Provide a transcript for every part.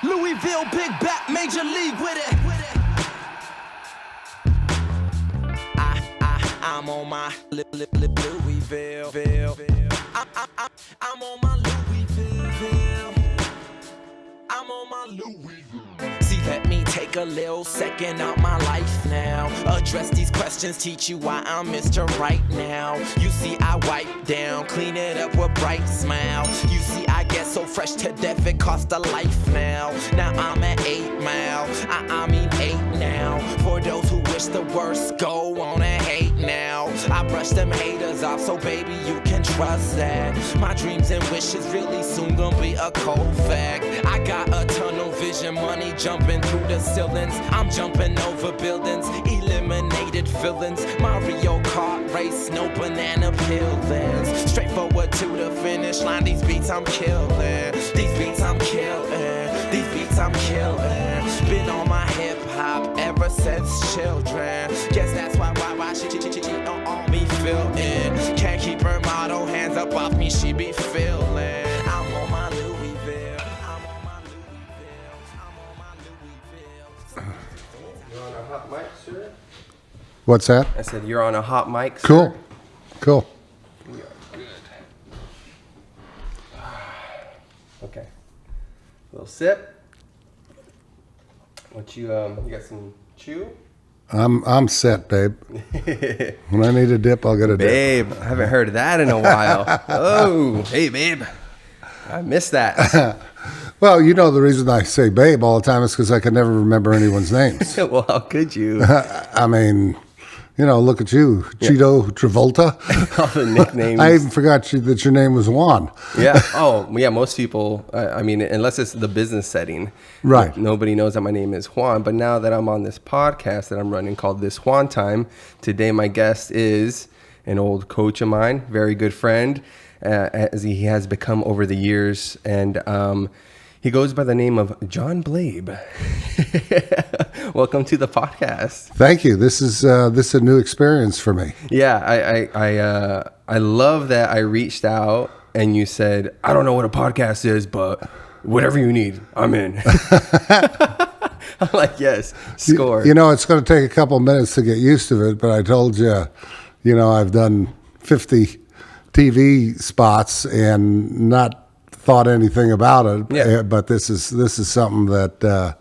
Louisville, big bat, major league with it. I'm on my Louisville. I'm on my Louisville. I'm on my Louisville. See, let me take a little second out my life now. Address these questions, teach you why I'm Mr. Right now. You see, I wipe down, clean it up with bright smile. You see, I get so fresh to death, it cost a life now. Now I'm at 8 Mile, I mean 8 now. For those who wish the worst, go on and hate now. I brush them haters off, so baby, you can trust that. My dreams and wishes really soon gonna be a cold fact. I got a tunnel vision, money jumping through the ceilings. I'm jumping over buildings, eliminated villains. Mario Kart race, no banana peelings. Straight forward to the finish line, these beats I'm killing. These beats I'm killing. These beats I'm killing. Been on my hip hop ever since children. Guess that's why she on me feeling. Can't keep her motto, hands up off me, she be feeling. I'm on my Louisville. I'm on my Louisville. I'm on my Louisville. You're on a hot mic, sir? What's that? I said you're on a hot mic, sir. Cool. We are good. Okay. Little sip. What you got some chew? I'm set, babe. When I need a dip, I'll get a dip. Babe, I haven't heard that in a while. Oh, hey, babe. I missed that. Well, you know the reason I say babe all the time is because I can never remember anyone's names. Well, how could you? I mean, you know, look at you, Cheeto Travolta. All the nicknames. I even forgot that your name was Juan. Yeah. Oh, yeah. Most people, I mean, unless it's the business setting, Right. Nobody knows that my name is Juan. But now that I'm on this podcast that I'm running called This Juan Time, today my guest is an old coach of mine, very good friend, as he has become over the years. And he goes by the name of John Blabe. Welcome to the podcast. Thank you. This is a new experience for me. Yeah, I love that I reached out and you said, I don't know what a podcast is, but whatever you need, I'm in. I'm like, yes, score. You know, it's going to take a couple minutes to get used to it, but I told you, you know, I've done 50 TV spots and not thought anything about it. Yeah. But this is something that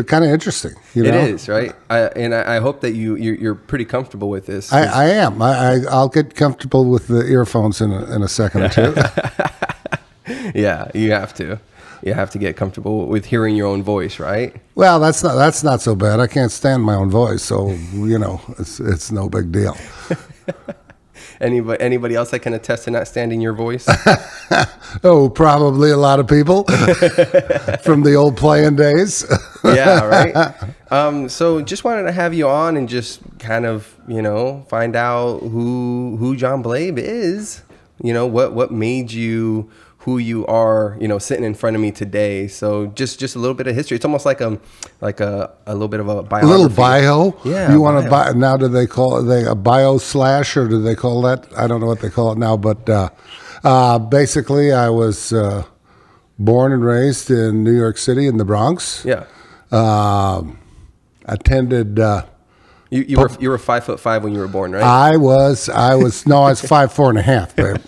kind of interesting. You know? It is, right? I hope that you're pretty comfortable with this. I am. I'll get comfortable with the earphones in a second or two. Yeah, you have to. You have to get comfortable with hearing your own voice, right? Well, that's not so bad. I can't stand my own voice, so you know, it's no big deal. Anybody else that can attest to not standing your voice? Oh, probably a lot of people from the old playing days. Yeah, right. So just wanted to have you on and just kind of, you know, find out who John Blabe is. You know, what made you who you are, you know, sitting in front of me today. So just a little bit of history. It's almost like a little bit of a biography. A little bio? Yeah. You want to buy, now do they call it a bio slash, or do they call that? I don't know what they call it now, but basically I was born and raised in New York City in the Bronx. Yeah. Attended... You were 5'5" when you were born, right? I was 5'4.5", babe.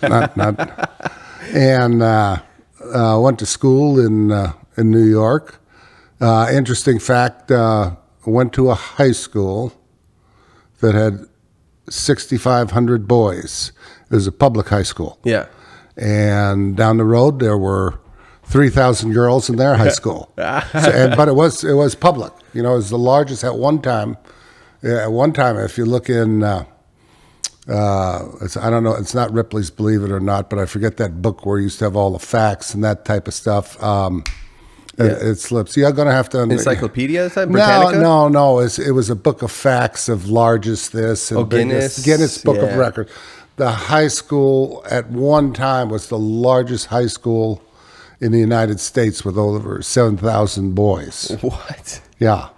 And went to school in New York. Interesting fact, went to a high school that had 6,500 boys. It was a public high school. Yeah. And down the road there were 3,000 girls in their high school. But it was public. You know, it was the largest at one time. Yeah, at one time, if you look in, I don't know, it's not Ripley's Believe It or Not, but I forget that book where you used to have all the facts and that type of stuff. It slips. You're going to have to... Encyclopedia, is that Britannica? No. It was a book of facts of largest this and Guinness Book of Records. The high school at one time was the largest high school in the United States with over 7,000 boys. What? Yeah.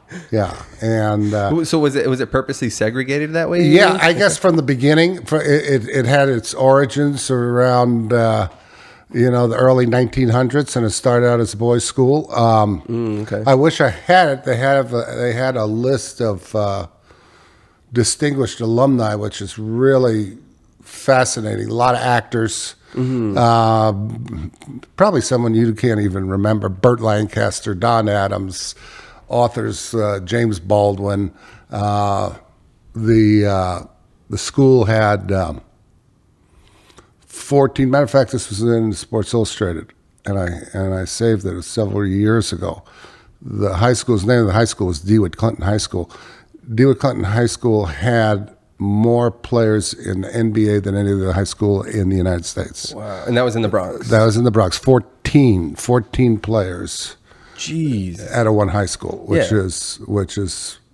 And so was it purposely segregated that way? Yeah, I guess from the beginning, it had its origins around the early 1900s, and it started out as a boys' school. Okay. I wish I had it. They had a list of distinguished alumni, which is really fascinating. A lot of actors. Probably someone you can't even remember. Burt Lancaster, Don Adams, authors James Baldwin. The school had 14. Matter of fact, this was in Sports Illustrated, and I saved it several years ago. The high school's name of the high school was DeWitt Clinton High School. DeWitt Clinton High School had more players in the NBA than any other high school in the United States. Wow. And that was in the Bronx? That was in the Bronx. 14 players. Jeez. At a one high school, which is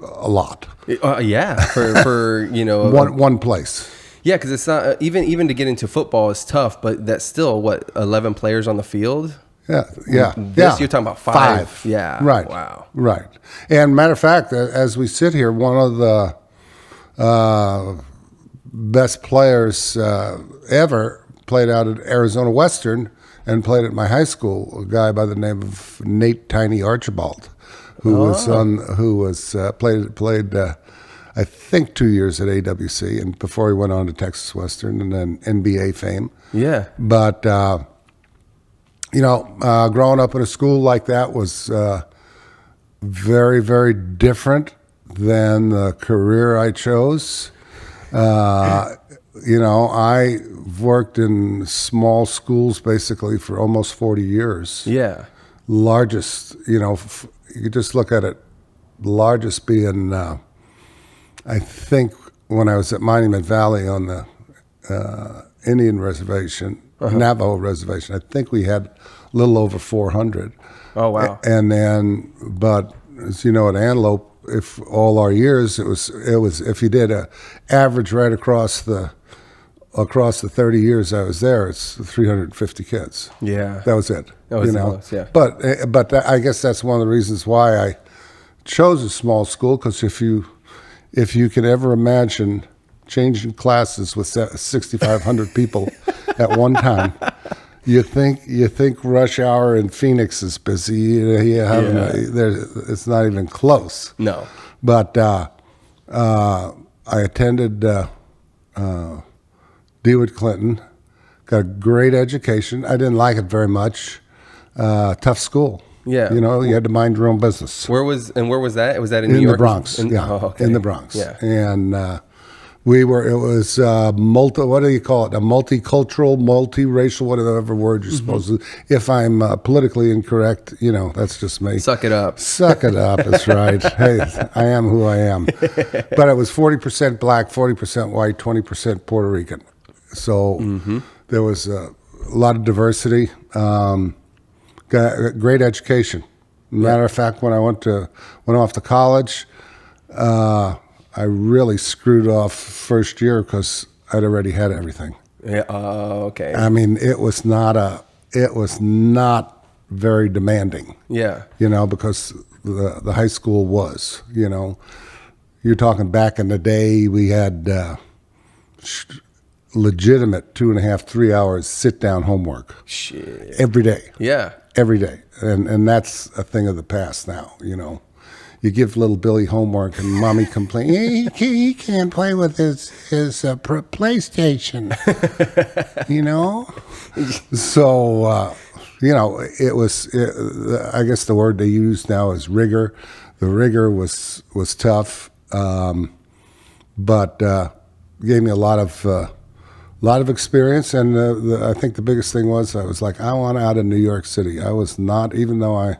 a lot. Yeah, for one place. Yeah, because it's not even to get into football is tough, but that's still 11 players on the field. Yeah. You're talking about five. Yeah. Right. Wow. Right. And matter of fact, as we sit here, one of the best players ever played out at Arizona Western and played at my high school. A guy by the name of Nate Tiny Archibald, who played I think 2 years at AWC, and before he went on to Texas Western and then NBA fame. Yeah. But growing up in a school like that was very, very different than the career I chose. I worked in small schools basically for almost 40 years. Yeah. Largest, you could just look at it, largest being, I think when I was at Monument Valley on the Indian reservation, Navajo reservation, I think we had a little over 400. Oh, wow. And then, but as you know, at Antelope, if all our years, it was if you did a average right across the 30 years I was there, it's 350 kids. Yeah. That was it. That was the most, yeah. But I guess that's one of the reasons why I chose a small school, because if you can ever imagine changing classes with 6,500 people at one time, you think rush hour in Phoenix is busy. It's not even close. No. But I attended DeWitt Clinton, got a great education. I didn't like it very much. Tough school. Yeah. You had to mind your own business. Where was that? Was that in New York? In the Bronx. In the Bronx. Yeah. And it was what do you call it? A multicultural, multiracial, whatever word you're supposed to. If I'm politically incorrect, that's just me. Suck it up. Suck it up. That's right. Hey, I am who I am. But it was 40% black, 40% white, 20% Puerto Rican. So there was a lot of diversity. Got a great education. Matter of fact, when I went off to college, I really screwed off first year because I'd already had everything. Yeah. Okay. I mean, it was not very demanding. Yeah. Because the high school was. You're talking back in the day, we had legitimate 2.5, 3 hours sit down homework. Shit. Every day. Yeah. Every day. And that's a thing of the past now, You give little Billy homework and mommy complains, he can't play with his PlayStation, So, I guess the word they use now is rigor. The rigor was tough, but gave me a lot of experience, and I think the biggest thing was I was like, I want out of New York City. I was not, even though I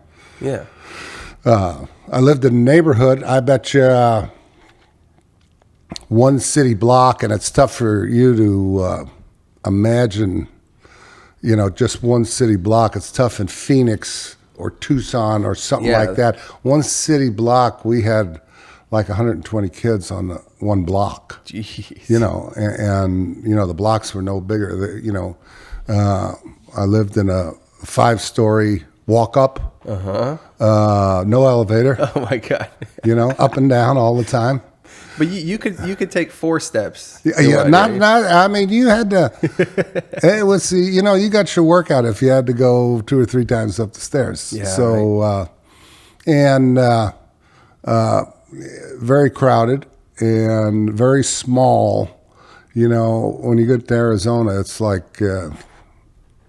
lived in a neighborhood. I bet you one city block, and it's tough for you to imagine, just one city block. It's tough in Phoenix or Tucson or something like that. One city block, we had like 120 kids on the one block. Jeez. And the blocks were no bigger. I lived in a 5-story walk-up. No elevator. Oh my God. Up and down all the time. But you could take 4 steps. Yeah, not. I mean, you had to. It was, you got your workout if you had to go 2 or 3 times up the stairs. Yeah. So, right. Very crowded and very small. When you get to Arizona, it's like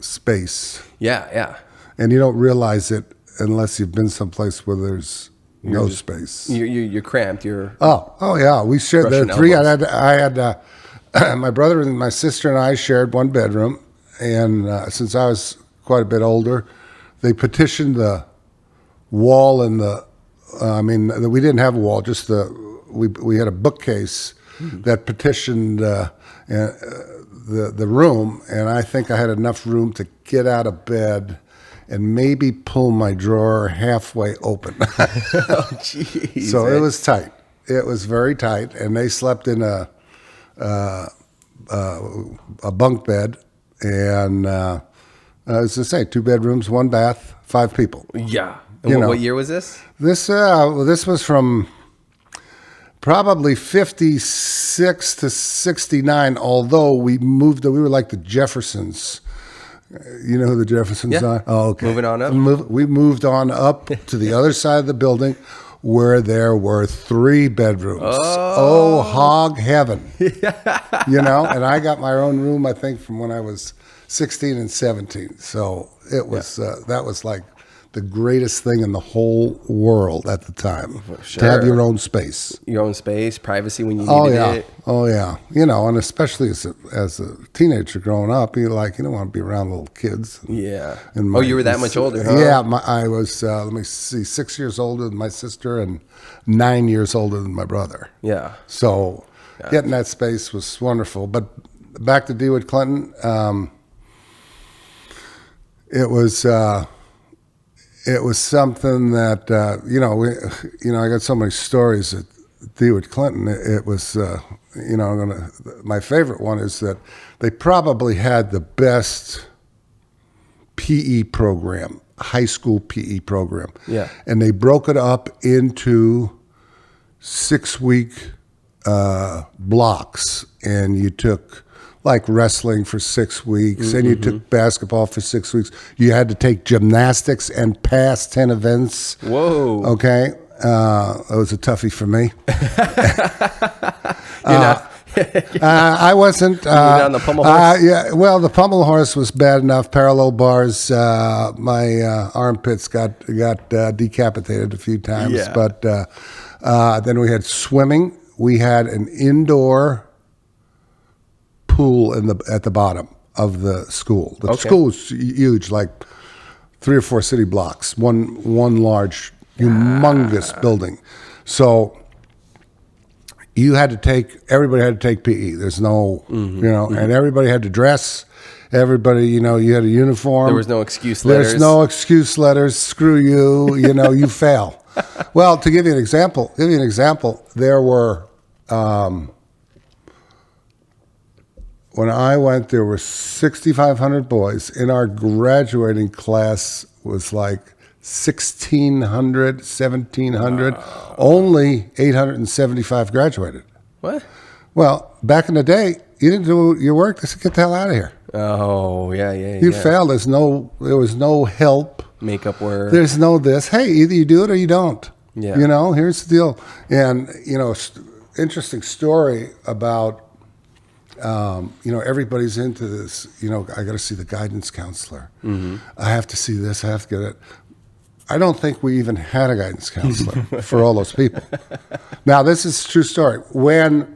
space. Yeah. And you don't realize it unless you've been someplace where there's no space. You're cramped. Oh yeah. We shared the 3. Elbows. I had my brother and my sister and I shared one bedroom, and since I was quite a bit older, they petitioned the wall and we didn't have a wall, just we had a bookcase that petitioned the room, and I think I had enough room to get out of bed and maybe pull my drawer halfway open. Oh, jeez. So it was tight. It was very tight, and they slept in a bunk bed, and as I say, 2 bedrooms, 1 bath, 5 people. Yeah. And what year was this? This was from probably 56 to 69. Although we were like the Jeffersons. You know who the Jeffersons are? Oh, okay. Moving on up. We moved on up to the other side of the building, where there were 3 bedrooms. Oh, hog heaven. And I got my own room, I think, from when I was 16 and 17. So it was that was like the greatest thing in the whole world at the time. Sure. To have your own space. Your own space, privacy when you needed it. Oh, yeah. And especially as a teenager growing up, you don't want to be around little kids. Yeah. You were that much older, huh? Yeah. I was, 6 years older than my sister and 9 years older than my brother. Yeah. So getting that space was wonderful. But back to DeWitt Clinton, it was something that I got so many stories at DeWitt Clinton. It was my favorite one is that they probably had the best PE program, high school PE program. Yeah, and they broke it up into 6-week blocks, and you took like wrestling for 6 weeks, and you took basketball for 6 weeks. You had to take gymnastics and pass 10 events. Whoa. Okay. It was a toughie for me. I wasn't. On the pommel horse? The pommel horse was bad enough. Parallel bars. My armpits got decapitated a few times. Yeah. But then we had swimming. We had an indoor pool at the bottom of the school. The school was huge, like 3 or 4 city blocks. One large, humongous building. So everybody had to take PE. There's no, and everybody had to dress. Everybody, you had a uniform. There was no excuse letters. There's no excuse letters. Screw you. You fail. Well, to give you an example, there were. When I went, there were 6,500 boys. In our graduating class was like 1,600, 1,700. Wow. Only 875 graduated. What? Well, back in the day, you didn't do your work. They said, get the hell out of here. Oh, yeah. You failed. There was no help. Makeup work. There's no this. Hey, either you do it or you don't. Yeah. Here's the deal. And, interesting story about, everybody's into this, I got to see the guidance counselor. I have to see this. I have to get it. I don't think we even had a guidance counselor for all those people. Now, this is a true story. When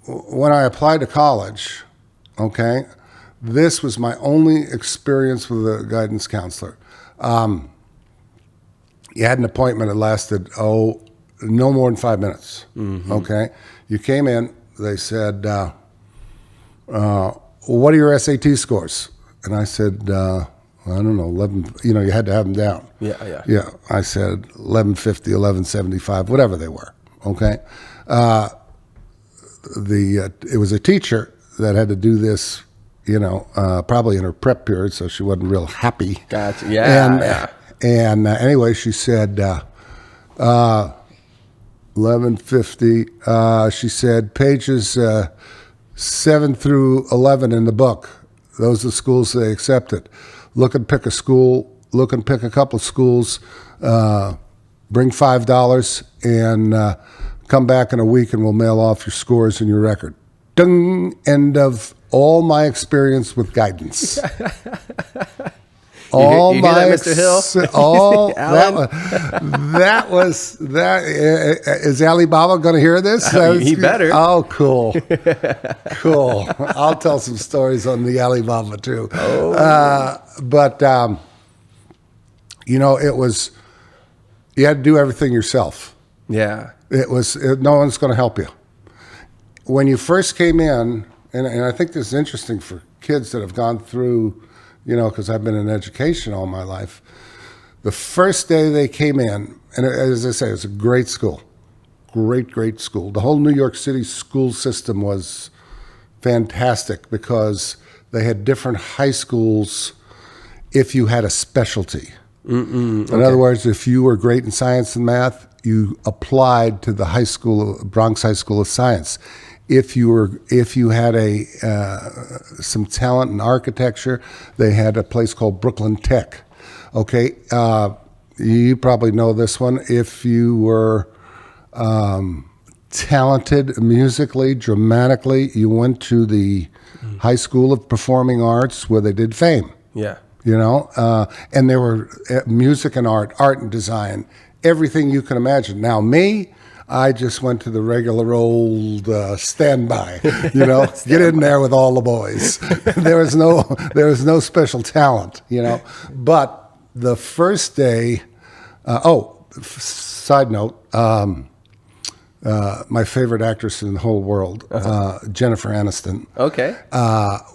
I applied to college, okay, this was my only experience with a guidance counselor. You had an appointment that lasted, no more than 5 minutes, okay? You came in, they said, what are your SAT scores? And I said, I don't know, 11, you had to have them down. Yeah. Yeah, I said 1150, 1175, whatever they were, okay? It was a teacher that had to do this, probably in her prep period, so she wasn't real happy. Gotcha, yeah. And anyway, she said, 1150. She said pages 7 through 11 in the book. Those are the schools they accepted. Look and pick a school. Look and pick a couple of schools. Bring $5 and come back in a week, and we'll mail off your scores and your record. Ding! End of all my experience with guidance. You hear that, Mr. Hill? All that was that. Is Alibaba going to hear this? He better. Oh, cool, cool. I'll tell some stories on the Alibaba too. But it was, you had to do everything yourself. Yeah. No one's going to help you. When you first came in, and I think this is interesting for kids that have gone through, because I've been in education all my life. The first day they came in, and as I say, it's a great school. Great school. The whole New York City school system was fantastic because they had different high schools if you had a specialty. In other words, if you were great in science and math, you applied to the high school, Bronx High School of Science. If you had some talent in architecture, they had a place called Brooklyn Tech. Okay, you probably know this one. If you were talented musically, dramatically, you went to the High School of Performing Arts where they did Fame. Yeah. And there were music and art and design, everything you can imagine. Now me, I just went to the regular old standby, get in there with all the boys. There was no special talent, But the first day, side note, my favorite actress in the whole world, Jennifer Aniston,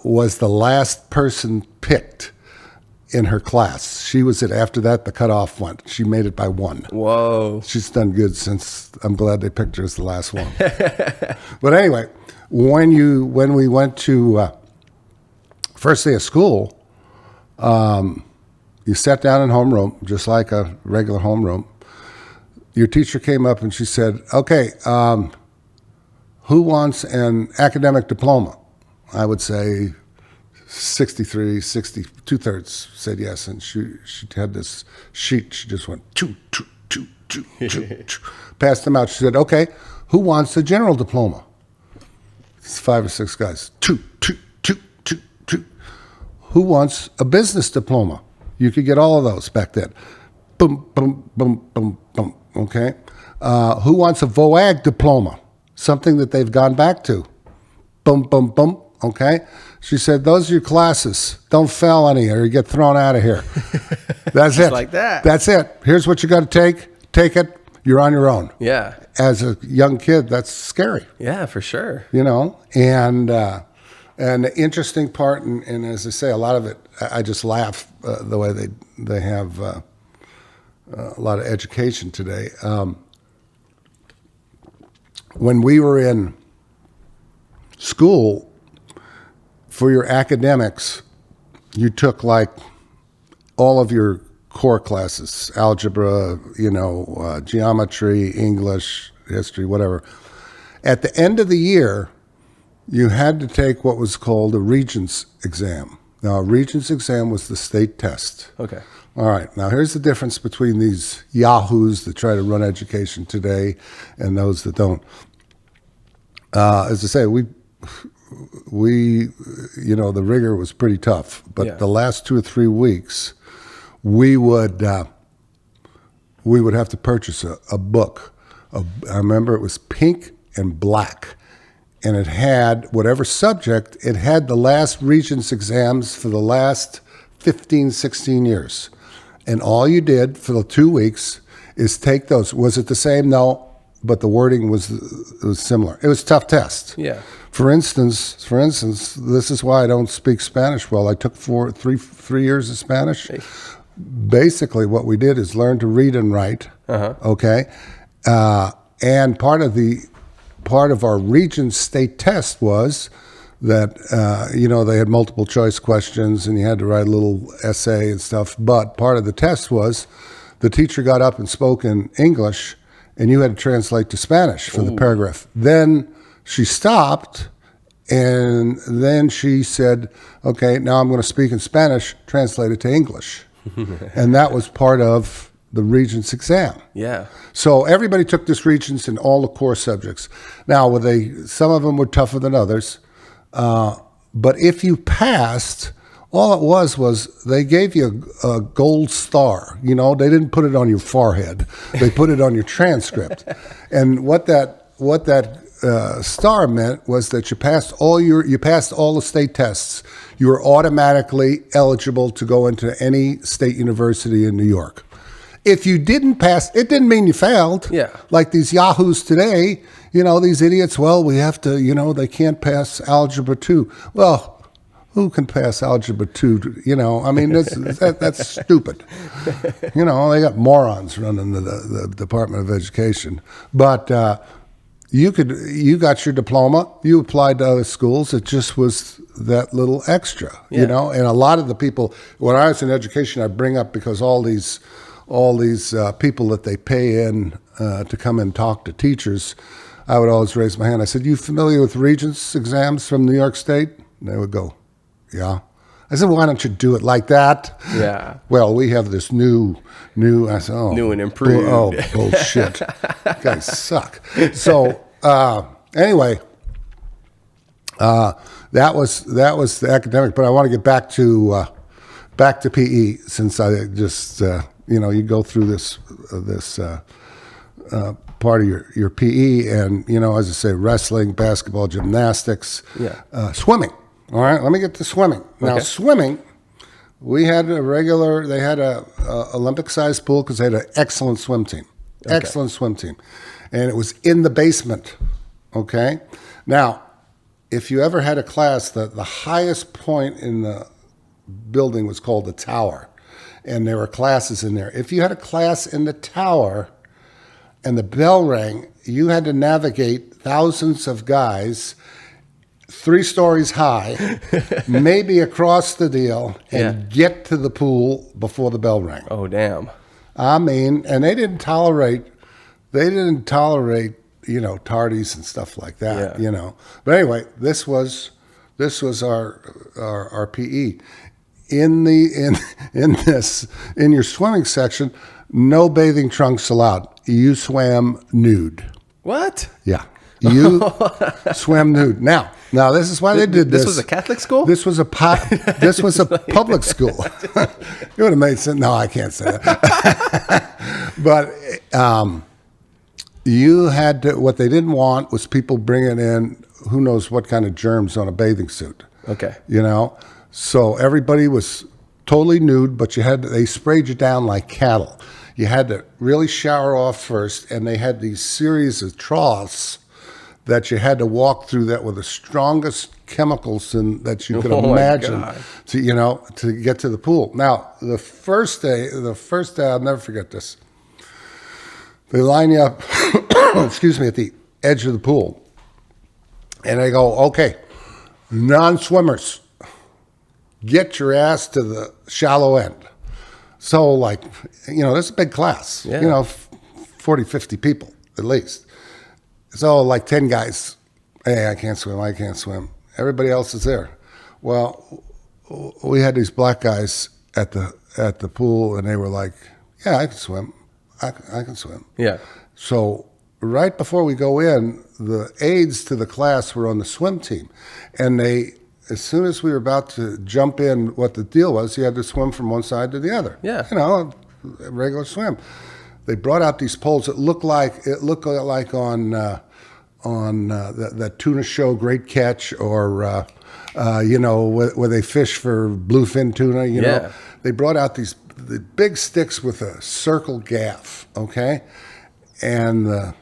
was the last person picked in her class. She was it. After that, the cutoff went. She made it by one. Whoa. She's done good since. I'm glad they picked her as the last one. But anyway, when we went to first day of school, you sat down in homeroom, just like a regular homeroom. Your teacher came up and she said, okay, who wants an academic diploma? I would say 63, 60, 2/3 said yes, and she had this sheet. She just went choo, choo, choo, choo, choo, choo. Passed them out. She said, "Okay, who wants a general diploma?" It's 5 or 6 guys. Choo, choo, choo, choo, choo. Who wants a business diploma? You could get all of those back then. Boom, boom, boom, boom, boom. Okay. Who wants a VOAG diploma? Something that they've gone back to. Boom, boom, boom. Okay. She said, those are your classes. Don't fail any or you get thrown out of here. That's it. Like that. That's it. Here's what you got to take. Take it. You're on your own. Yeah. As a young kid, that's scary. Yeah, for sure. And the interesting part, and as I say, a lot of it, I just laugh the way they have a lot of education today. When we were in school, for your academics, you took like all of your core classes, algebra, geometry, English, history, whatever. At the end of the year, you had to take what was called a Regents exam. Now, a Regents exam was the state test. Okay. All right. Now, here's the difference between these yahoos that try to run education today and those that don't. As I say, we the rigor was pretty tough, but the last 2 or 3 weeks, we would have to purchase a book. I remember it was pink and black, and it had whatever subject, it had the last Regents exams for the last 15, 16 years. And all you did for the 2 weeks is take those. Was it the same? No, but the wording was similar. It was a tough test. Yeah. For instance, this is why I don't speak Spanish well. I took 3 years of Spanish. Hey. Basically, what we did is learn to read and write. Okay, and part of our Regents state test was that they had multiple choice questions and you had to write a little essay and stuff. But part of the test was the teacher got up and spoke in English, and you had to translate to Spanish for the paragraph. Then she stopped, and then she said, okay, now I'm going to speak in Spanish, translate it to English. And that was part of the Regents exam. Yeah. So everybody took this Regents in all the core subjects. Now, some of them were tougher than others, but if you passed, all it was they gave you a gold star. You know, they didn't put it on your forehead; they put it on your transcript. And what that star meant was that you passed all the state tests. You were automatically eligible to go into any state university in New York. If you didn't pass, it didn't mean you failed. Yeah. Like these yahoos today, these idiots, well, we have to, they can't pass Algebra 2. Well, who can pass Algebra 2? I mean, that's stupid. They got morons running the Department of Education. But you got your diploma, you applied to other schools, it just was that little extra, and a lot of the people, when I was in education, I bring up because all these people that they pay in to come and talk to teachers, I would always raise my hand. I said, you familiar with Regents exams from New York State? And they would go, yeah. I said, why don't you do it like that? Yeah. Well, we have this new, I said, new and improved. Oh, bullshit. You guys suck. So anyway, that was the academic, but I want to get back to PE since I just, you go through this part of your PE, and as I say, wrestling, basketball, gymnastics, swimming. All right, let me get to swimming. Now, swimming, they had a Olympic-sized pool because they had an excellent swim team. Excellent swim team. And it was in the basement, okay? Now, if you ever had a class, the highest point in the building was called the tower, and there were classes in there. If you had a class in the tower and the bell rang, you had to navigate thousands of guys 3 stories high, maybe across the deal, and get to the pool before the bell rang. Oh, damn. I mean, and they didn't tolerate, tardies and stuff like that, But anyway, this was our PE. In your swimming section, no bathing trunks allowed. You swam nude. What? Yeah. You swam nude. Now this is why they did this. This was a Catholic school? This was a public school. It would have made sense. No, I can't say that. But you had to, what they didn't want was people bringing in who knows what kind of germs on a bathing suit. Okay. So everybody was totally nude, but they sprayed you down like cattle. You had to really shower off first, and they had these series of troughs that you had to walk through that were the strongest chemicals that you could imagine to get to the pool. Now, the first day, I'll never forget this. They line you up, excuse me, at the edge of the pool, and they go, okay, non-swimmers, get your ass to the shallow end. So, this is a big class, 40, 50 people at least. So 10 guys, hey, I can't swim. Everybody else is there. Well, we had these black guys at the pool, and they were like, yeah, I can swim. I can swim. Yeah. So right before we go in, the aides to the class were on the swim team. And as soon as we were about to jump in, what the deal was, you had to swim from one side to the other. Yeah. A regular swim. They brought out these poles. It looked like on that tuna show, Great Catch, or where they fish for bluefin tuna. They brought out the big sticks with a circle gaff. Okay, and the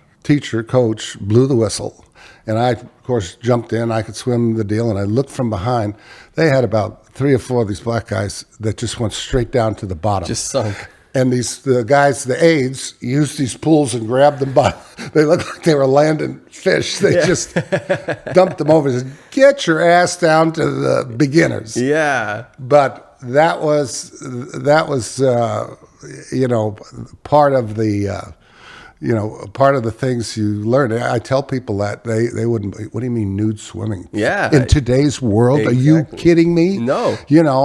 coach blew the whistle, and I, of course, jumped in. I could swim the deal, and I looked from behind. They had about 3 or 4 of these black guys that just went straight down to the bottom. Just sunk. And the aides, used these pools and grabbed them by. They looked like they were landing fish. They just dumped them over. Said, get your ass down to the beginners. Yeah. But that was part of the part of the things you learn. I tell people that they wouldn't. What do you mean nude swimming? Yeah. In today's world, Exactly. are you kidding me? No.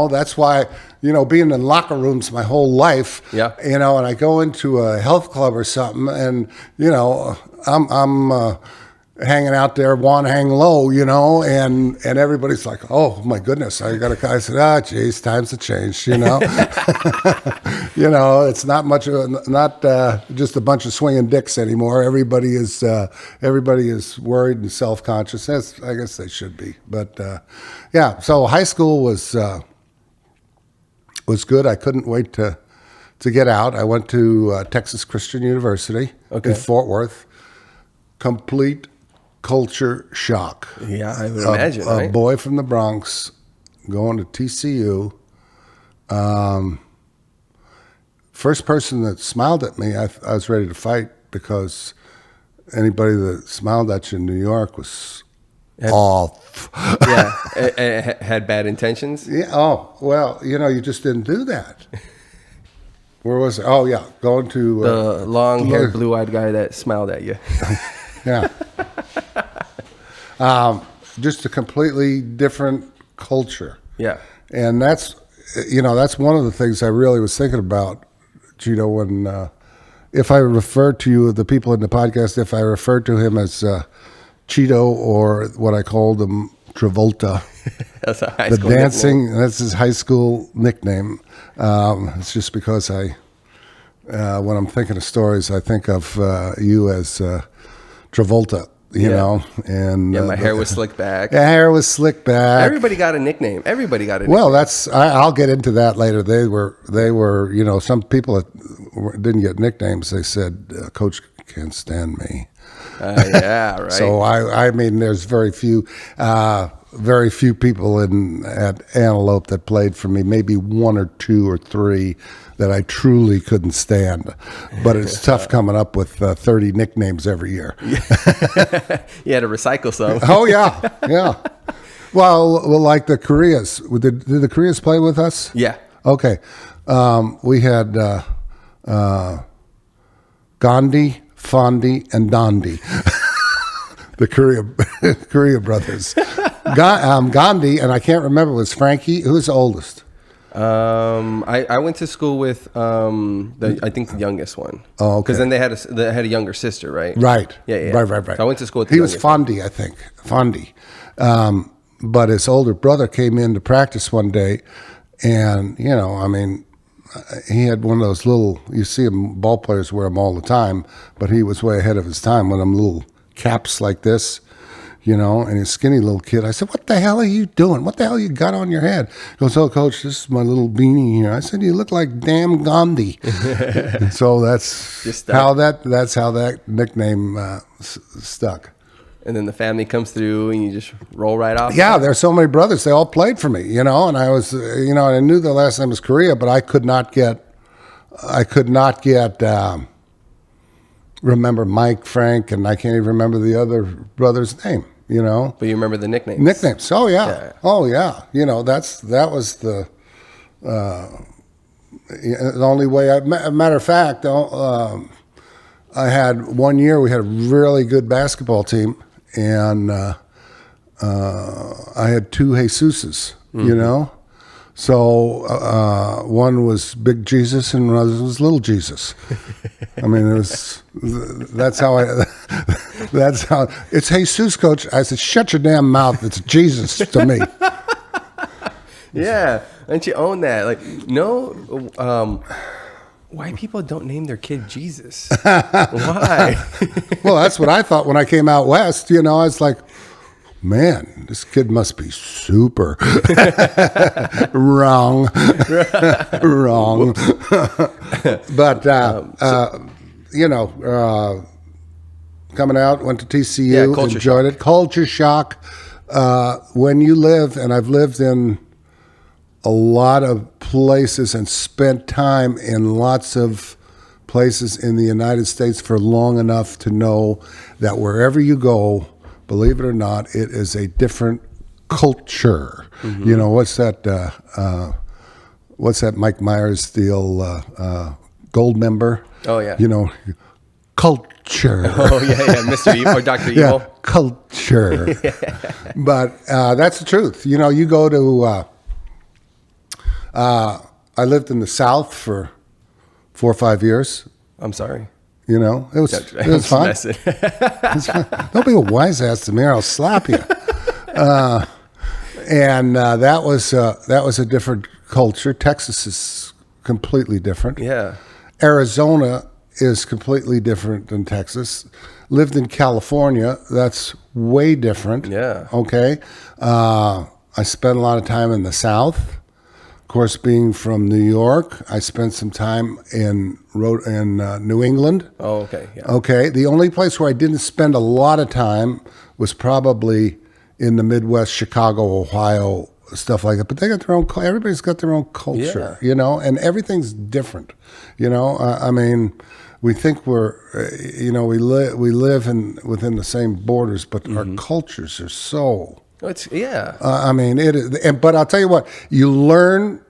That's why, being in locker rooms my whole life, Yeah. and I go into a health club or something and, I'm hanging out there, want to hang low, and everybody's like, oh my goodness, I said, geez, times have changed, it's not much not just a bunch of swinging dicks anymore. Everybody is worried and self-conscious, as I guess they should be. But so high school was good. I couldn't wait to get out. I went to Texas Christian University in Fort Worth. Complete culture shock. Yeah, I would imagine. A boy from the Bronx going to TCU. First person that smiled at me, I was ready to fight, because anybody that smiled at you in New York was off. Yeah, had bad intentions. Yeah. Oh well, you just didn't do that. Where was it? Oh yeah, going to The long-haired, blue-eyed guy that smiled at you. Yeah. Just a completely different culture. Yeah. And that's one of the things I really was thinking about, Cheeto, when, if I refer to you, the people in the podcast, if I refer to him as Cheeto, or what I called him, Travolta. That's a high school dancing, nickname. That's his high school nickname. It's just because when I'm thinking of stories, I think of you as Travolta, and my hair was slicked back. Yeah, hair was slicked back. Everybody got a nickname. Well, I'll get into that later. They were, some people that didn't get nicknames. They said, Coach can't stand me. Yeah, right. So I mean, there's very few people at Antelope that played for me. Maybe one or two or three that I truly couldn't stand. But it's tough coming up with 30 nicknames every year. You had to recycle some. Oh yeah. Well, like the Koreas. Did the Koreas play with us? Yeah. Okay. We had Gandhi, Fondi, and Dondi. The Korea brothers. Gandhi, and I can't remember, was Frankie. Who's the oldest? I went to school with I think the youngest one. Oh, okay. Because then they had a younger sister, right? Right. Yeah. Right. So I went to school with He was Fondi, I think. Fondi. But his older brother came in to practice one day, and he had one of those little. You see them, ball players wear them all the time, but he was way ahead of his time with them little caps like this. And he's a skinny little kid. I said, what the hell are you doing? What the hell you got on your head? He goes, oh, Coach, this is my little beanie here. I said, you look like damn Gandhi. And so that's how that nickname stuck. And then the family comes through and you just roll right off. Yeah, there's so many brothers. They all played for me, and I was, I knew the last name was Korea, but I could not get remember Mike, Frank, and I can't even remember the other brother's name, But you remember the nicknames. Nicknames. Oh yeah. Oh yeah. That was the only way. Matter of fact, I had one year we had a really good basketball team, and I had two Jesuses. So one was Big Jesus and one was Little Jesus. I mean, that's how it's Jesus, Coach. I said, shut your damn mouth. It's Jesus to me. Yeah, don't you own that? Like, no, why people don't name their kid Jesus? Why? Well, that's what I thought when I came out west. I was like, man, this kid must be super. Wrong. But, coming out, went to TCU, enjoyed it. Culture shock. When you live, and I've lived in a lot of places and spent time in lots of places in the United States for long enough to know that wherever you go, believe it or not, it is a different culture. Mm-hmm. What's that Mike Myers deal, gold member? Oh, yeah. culture. Oh yeah, Mr. Evil or Dr. Yeah, Evil. culture. But that's the truth. You know, you go to. I lived in the South for 4 or 5 years. I'm sorry. You know, it was fun. It's fun. Don't be a wise ass to me, or I'll slap you. And that was a different culture. Texas is completely different. Yeah. Arizona is completely different than Texas. Lived in California. That's way different. Yeah. Okay. I spent a lot of time in the South. Of course, being from New York, I spent some time in New England. Oh, okay. Yeah. Okay. The only place where I didn't spend a lot of time was probably in the Midwest, Chicago, Ohio, stuff like that. But they got their own. Everybody's got their own culture, you know, and everything's different. You know, I mean, we think we're, you know, we live within the same borders, but our cultures are so. I mean, it is. But I'll tell you what, you learn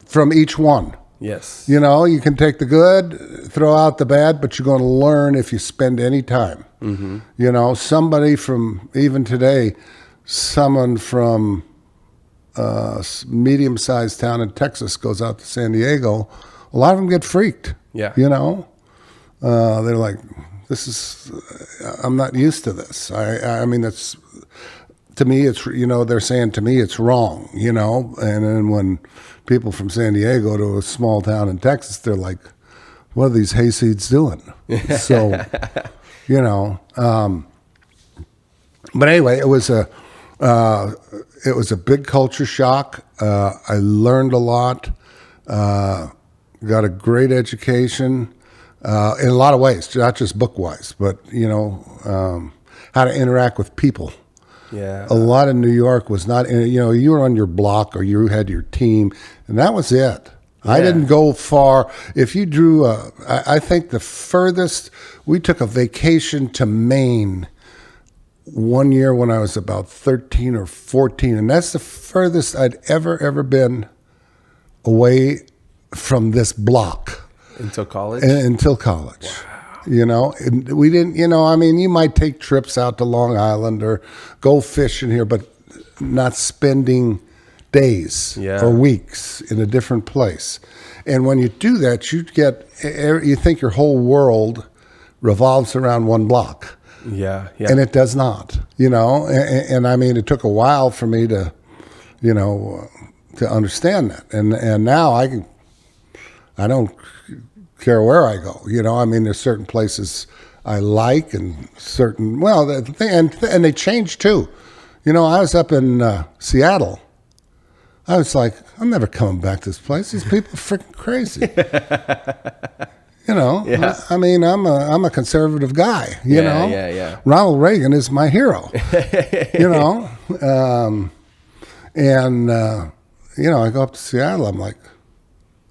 from each one. Yes. You know, you can take the good, throw out the bad, but you're going to learn if you spend any time. Mm-hmm. You know, somebody from, even today, someone from a medium-sized town in Texas goes out to San Diego. A lot of them get freaked. Yeah. You know, they're like, I'm not used to this. I mean, it's, to me, it's, you know, they're saying to me it's wrong, you know, and then when people from San Diego to a small town in Texas, they're like, what are these hayseeds doing? So, you know, but anyway, it was a big culture shock. I learned a lot, got a great education in a lot of ways, not just book wise, but, you know, how to interact with people. Yeah. A lot of New York was not, you know, you were on your block or you had your team, and that was it. Yeah. I didn't go far. If you drew, I think the furthest, we took a vacation to Maine one year when I was about 13 or 14, and that's the furthest I'd ever been away from this block. Until college? Until college. Wow. You know, we didn't, you know, I mean, you might take trips out to Long Island or go fishing here, but not spending days or weeks in a different place. And when you do that, you think your whole world revolves around one block. Yeah. And it does not, you know, and I mean, it took a while for me to, you know, to understand that. And now I don't care where I go, you know. I mean, there's certain places I like, and certain, well, and they change too. You know, I was up in Seattle. I was like, I'm never coming back to this place. These people are freaking crazy. You know, I mean, I'm a conservative guy. You know, Ronald Reagan is my hero. You know, and you know, I go up to Seattle. I'm like,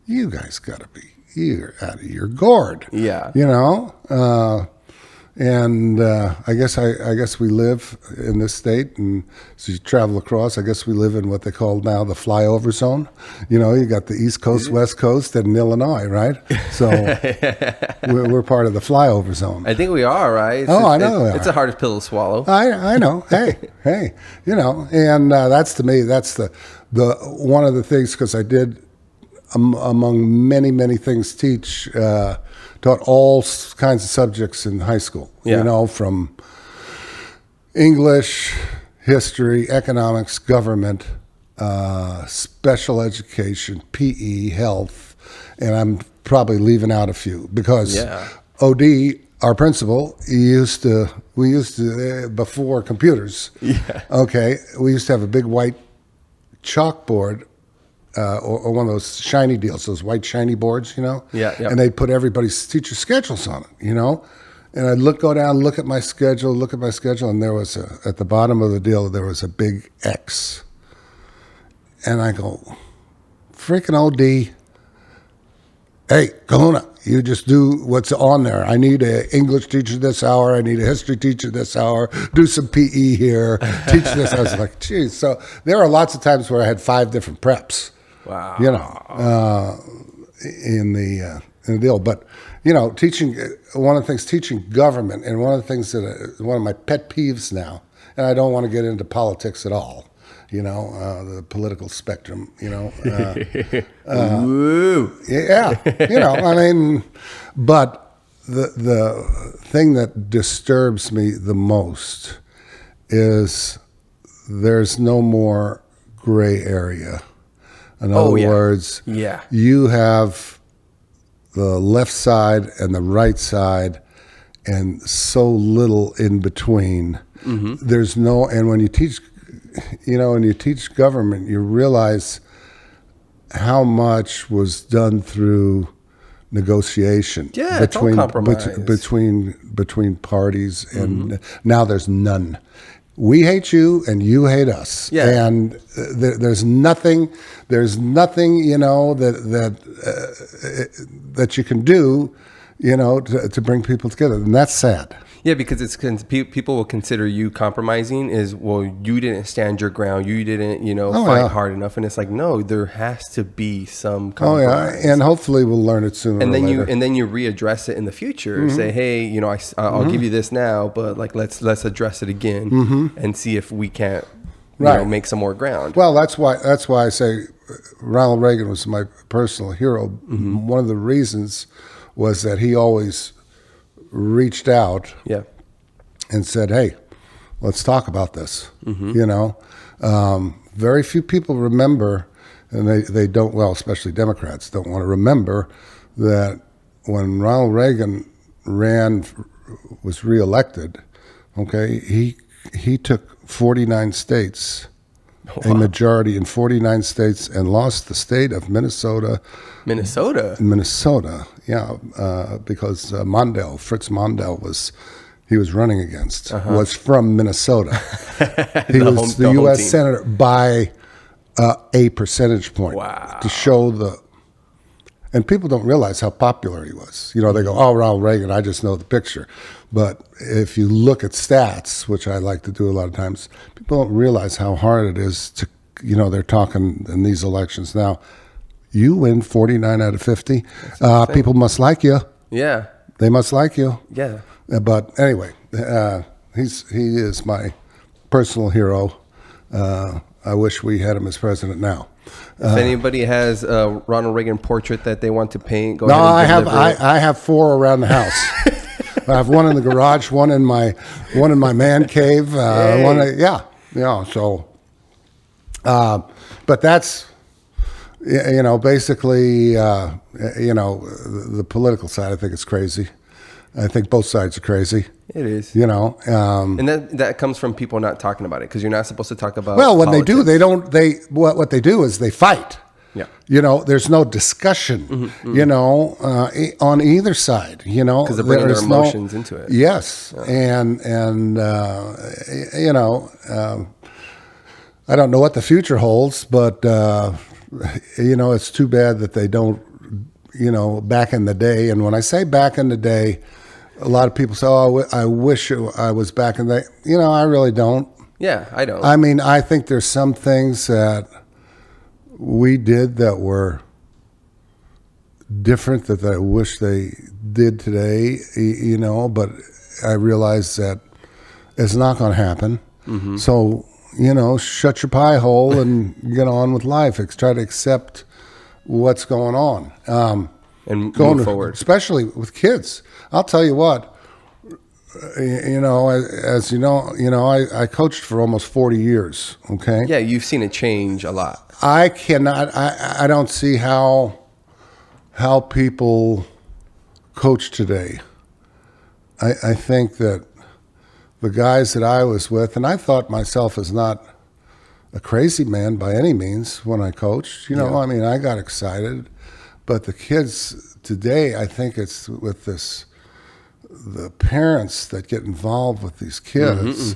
you guys got to be. You're out of your gourd. Yeah. You know? And I guess we live in this state, and as you travel across, I guess we live in what they call now the flyover zone. You know, you got the East Coast, West Coast, and Illinois, right? So we're part of the flyover zone. I think we are, right? I know. It's a hard pill to swallow. I know. Hey, you know, and that's, to me, that's the one of the things, because I did, among many things, taught all kinds of subjects in high school. You know, from English, history, economics, government, special education, PE, health, and I'm probably leaving out a few because OD, our principal, we used to before computers. Okay, we used to have a big white chalkboard. Or one of those shiny deals, those white shiny boards, you know? And they'd put everybody's teacher schedules on it, you know? And I'd go down, look at my schedule, and there was at the bottom of the deal, there was a big X. And I go, freaking OD, hey, Kahuna, you just do what's on there. I need an English teacher this hour. I need a history teacher this hour. Do some PE here. Teach this. I was like, geez. So there are lots of times where I had 5 different preps. Wow. You know, in the deal. But, teaching, one of the things, teaching government, and one of the things that one of my pet peeves now, and I don't want to get into politics at all, the political spectrum, Woo. yeah, but the thing that disturbs me the most is there's no more gray area. In other words, you have the left side and the right side, and so little in between. Mm-hmm. There's no, and when you teach, when you teach government, you realize how much was done through negotiation between parties, and now there's none. We hate you and you hate us. Yeah. And there's nothing, that you can do, to bring people together. And that's sad. Yeah, because people will consider you compromising you didn't stand your ground. You didn't, fight hard enough. And it's like, no, there has to be some compromise. Oh, yeah. And hopefully we'll learn it sooner or later. And then you readdress it in the future. Say, hey, I'll give you this now, but let's address it again and see if we can't, make some more ground. Well, that's why I say Ronald Reagan was my personal hero. Mm-hmm. One of the reasons was that he always reached out and said, hey, let's talk about this. Mm-hmm. Very few people remember, and they don't, especially Democrats don't want to remember that when Ronald Reagan was reelected, he took 49 states, a majority in 49 states, and lost the state of Minnesota. Minnesota, yeah, because Fritz Mondale was running against, was from Minnesota. He was the U.S. Senator by a percentage point. Wow. To show and people don't realize how popular he was. They go, oh, Ronald Reagan, I just know the picture. But if you look at stats, which I like to do a lot of times, people don't realize how hard it is to, they're talking in these elections now. You win 49 out of 50. People must like you. Yeah. They must like you. Yeah. But anyway, he is my personal hero. I wish we had him as president now. If anybody has a Ronald Reagan portrait that they want to paint, go ahead and deliver it. I have 4 around the house. I have one in the garage, one in my man cave. So, but that's, basically, the political side. I think it's crazy. I think both sides are crazy. It is. And that comes from people not talking about it, because you're not supposed to talk about. Well, when politics. what they do is they fight. Yeah. There's no discussion, on either side, because they're bringing their emotions into it. Yes. Yeah. And I don't know what the future holds, but, it's too bad that they don't, back in the day. And when I say back in the day, a lot of people say, oh, I wish I was back in the day. I really don't. Yeah, I don't. I mean, I think there's some things that we did that were different that I wish they did today, but I realize that it's not going to happen. Mm-hmm. So, shut your pie hole and get on with life. Try to accept what's going on. And move forward. Especially with kids. I'll tell you what, as you know, I coached for almost 40 years, okay? Yeah, you've seen it change a lot. I don't see how people coach today. I think that the guys that I was with, and I thought myself as not a crazy man by any means when I coached, I mean, I got excited, but the kids today, I think it's with the parents that get involved with these kids,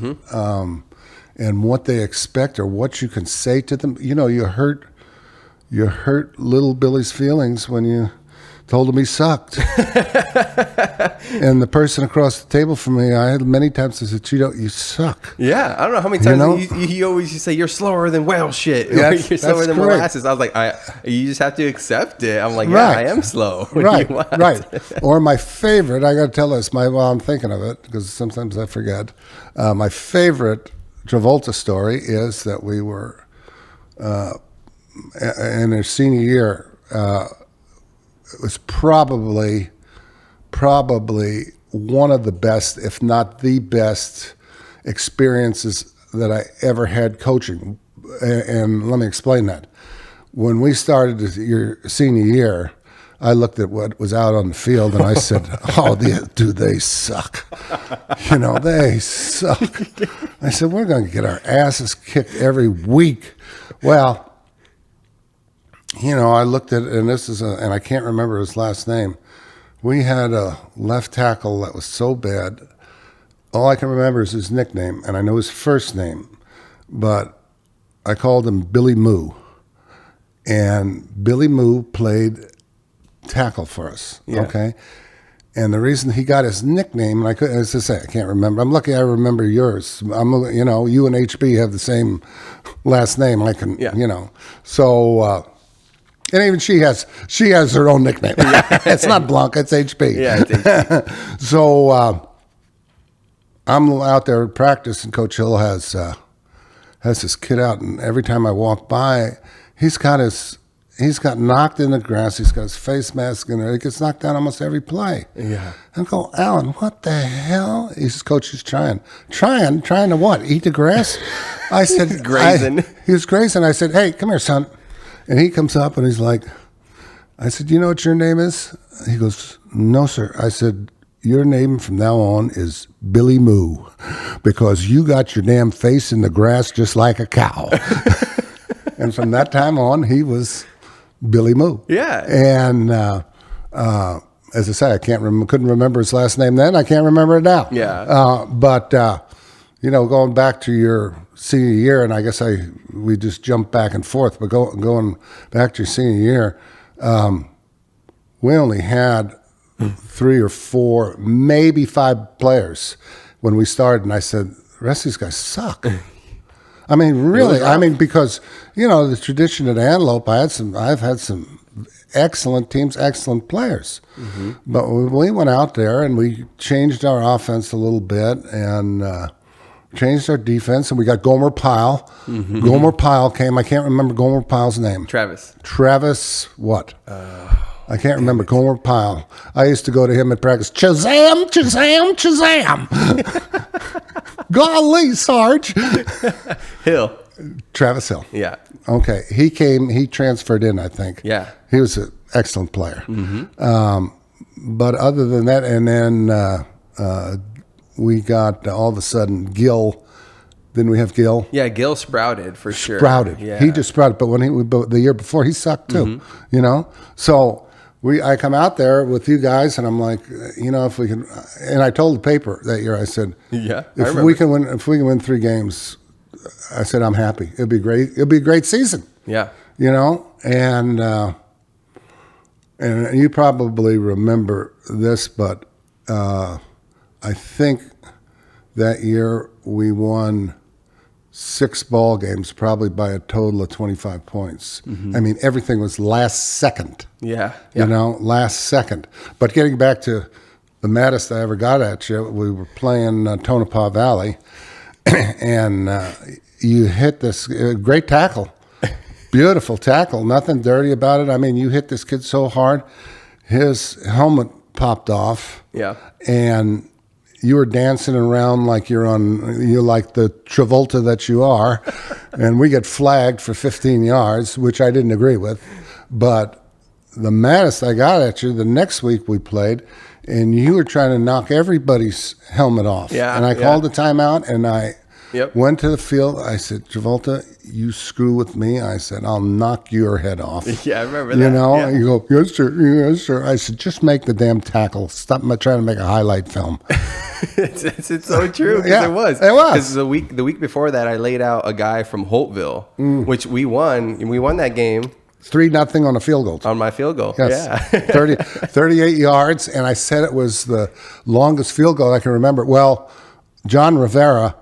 and what they expect or what you can say to them. You hurt little Billy's feelings when you told him he sucked. And the person across the table from me, I had many times I said, Cheeto, you suck. Yeah, I don't know how many times he always used to say, you're slower than whale shit. You're slower than molasses. I was like, you just have to accept it. I'm like, yeah, I am slow. Right. Or my favorite, I got to tell this while I'm thinking of it, because sometimes I forget. My favorite Travolta story is that we were in our senior year. It was probably one of the best, if not the best, experiences that I ever had coaching. And let me explain that. When we started your senior year, I looked at what was out on the field and I said, oh, dude, they suck. They suck. I said, we're going to get our asses kicked every week. Well, I looked at, and and I can't remember his last name. We had a left tackle that was so bad. All I can remember is his nickname, and I know his first name, but I called him Billy Moo. And Billy Moo played tackle for us, okay? And the reason he got his nickname, and as I say, I can't remember. I'm lucky I remember yours. You and HB have the same last name. So... and even she has her own nickname. It's not Blanca, it's HB. Yeah, it's HB. So I'm out there at practice, and Coach Hill has this kid out, and every time I walk by, he's got knocked in the grass. He's got his face mask in there. He gets knocked down almost every play. Yeah. I go, Alan, what the hell? He says, Coach, he's trying. Trying to what? Eat the grass? I said, grazing. He was grazing. I said, hey, come here, son. And he comes up and he's like, I said, you know what your name is? He goes, no, sir. I said, your name from now on is Billy Moo, because you got your damn face in the grass just like a cow. And from that time on, he was Billy Moo. Yeah. And as I say, couldn't remember his last name then. I can't remember it now. Yeah. But going back to your senior year, and I guess we just jumped back and forth, but going back to your senior year, we only had 3 or 4, maybe 5 players when we started, and I said, the rest of these guys suck. I mean, really, because, the tradition at Antelope, I've had some excellent teams, excellent players. Mm-hmm. But we went out there and we changed our offense a little bit and changed our defense, and we got Gomer Pyle. Mm-hmm. Gomer Pyle came. I can't remember Gomer Pyle's name. Travis what? I can't remember. Gomer Pyle. I used to go to him at practice. Shazam, Shazam, Shazam. Golly, Sarge. Hill. Travis Hill. Yeah. Okay. He came. He transferred in, I think. Yeah. He was an excellent player. Mm-hmm. But other than that, and then we got all of a sudden Gil. Didn't we have Gil? Yeah, Gil sprouted for sure. Yeah. He just sprouted. But the year before, he sucked too. Mm-hmm. So I come out there with you guys, and I'm like, if we can. And I told the paper that year. I said, yeah, if we can win 3 games, I said I'm happy. It'll be great. It'll be a great season. Yeah. And you probably remember this, but I think that year we won 6 ball games, probably by a total of 25 points. Mm-hmm. I mean, everything was last second. Yeah. Last second. But getting back to the maddest I ever got at you, we were playing Tonopah Valley, and you hit this great tackle. Beautiful tackle, nothing dirty about it. I mean, you hit this kid so hard, his helmet popped off. Yeah. And you were dancing around like you're like the Travolta that you are. And we get flagged for 15 yards, which I didn't agree with. But the maddest I got at you, the next week we played, and you were trying to knock everybody's helmet off. Yeah. And I called a timeout, and I Yep. Went to the field. I said, Travolta, you screw with me. I said, I'll knock your head off. Yeah, I remember that. You know, yeah. You go, yes, sir. Yes, sir. I said, just make the damn tackle. Stop trying to make a highlight film. It's so true. Yeah, it was. It was. Because the week before that, I laid out a guy from Holtville, which we won. And we won that game. 3-0 on a field goal. On my field goal. Yes. Yeah. 38 yards, and I said it was the longest field goal I can remember. Well, John Rivera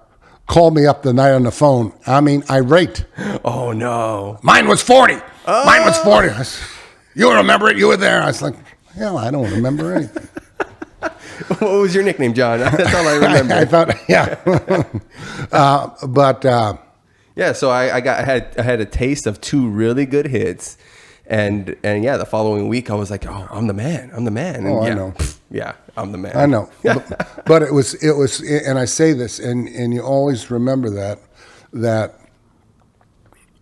called me up the night on the phone. I mean, irate. Oh, no. Mine was 40. Mine was 40. I said, you remember it? You were there. I was like, hell, I don't remember anything. What was your nickname, John? That's all I remember. I thought, yeah. Yeah, so I had a taste of 2 really good hits, and yeah, the following week I was like, oh, I'm the man, and Oh, yeah, I know. Yeah, I'm the man. I know, but it was, and I say this, and you always remember that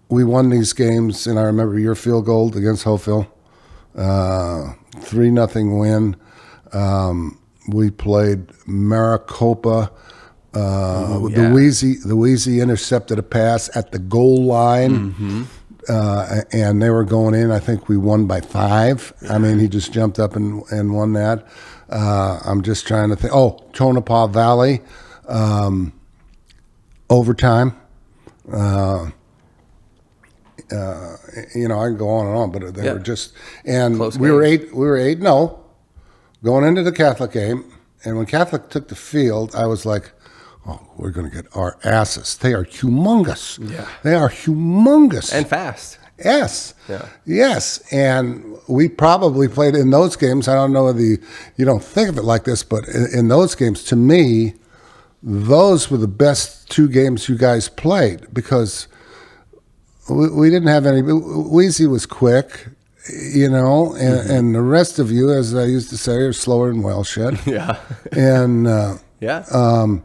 we won these games, and I remember your field goal against Hopeville, 3-0 win. We played Maricopa. The Wheezy intercepted a pass at the goal line, and they were going in. I think we won by 5. I mean, he just jumped up and won that. I'm just trying to think. Oh, Tonopah Valley, overtime. I can go on and on, but they were just, and Close we games. were 8-0 going into the Catholic game. And when Catholic took the field, I was like, oh, we're going to get our asses. They are humongous. Yeah. They are humongous. And fast. Yes. Yeah. Yes. And we probably played in those games. I don't know whether you don't think of it like this, but in those games, to me, those were the best 2 games you guys played because we didn't have any. Wheezy was quick, and the rest of you, as I used to say, are slower than whale shit. Yeah. And Yeah.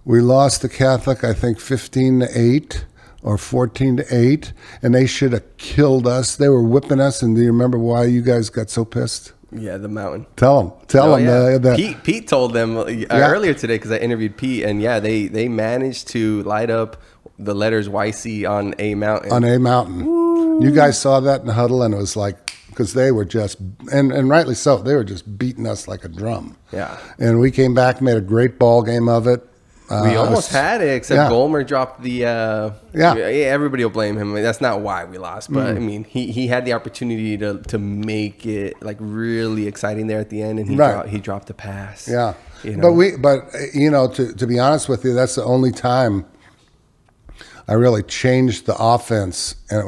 we lost the Catholic, I think, 15-8 or 14-8, and they should have killed us. They were whipping us, and do you remember why you guys got so pissed? Yeah, the mountain. Tell them. Yeah. That. Pete told them earlier today because I interviewed Pete, and yeah, they managed to light up the letters YC on a mountain. On a mountain. Woo. You guys saw that in the huddle, and it was like, because they were just, and rightly so, they were just beating us like a drum. Yeah. And we came back, made a great ball game of it. We almost had it, except Goldmer dropped the. Everybody will blame him. I mean, that's not why we lost, but I mean, he had the opportunity to make it like really exciting there at the end, and he dropped the pass. Yeah, But to be honest with you, that's the only time I really changed the offense, and it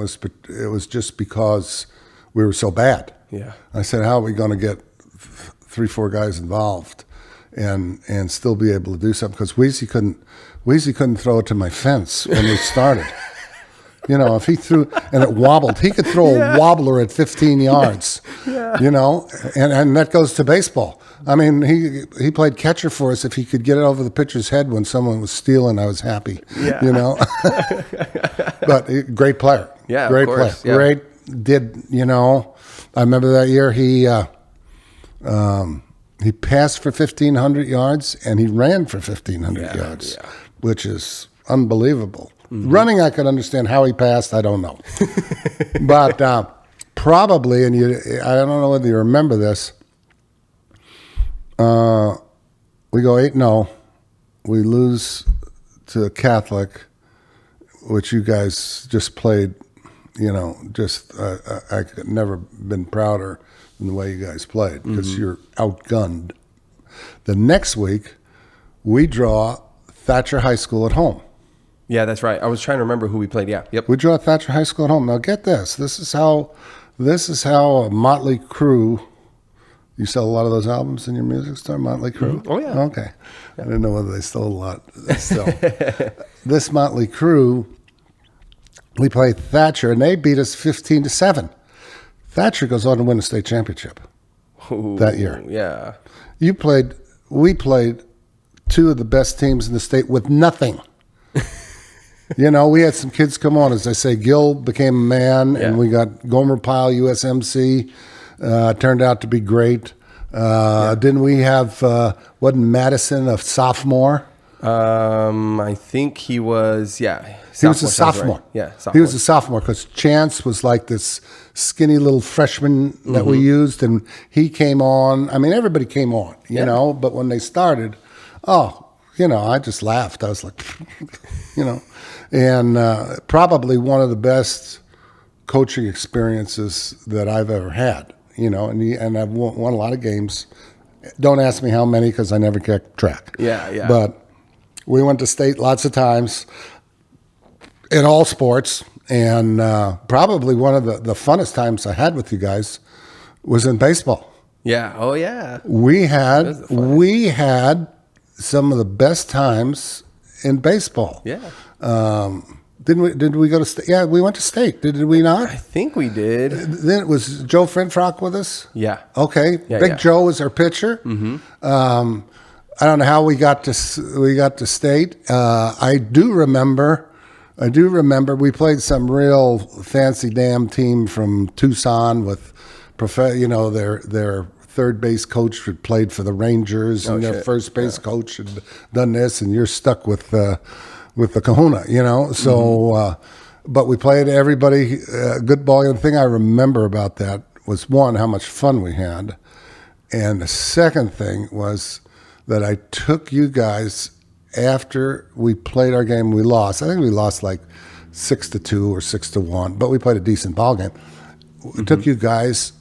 was just because we were so bad. Yeah, I said, how are we going to get 3-4 guys involved? And still be able to do something because Wheezy couldn't throw it to my fence when we started. If he threw and it wobbled, he could throw a wobbler at 15 yards. Yeah. And that goes to baseball. I mean, he played catcher for us. If he could get it over the pitcher's head when someone was stealing, I was happy. Yeah. But great player. Yeah, great of course. player. Yeah. Great. I remember that year he passed for 1,500 yards, and he ran for 1,500 yards, which is unbelievable. Mm-hmm. Running, I could understand how he passed. I don't know. But probably, and I don't know whether you remember this, we go 8-0. We lose to Catholic, which you guys just played, I could never been prouder in the way you guys played because you're outgunned. The next week, we draw Thatcher High School at home. Yeah, that's right. I was trying to remember who we played. Yeah, yep. We draw Thatcher High School at home. Now get this. This is how a Motley Crue. You sell a lot of those albums in your music store, Motley Crue? Oh yeah. Okay. I didn't know whether they stole a lot. Still, this Motley Crue, we played Thatcher, and they beat us 15-7. Thatcher goes on to win a state championship that year. Yeah. We played 2 of the best teams in the state with nothing. We had some kids come on. As I say, Gil became a man, and we got Gomer Pyle, USMC. Turned out to be great. Didn't we have, wasn't Madison a sophomore? I think he was, He was a sophomore. Right. Yeah, sophomore. He was a sophomore because Chance was like this skinny little freshman that we used, and he came on. I mean, everybody came on, you know, but when they started, I just laughed. I was like, and probably one of the best coaching experiences that I've ever had. And I've won a lot of games. Don't ask me how many because I never kept track. Yeah. But we went to state lots of times in all sports, and probably one of the funnest times I had with you guys was in baseball. Yeah. Oh, yeah. We had some of the best times in baseball. Yeah. Did we go to state? Yeah, we went to state. Did we not? I think we did. Then was Joe Frinfrock with us? Yeah. Okay. Yeah, Big yeah. Joe was our pitcher. Mm-hmm. I don't know how we got to state. I do remember we played some real fancy damn team from Tucson with, their third base coach had played for the Rangers, and their first base coach had done this, and you're stuck with the kahuna, So, but we played everybody good ball. And the thing I remember about that was, one, how much fun we had, and the second thing was that I took you guys after we played our game. We lost. I think we lost like 6-2 or 6-1, but we played a decent ball game. We took you guys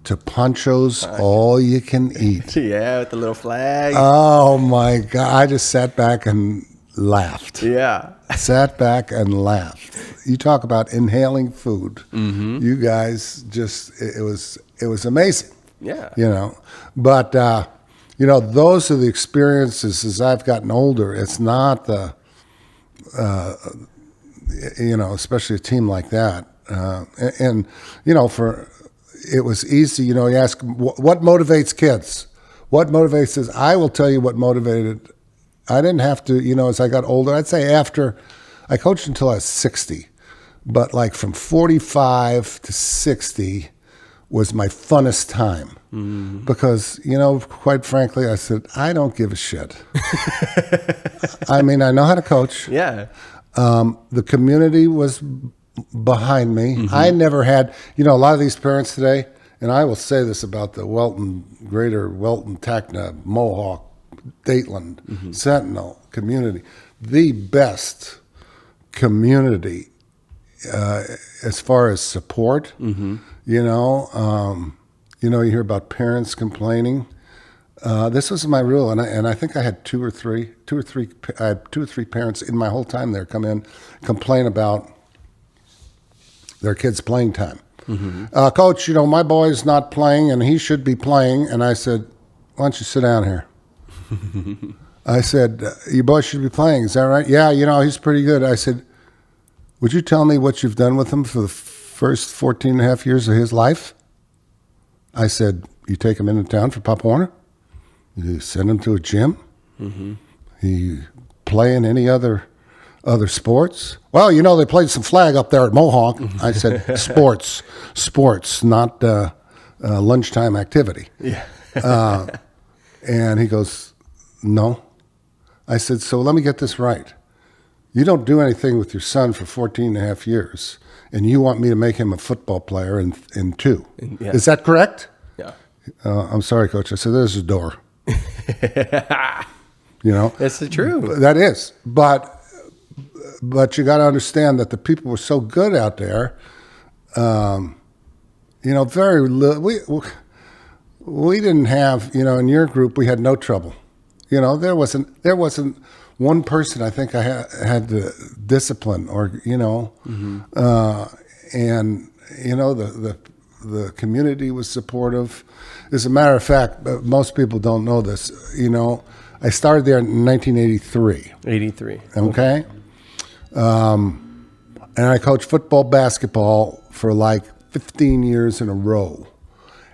to Pancho's All You Can Eat. Yeah, with the little flag. Oh my God! I just sat back and laughed. Yeah. Sat back and laughed. You talk about inhaling food. Mm-hmm. You guys it was amazing. Yeah. But those are the experiences as I've gotten older. It's not especially a team like that. It was easy. You ask what motivates kids. What motivates us? I will tell you what motivated. I didn't have to, as I got older, I'd say after, I coached until I was 60, but like from 45 to 60 was my funnest time. Mm. Because, quite frankly, I said, I don't give a shit. I mean, I know how to coach. Yeah. The community was behind me. Mm-hmm. I never had, a lot of these parents today, and I will say this about the greater Wellton, Tacna, Mohawk, Dateland, mm-hmm. Sentinel community, the best community as far as support. Mm-hmm. You hear about parents complaining. This was my rule, and I think I had two or three parents in my whole time there come in, complain about their kids' playing time. Mm-hmm. Coach, my boy's not playing, and he should be playing. And I said, why don't you sit down here? I said, your boy should be playing. Is that right? Yeah, he's pretty good. I said, would you tell me what you've done with him for the first 14 and a half years of his life? I said, you take him into town for Pop Warner? You send him to a gym? Mm-hmm. You play in any other sports? Well, they played some flag up there at Mohawk. I said, sports, not lunchtime activity. Yeah. And he goes, no. I said, so let me get this right. You don't do anything with your son for 14 and a half years, and you want me to make him a football player in 2. Yeah. Is that correct? Yeah. I'm sorry, Coach. I said, there's a door. That's the truth. That is. But you got to understand that the people were so good out there. Very little. We didn't have, in your group, we had no trouble. There wasn't one person I think I had to discipline or, mm-hmm. And, the community was supportive. As a matter of fact, most people don't know this, I started there in 1983. 83. Okay? And I coached football, basketball for like 15 years in a row.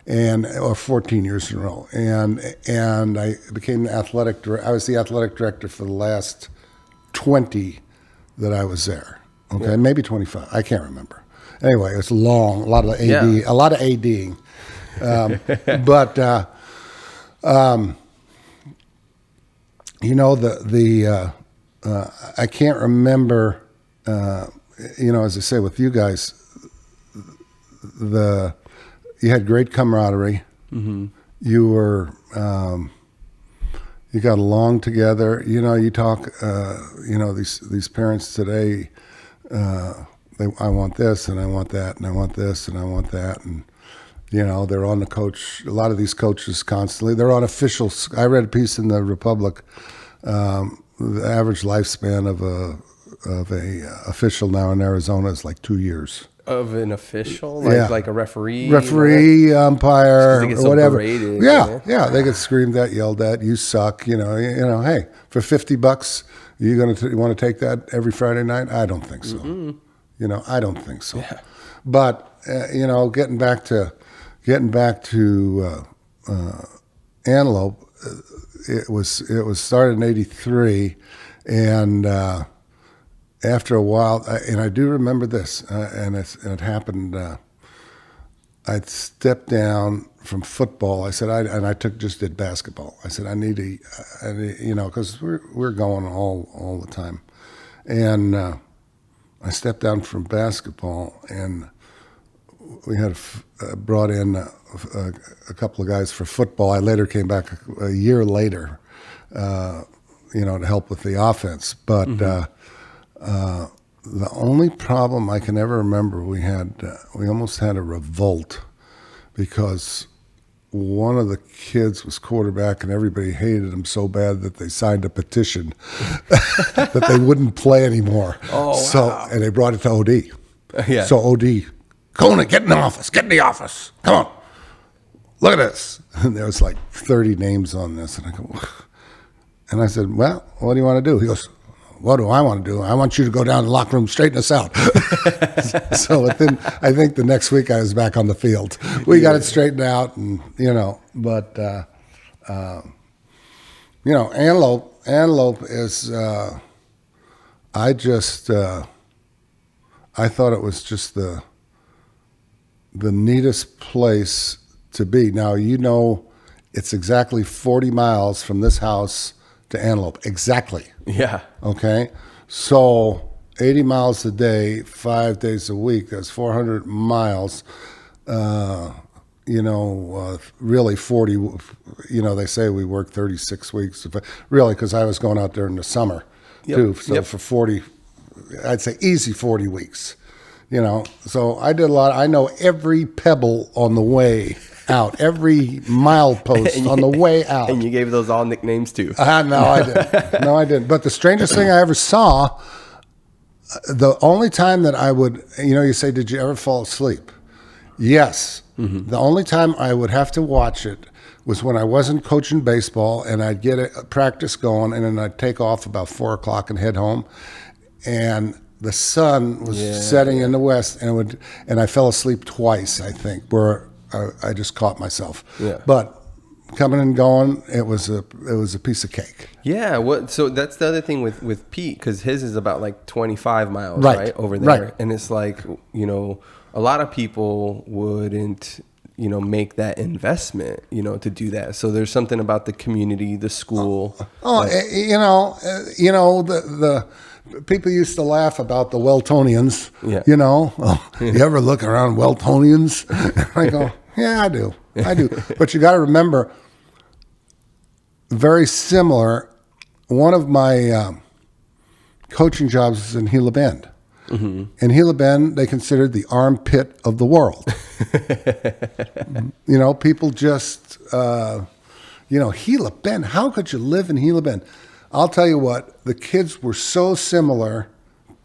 Or 14 years in a row, and I became the athletic director. I was the athletic director for the last 20 that I was there. Okay, maybe 25. I can't remember. Anyway, it was long. A lot of ADing. But I can't remember. As I say with you guys, you had great camaraderie. Mm-hmm. You were, you got along together. You talk, these parents today, I want this and I want that and I want this and I want that. And, you know, they're on the coach. A lot of these coaches constantly, they're on officials. I read a piece in the Republic, the average lifespan of a official now in Arizona is like 2 years. Of an official, like a referee, umpire, or whatever. Berated, yeah, they get screamed at, yelled at. You suck. You know. Hey, for $50, you want to take that every Friday night? I don't think so. Mm-hmm. You know, I don't think so. Yeah. But you know, getting back to Antelope, it was started in '83, and after a while, and I do remember this, and it happened. I'd stepped down from football. I said, I did basketball. I said, I need you know, because we're going all the time, and I stepped down from basketball, and we had brought in a couple of guys for football. I later came back a year later, you know, to help with the offense, but. Mm-hmm. The only problem I can ever remember, we almost had a revolt because one of the kids was quarterback and everybody hated him so bad that they signed a petition that they wouldn't play anymore. Oh, so, wow. And they brought it to OD. Yeah. So OD, Kona, get in the office. Come on. Look at this. And there was like 30 names on this. And I go, and I said, well, what do you want to do? He goes, what do I want to do? I want you to go down to the locker room, straighten us out. So within, I think the next week I was back on the field. We got it straightened out, and you know. But you know, Antelope is. I thought it was just the neatest place to be. Now you know, it's exactly 40 miles from this house to Antelope. Exactly. Yeah. Okay. So 80 miles a day, 5 days a week, that's 400 miles. You know, really 40, you know, they say we work 36 weeks. Really, because I was going out there in the summer, too. So for 40, I'd say easy 40 weeks, you know. So I did a lot. I know every pebble on the way out, every milepost on the way out. And you gave those all nicknames too. No, I didn't. No, I didn't. But the strangest thing I ever saw, the only time that I would, you know, you say, did you ever fall asleep? Yes. Mm-hmm. The only time I would have to watch it was when I wasn't coaching baseball, and I'd get a practice going, and then I'd take off about 4 o'clock and head home. And the sun was setting in the west, and I fell asleep twice, I think, where I just caught myself. Yeah. But coming and going, it was a piece of cake. Yeah. So that's the other thing with Pete, because his is about like 25 miles right over there. Right. And it's like, you know, a lot of people wouldn't, you know, make that investment, you know, to do that. So there's something about the community, the school. You know, the people used to laugh about the Welltonians. Yeah. You know, you ever look around Welltonians? I go, yeah, I do. But you got to remember, very similar. One of my coaching jobs is in Gila Bend. Mm-hmm. In Gila Bend, they considered the armpit of the world. You know, people just, you know, Gila Bend. How could you live in Gila Bend? I'll tell you what, the kids were so similar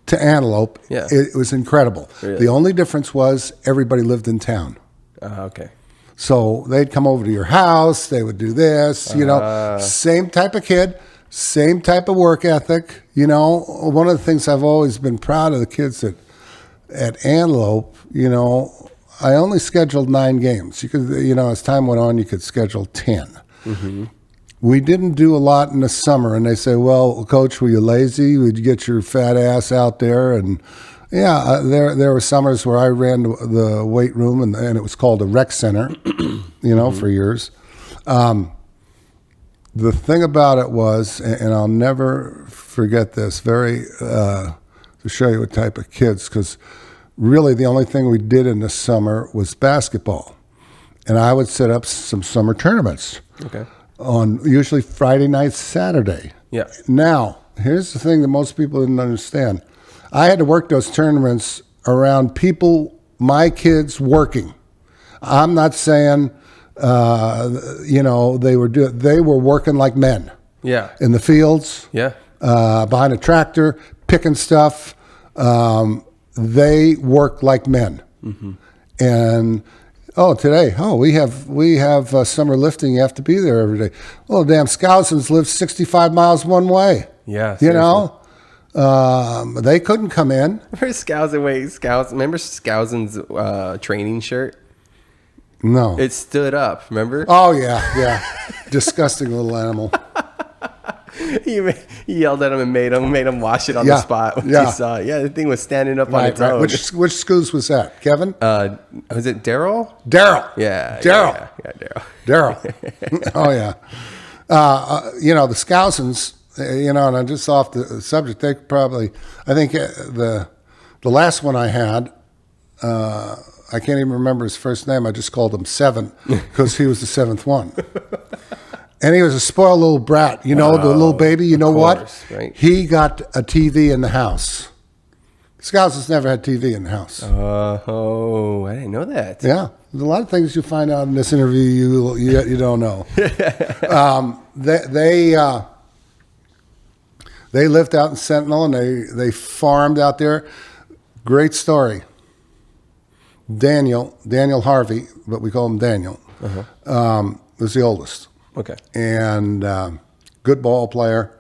to Antelope. Yeah. It was incredible. Really? The only difference was everybody lived in town. Okay. So they'd come over to your house. They would do this, you know, same type of kid, same type of work ethic. You know, one of the things I've always been proud of the kids at Antelope, you know, I only scheduled 9 games. You could, you know, as time went on, you could schedule 10. Mm-hmm. We didn't do a lot in the summer, and they say, well, Coach, were you lazy? Would you get your fat ass out there? And yeah, there were summers where I ran the weight room, and it was called a rec center, you know, for years. The thing about it was, and I'll never forget this, to show you what type of kids, because really the only thing we did in the summer was basketball. And I would set up some summer tournaments. Okay. On usually Friday night, Saturday. Yeah. Now, here's the thing that most people didn't understand. I had to work those tournaments around people, my kids working. I'm not saying, they were working like men. Yeah. In the fields. Yeah. Behind a tractor, picking stuff. They work like men. Mm-hmm. And today, we have summer lifting. You have to be there every day. Oh, damn, Scousins live 65 miles one way. Yeah, you know, they couldn't come in. Remember Scousin's training shirt? No, it stood up. Remember? Oh yeah, disgusting little animal. He yelled at him and made him wash it on the spot when he saw it. Yeah, the thing was standing up on its own. Which Scoos was that? Kevin? Was it Daryl? Daryl. Yeah. Daryl. Yeah, Daryl. Oh yeah. The Scousins. And I'm just off the subject. They probably. I think the last one I had. I can't even remember his first name. I just called him Seven because he was the seventh one. And he was a spoiled little brat. The little baby. You know what? Right. He got a TV in the house. Scouts has never had TV in the house. I didn't know that. Yeah. There's a lot of things you find out in this interview you don't know. They lived out in Sentinel and they farmed out there. Great story. Daniel Harvey, but we call him Daniel, was the oldest. Okay. And good ball player.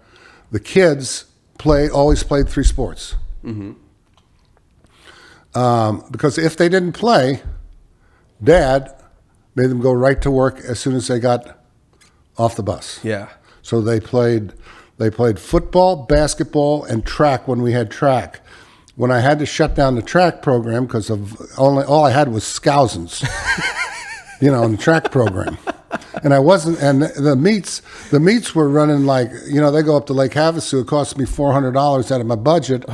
The kids always played 3 sports. Mm-hmm. Because if they didn't play, Dad made them go right to work as soon as they got off the bus. Yeah. So they played football, basketball, and track when we had track. When I had to shut down the track program because of all I had was Scousins, in the track program. And the meets were running like, they go up to Lake Havasu. It cost me $400 out of my budget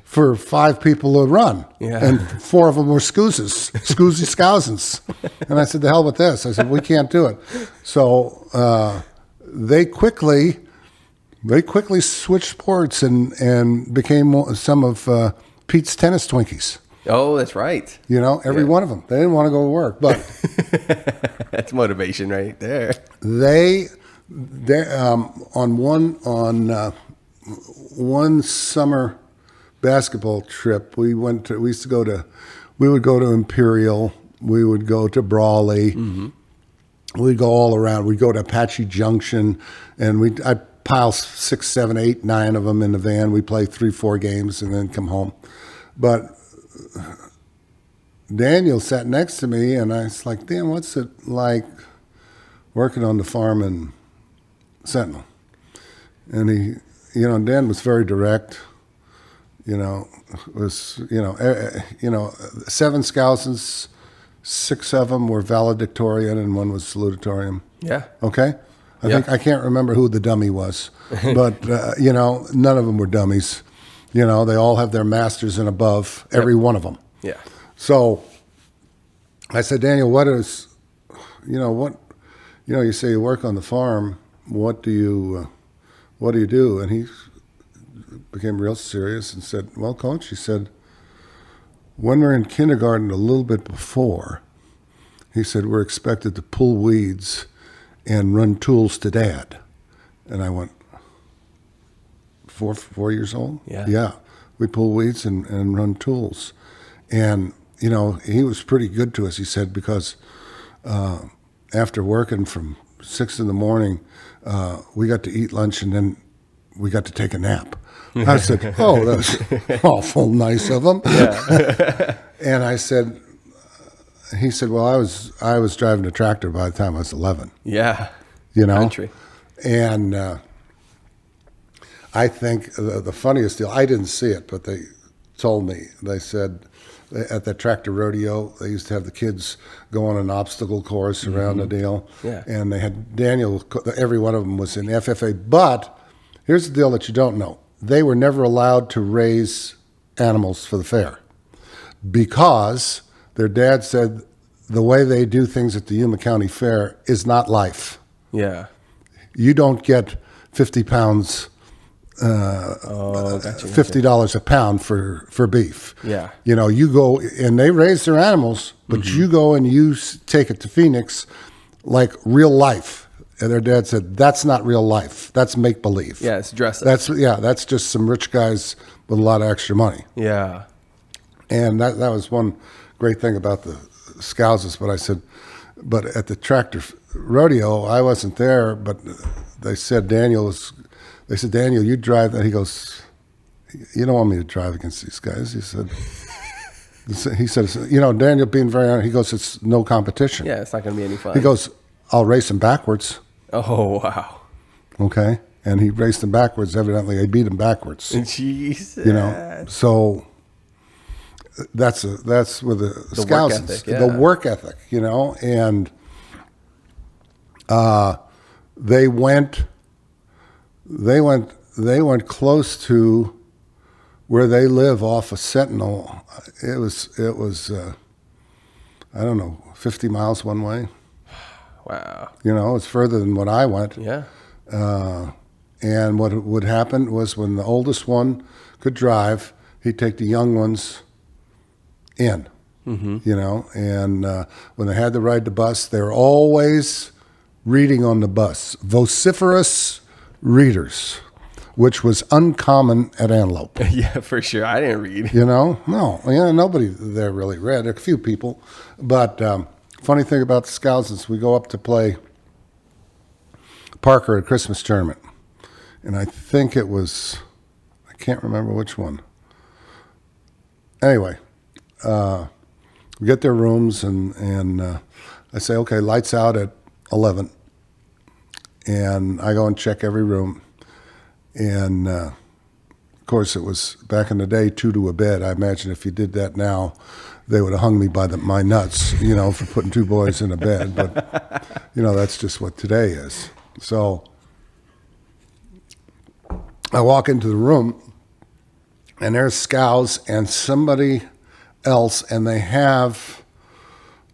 for 5 people to run. Yeah. And 4 of them were Scousins. And I said, the hell with this. I said, we can't do it. So they quickly switched sports and became some of Pete's tennis Twinkies. Oh, that's right. Every one of them. They didn't want to go to work, but that's motivation right there. They on one summer basketball trip, we would go to Imperial, we would go to Brawley, mm-hmm. We'd go all around. We'd go to Apache Junction, and I'd pile 6, 7, 8, 9 of them in the van. We'd play 3, 4 games and then come home. But Daniel sat next to me, and I was like, Dan, what's it like working on the farm in Sentinel? And Dan was very direct. 7 Scousins, 6 of them were valedictorian, and 1 was salutatorian. Yeah. Okay? I can't remember who the dummy was, but, none of them were dummies. They all have their masters and above, every one of them. Yeah. So I said, Daniel, you say you work on the farm. What do you do? And he became real serious and said, well, Coach, he said, when we're in kindergarten, a little bit before, he said, we're expected to pull weeds and run tools to Dad. And I went, 4 years old? Yeah. Yeah. We pull weeds and run tools. And, he was pretty good to us, he said, because after working from 6 in the morning, we got to eat lunch and then we got to take a nap. I said, that's awful nice of them. Yeah. And he said, well, I was driving a tractor by the time I was 11. Yeah. Country. And I think the funniest deal, I didn't see it, but they told me, they said at that tractor rodeo, they used to have the kids go on an obstacle course around the deal. Yeah. And they had Daniel, every one of them was in FFA. But here's the deal that you don't know. They were never allowed to raise animals for the fair because their dad said the way they do things at the Yuma County Fair is not life. Yeah. You don't get 50 pounds $50 a pound for beef. Yeah. You go and they raise their animals, but you go and you take it to Phoenix like real life. And their dad said, that's not real life. That's make believe. Yeah, it's dress up. That's just some rich guys with a lot of extra money. Yeah. And that was one great thing about the Scouses. But I said, but at the tractor rodeo, I wasn't there, but they said, Daniel, you drive that. He goes, you don't want me to drive against these guys. He said, Daniel being very honest, he goes, it's no competition. Yeah, it's not going to be any fun. He goes, I'll race them backwards. Oh, wow. Okay. And he raced them backwards. Evidently, they beat him backwards. Jesus. So that's with the Scouts, work ethic, the work ethic, and they went close to where they live off of Sentinel. It was I don't know, 50 miles one way. Wow. It's further than what I went. Yeah. And what would happen was when the oldest one could drive, he'd take the young ones in, and when they had to ride the bus, they were always reading on the bus, vociferous readers, which was uncommon at Antelope. Yeah, for sure. I didn't read. No, nobody there really read. A few people. But funny thing about the Scouts is we go up to play Parker at a Christmas tournament. And I think it was, I can't remember which one. Anyway, we get their rooms and I say, okay, lights out at 11. And I go and check every room. And of course, it was back in the day, 2 to a bed. I imagine if you did that now, they would have hung me by my nuts, for putting 2 boys in a bed. But, that's just what today is. So I walk into the room, and there's Scows and somebody else, and they have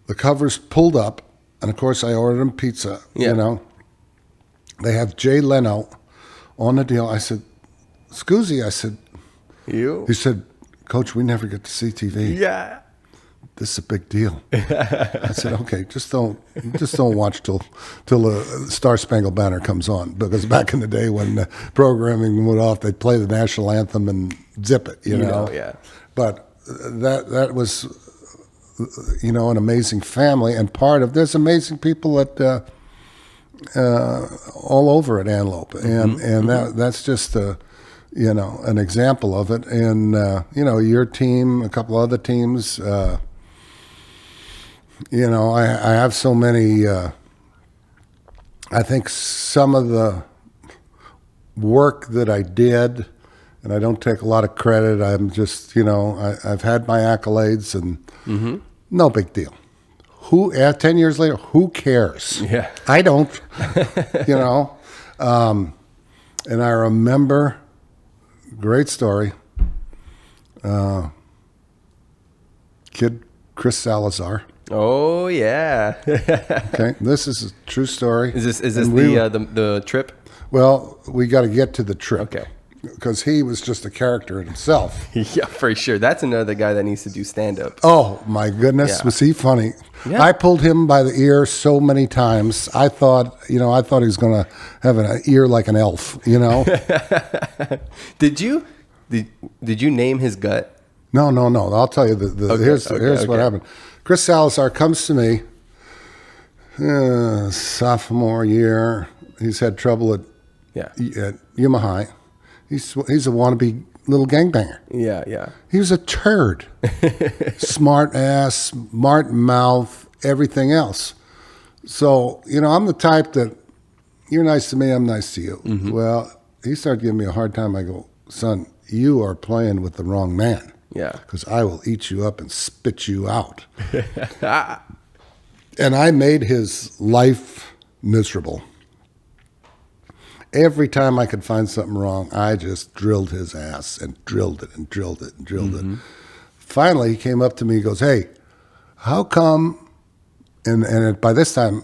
the covers pulled up. And, of course, I ordered them pizza, They have Jay Leno on the deal. I said, Scoozy, I said, you? He said, Coach, we never get to see TV. Yeah. This is a big deal. I said, okay, just don't watch till the Star Spangled Banner comes on, because back in the day when the programming went off, they'd play the national anthem and zip it, Yeah. But that was, an amazing family, and there's amazing people at all over at Antelope, and that's just an example of it. And your team, a couple other teams. I have so many. I think some of the work that I did, and I don't take a lot of credit. I'm just, I've had my accolades, and no big deal. 10 years later, who cares? Yeah. I don't, and I remember, great story, kid Chris Salazar. Oh, yeah. Okay, this is a true story. Is this the trip? Well, we got to get to the trip. Okay. Because he was just a character in himself. Yeah, for sure. That's another guy that needs to do stand-up. Oh, my goodness. Yeah. Was he funny? Yeah. I pulled him by the ear so many times. I thought he was going to have an ear like an elf, Did you name his gut? No. I'll tell you. Here's what happened. Chris Salazar comes to me, sophomore year. He's had trouble at Yuma High. He's a wannabe little gangbanger. Yeah. He was a turd. Smart ass, smart mouth, everything else. So, I'm the type that you're nice to me, I'm nice to you. Mm-hmm. Well, he started giving me a hard time. I go, son, you are playing with the wrong man. Yeah. Because I will eat you up and spit you out. And I made his life miserable. Every time I could find something wrong, I just drilled his ass and drilled it and drilled it and drilled it. Finally, he came up to me and goes, hey, how come, and by this time,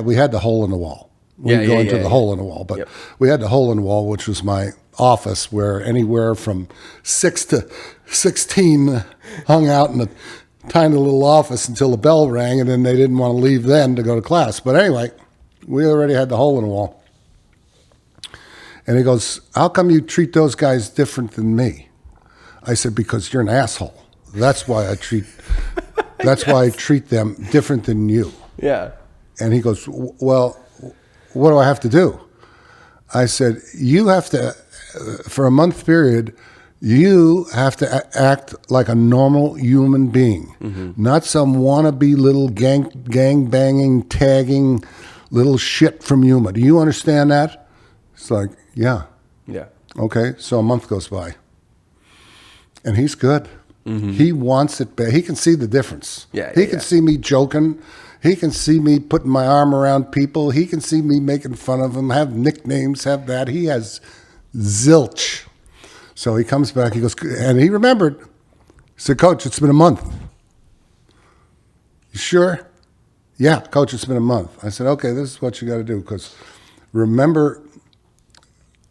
we had the hole in the wall. We go into the hole in the wall, but we had the hole in the wall, which was my office where anywhere from 6 to 16 hung out in a tiny little office until the bell rang, and then they didn't want to leave then to go to class. But anyway, we already had the hole in the wall. And he goes, how come you treat those guys different than me? I said, because you're an asshole. That's why I treat them different than you. Yeah. And he goes, well, what do I have to do? I said, you have to, for a month period, you have to act like a normal human being, not some wannabe little gang banging, tagging little shit from Yuma. Do you understand that? It's like, yeah. Yeah. Okay, so a month goes by. And he's good. He wants it bad. He can see the difference. He can see me joking. He can see me putting my arm around people. He can see me making fun of them, have nicknames, have that. He has zilch. So he comes back, he goes, and he remembered. He said, Coach, it's been a month. You sure? Yeah, Coach, it's been a month. I said, okay, this is what you got to do. Because remember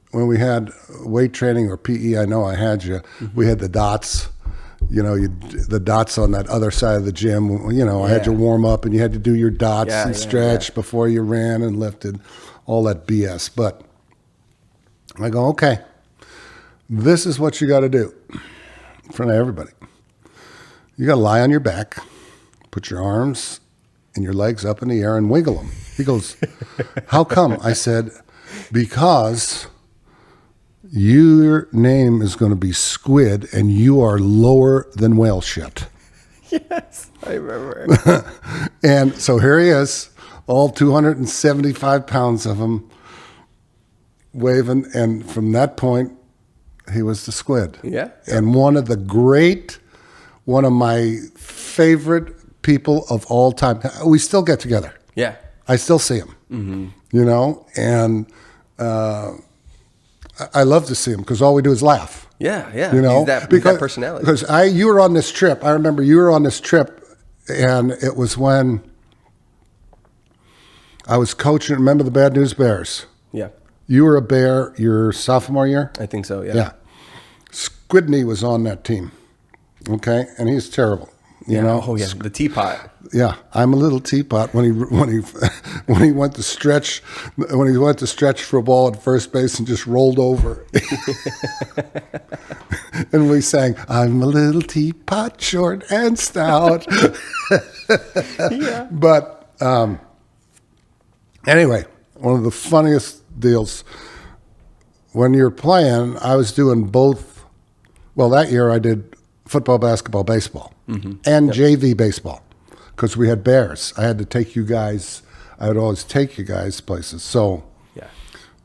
when we had weight training or PE, I know I had you, we had the dots. You know, the dots on that other side of the gym. You know, I had you warm up, and you had to do your dots and stretch before you ran and lifted, all that BS. But I go, okay, this is what you got to do in front of everybody. You got to lie on your back, put your arms and your legs up in the air and wiggle them. He goes, how come? I said, because your name is going to be Squid, and you are lower than whale shit. Yes, I remember. And so here he is, all 275 pounds of him, waving. And from that point, he was the Squid. Yeah. And one of my favorite people of all time. We still get together. Yeah. I still see him, you know, and I love to see him because all we do is laugh. Yeah, yeah. You know, He's that personality. Because you were on this trip. I remember you were on this trip, and it was when I was coaching. Remember the Bad News Bears? Yeah. You were a Bear your sophomore year? I think so, yeah. Yeah. Squidney was on that team, okay? And he's terrible, you know? Oh, yeah, the teapot. Yeah, I'm a little teapot when he went to stretch for a ball at first base and just rolled over. And we sang, I'm a little teapot, short and stout. Yeah. But anyway, one of the funniest deals, when you're playing, I was doing both. Well, that year I did football, basketball, baseball, and JV baseball. Because we had bears. I had to take you guys, I would always take you guys places. So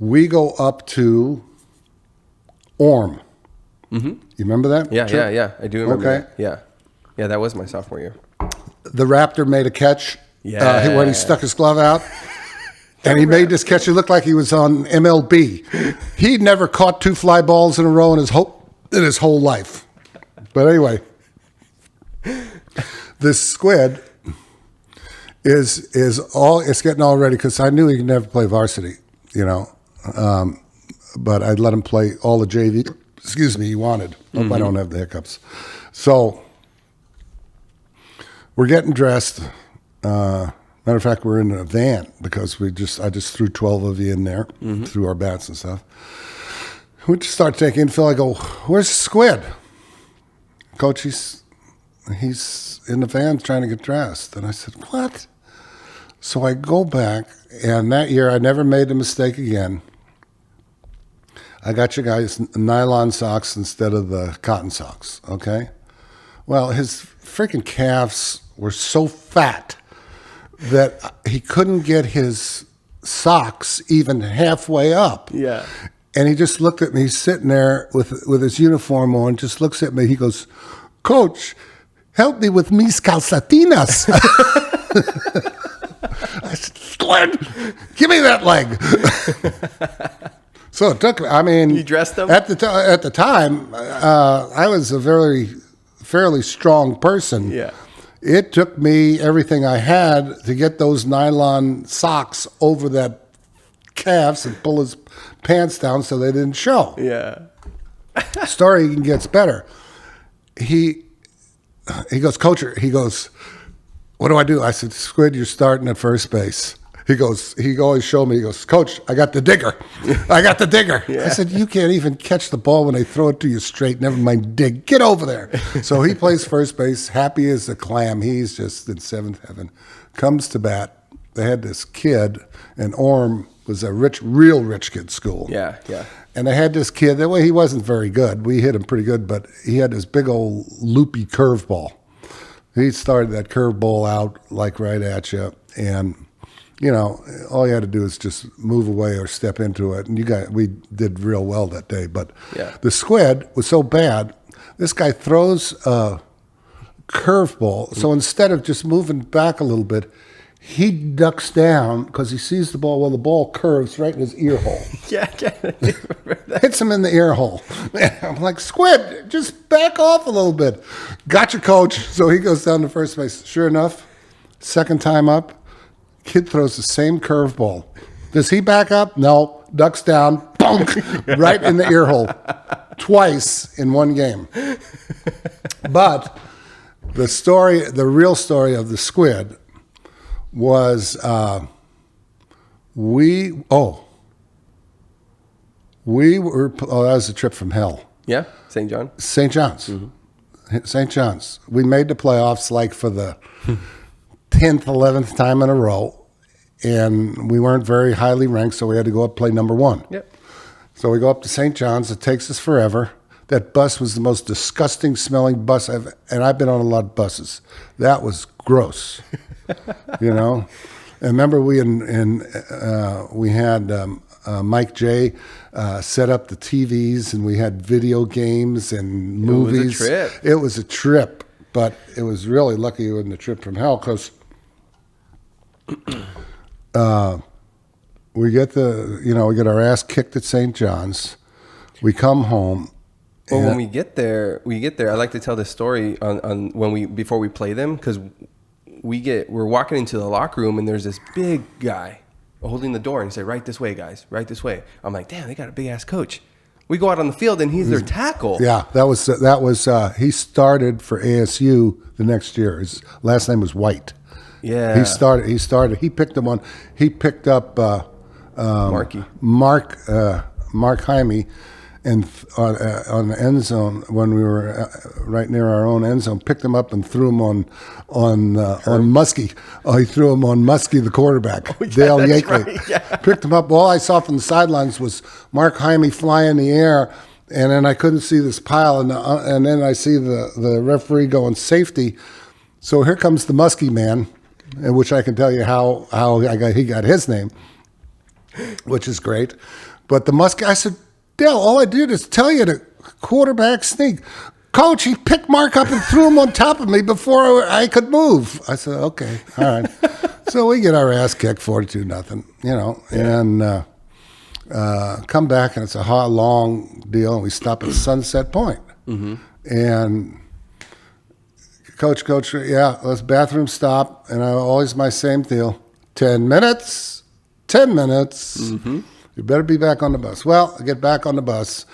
we go up to Orm. You remember that? Yeah, trip? yeah. I do remember that. Yeah. Yeah, that was my sophomore year. The Raptor made a catch Yeah. when he stuck his glove out. And he made this catch. It looked like he was on MLB. He'd never caught 2 fly balls in a row in his whole life. But anyway, this Squid it's getting all ready because I knew he could never play varsity, you know. But I'd let him play all the JV. Excuse me, he wanted. Hope I don't have the hiccups. So we're getting dressed. Matter of fact, we're in a van because I just threw 12 of you in there, threw our bats and stuff. We just start taking Phil. I go, where's Squid? Coach, he's in the van trying to get dressed. And I said, what? So I go back, and that year I never made a mistake again. I got you guys nylon socks instead of the cotton socks, okay? Well, his freaking calves were so fat that he couldn't get his socks even halfway up. Yeah. And he just looked at me, he's sitting there with his uniform on, just looks at me. He goes, Coach, help me with mis calcetinas. I said, Squid, give me that leg. So it took, You dressed them? At the time, I was a fairly strong person. Yeah. It took me everything I had to get those nylon socks over that calves and pull his pants down so they didn't show. Yeah. Story gets better. He goes, Coach, he goes, what do I do? I said, Squid, you're starting at first base. He always showed me, he goes, Coach, I got the digger. I got the digger. Yeah. I said, you can't even catch the ball when they throw it to you straight, never mind dig. Get over there. So he plays first base, happy as a clam. He's just in seventh heaven. Comes to bat. They had this kid, and Orm was a real rich kid school. Yeah, yeah. And they had this kid, that way he wasn't very good. We hit him pretty good, but he had this big old loopy curveball. He started that curveball out like right at you, and all you had to do is just move away or step into it. And we did real well that day. But the Squid was so bad, this guy throws a curveball. So instead of just moving back a little bit, he ducks down because he sees the ball. Well, the ball curves right in his ear hole. Yeah, Hits him in the ear hole. I'm like, Squid, just back off a little bit. Gotcha, Coach. So he goes down to first base. Sure enough, second time up, kid throws the same curveball. Does he back up? No. Ducks down, bonk, right in the ear hole. Twice in one game. But the real story of the Squid was that was a trip from hell. Yeah, St. John? St. John's. Mm-hmm. St. John's. We made the playoffs like for the 10th, 11th time in a row, and we weren't very highly ranked, so we had to go up play number one. Yep. So we go up to St. John's. It takes us forever. That bus was the most disgusting smelling bus and I've been on a lot of buses. That was gross, And remember we had Mike J set up the TVs, and we had video games and movies. It was a trip, but it was really lucky it wasn't a trip from hell because we get our ass kicked at St. John's. We come home. Well, when we get there, I like to tell this story on before we play them, because we're walking into the locker room and there's this big guy holding the door and he said, "Right this way, guys, right this way." I'm like, damn, they got a big ass coach. We go out on the field and he's their tackle. Yeah, that was he started for ASU the next year. His last name was White. Yeah, he started. He picked him on. He picked up Mark Jaime. And on the end zone, when we were right near our own end zone, picked him up and threw him on Muskie. Oh, he threw him on Muskie, the quarterback, Dale Yakeley. Right, yeah. Picked him up. All I saw from the sidelines was Mark Jaime fly in the air, and then I couldn't see this pile, and then I see the referee going safety. So here comes the Muskie man, which I can tell you how he got his name, which is great. But the Muskie, I said, Dale, all I did is tell you to quarterback sneak. Coach, he picked Mark up and threw him on top of me before I could move. I said, okay, all right. So we get our ass kicked 42-0, and come back, and it's a hot, long deal, and we stop at Sunset Point. Mm-hmm. And coach, yeah, let's bathroom stop, and always my same deal, 10 minutes. Mm-hmm. You better be back on the bus. Well, I get back on the bus,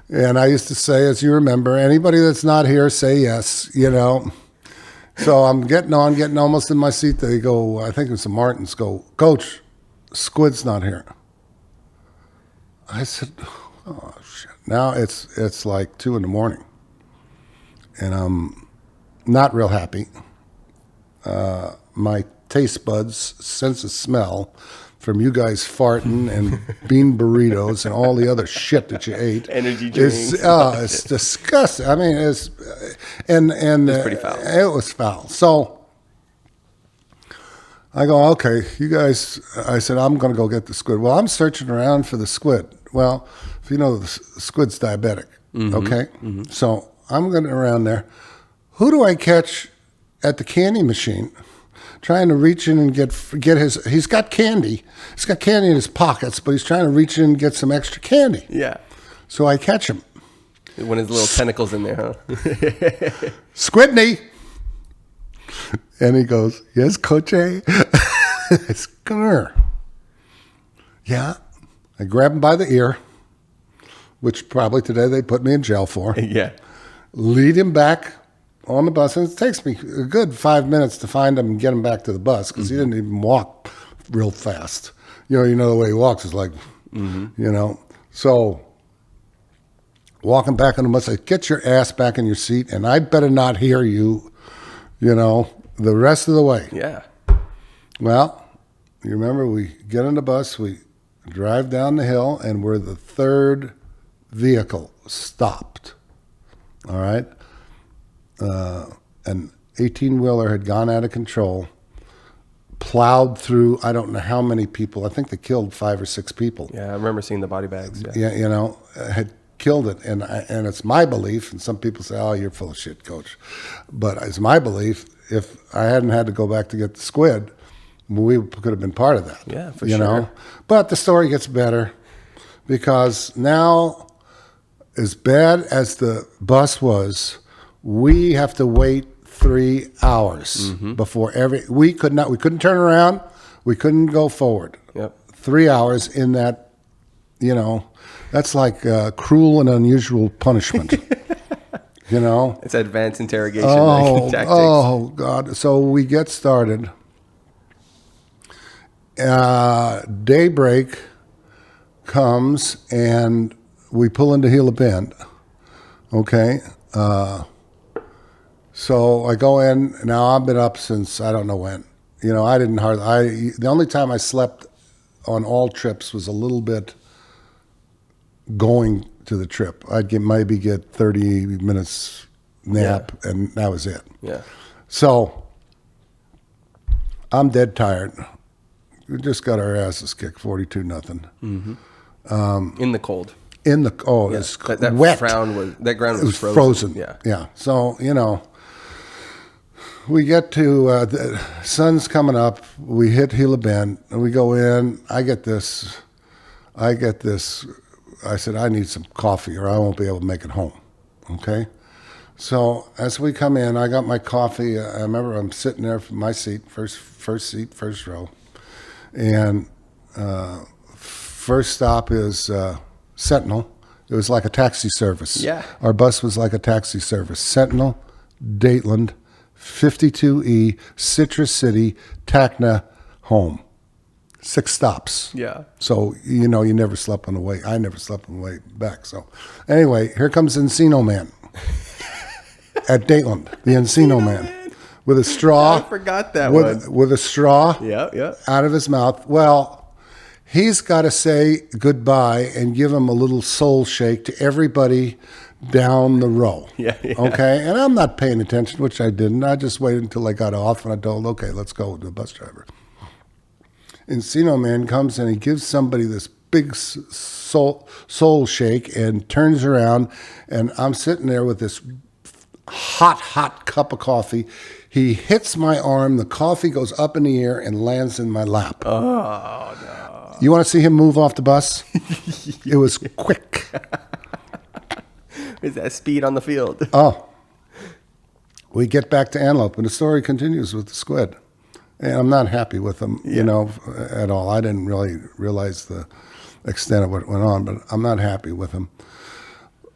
and I used to say, as you remember, anybody that's not here, say yes, So I'm getting almost in my seat. They go, I think it's the Martins, go, Coach, Squid's not here. I said, oh, shit. Now it's like 2 a.m, and I'm not real happy. My taste buds sense of smell from you guys farting and bean burritos and all the other shit that you ate. Energy drinks. It's disgusting. I mean, it's pretty foul. It was foul. So I go, okay, you guys, I said, I'm going to go get the Squid. Well, I'm searching around for the Squid. Well, if you know, the Squid's diabetic, okay? Mm-hmm. So I'm going around there. Who do I catch at the candy machine? Trying to reach in and get he's got candy. He's got candy in his pockets, but he's trying to reach in and get some extra candy. Yeah. So I catch him. One of his little tentacles in there, huh? Squidney. And he goes, yes, Coach A. I said, come here. Yeah. I grab him by the ear, which probably today they put me in jail for. Yeah. Lead him back on the bus, and it takes me a good 5 minutes to find him and get him back to the bus because he didn't even walk real fast. You know the way he walks is like, So walking back on the bus, I said, get your ass back in your seat, and I better not hear you, the rest of the way. Yeah. Well, you remember we get on the bus, we drive down the hill, and we're the third vehicle stopped. All right? An 18-wheeler had gone out of control, plowed through, I don't know how many people. I think they killed 5 or 6 people. Yeah, I remember seeing the body bags. Yeah, had killed it. And it's my belief, and some people say, oh, you're full of shit, Coach. But it's my belief, if I hadn't had to go back to get the squid, we could have been part of that. Yeah, for sure. But the story gets better because now, as bad as the bus was, we have to wait 3 hours before we couldn't turn around, we couldn't go forward. Yep. 3 hours in that, that's like cruel and unusual punishment. It's advanced interrogation tactics. Oh God! So we get started. Daybreak comes and we pull into Gila Bend. Okay. So I go in. Now I've been up since I don't know when. The only time I slept on all trips was a little bit going to the trip. I'd maybe get 30 minutes nap, and that was it. Yeah. So I'm dead tired. We just got our asses kicked, 42-0. In the cold. It's that wet. That ground was frozen. Yeah. So we get to the sun's coming up. We hit Gila Bend, and we go in. I get this. I said, I need some coffee, or I won't be able to make it home. Okay. So as we come in, I got my coffee. I remember I'm sitting there from my seat, first seat, first row, and first stop is Sentinel. It was like a taxi service. Yeah. Our bus was like a taxi service. Sentinel, Dateland, 52E, Citrus City, Tacna, home. 6 stops. Yeah. So, you never slept on the way. I never slept on the way back. So, anyway, here comes Encino Man at Dateland, the Encino Man. With a straw. I forgot that one. With a straw out of his mouth. Well, he's got to say goodbye and give him a little soul shake to everybody down the row. Yeah. Okay? And I'm not paying attention, which I didn't. I just waited until I got off and I told, okay, let's go with the bus driver. Encino Man comes and he gives somebody this big soul shake and turns around, and I'm sitting there with this hot cup of coffee. He hits my arm, the coffee goes up in the air and lands in my lap. Oh, no. You want to see him move off the bus? It was quick. Is that speed on the field? Oh. We get back to Antelope, and the story continues with the squid. And I'm not happy with him, at all. I didn't really realize the extent of what went on, but I'm not happy with him.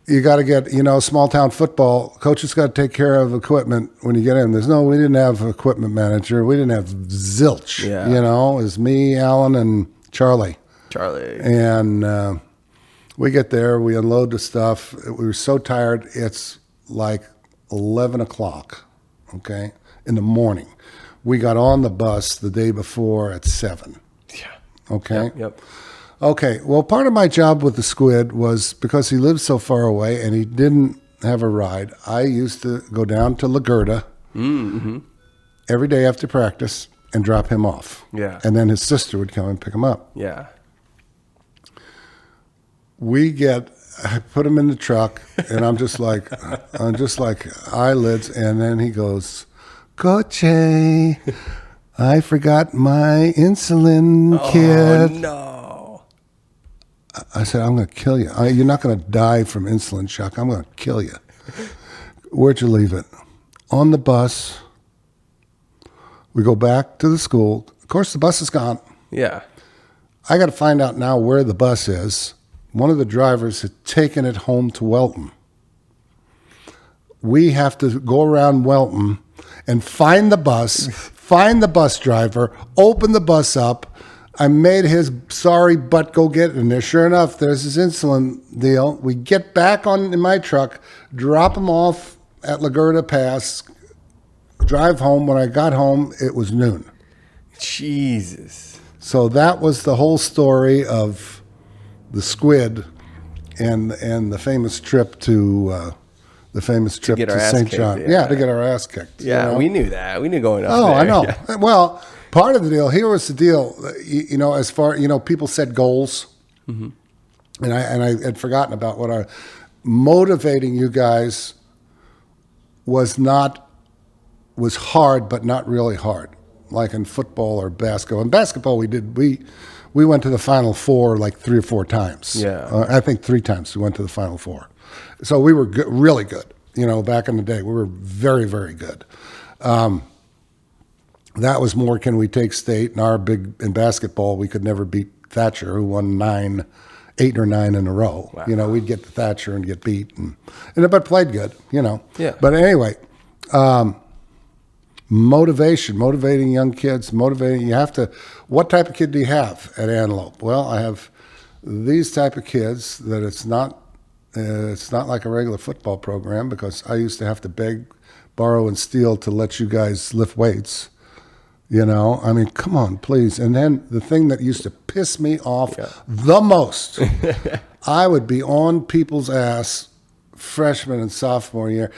You got to get, small town football. Coaches got to take care of equipment when you get in. We didn't have an equipment manager. We didn't have zilch. Yeah. It was me, Alan, and Charlie. And we get there. We unload the stuff. We were so tired. It's like 11 o'clock, okay, in the morning. We got on the bus the day before at 7. Yeah. Okay? Yep. Okay. Well, part of my job with the squid was because he lived so far away and he didn't have a ride, I used to go down to La Gerda every day after practice and drop him off. Yeah. And then his sister would come and pick him up. Yeah. I put him in the truck, and I'm just like eyelids, and then he goes, Coach, I forgot my insulin kit. Oh, no. I said, I'm going to kill you. You're not going to die from insulin shock. I'm going to kill you. Where'd you leave it? On the bus. We go back to the school. Of course, the bus is gone. Yeah. I got to find out now where the bus is. One of the drivers had taken it home to Wellton. We have to go around Wellton and find the bus driver, open the bus up. I made his sorry butt go get it in there. Sure enough, there's his insulin deal. We get back in my truck, drop him off at Laguerta Pass, drive home. When I got home, it was noon. Jesus. So that was the whole story of the squid and the famous trip to St. John. Yeah, to get our ass kicked. Yeah, we knew that. We knew going up there. I know. Yeah. Well, part of the deal, here was the deal, as far, people set goals. Mm-hmm. And I had forgotten about what our motivating you guys was hard, but not really hard. Like in football or basketball. In basketball, we went to the Final Four like 3 or 4 times. Yeah, I think 3 times we went to the Final Four. So we were good, really good. Back in the day, we were very, very good. That was more, can we take state? And in basketball, we could never beat Thatcher, who won 8 or 9 in a row. Wow. We'd get to Thatcher and get beat, but played good. Yeah. But anyway. Motivating young kids, what type of kid do you have at Antelope? Well, I have these type of kids that it's not like a regular football program, because I used to have to beg, borrow, and steal to let you guys lift weights. Come on, please. And then the thing that used to piss me off the most, I would be on people's ass freshman and sophomore year,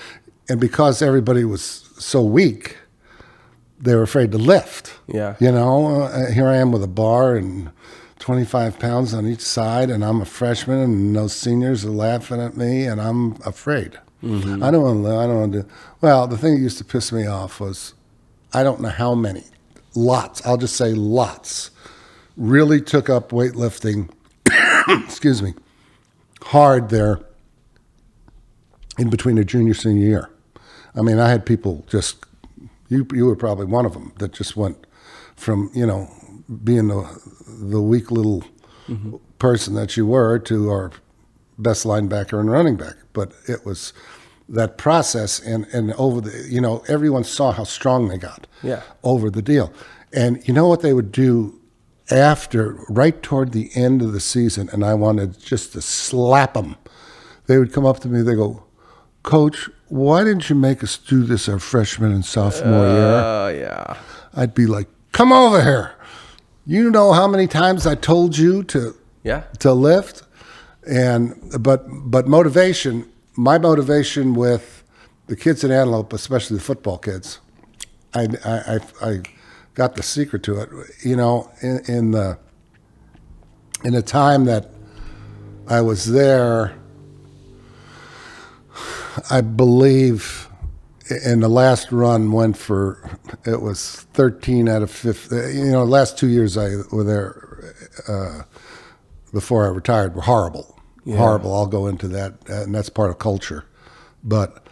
and because everybody was so weak, they were afraid to lift. Yeah. Here I am with a bar and 25 pounds on each side, and I'm a freshman, and those seniors are laughing at me, and I'm afraid. Mm-hmm. I don't want to do. Well, the thing that used to piss me off was, I don't know how many, lots, I'll just say lots, really took up weightlifting, excuse me, hard there in between their junior, senior year. I had people just, you were probably one of them, that just went from, being the weak little mm-hmm. person that you were to our best linebacker and running back. But it was that process, and over the, everyone saw how strong they got over the deal. And you know what they would do right toward the end of the season, and I wanted just to slap them. They would come up to me, they go, Coach, why didn't you make us do this our freshman and sophomore year? Yeah. I'd be like, come over here. You know how many times I told you to lift? But motivation, my motivation with the kids at Antelope, especially the football kids, I got the secret to it. In the time that I was there, I believe in the last run it was 13 out of 15. The last 2 years I were there before I retired were horrible. Yeah. Horrible. I'll go into that, and that's part of culture. But,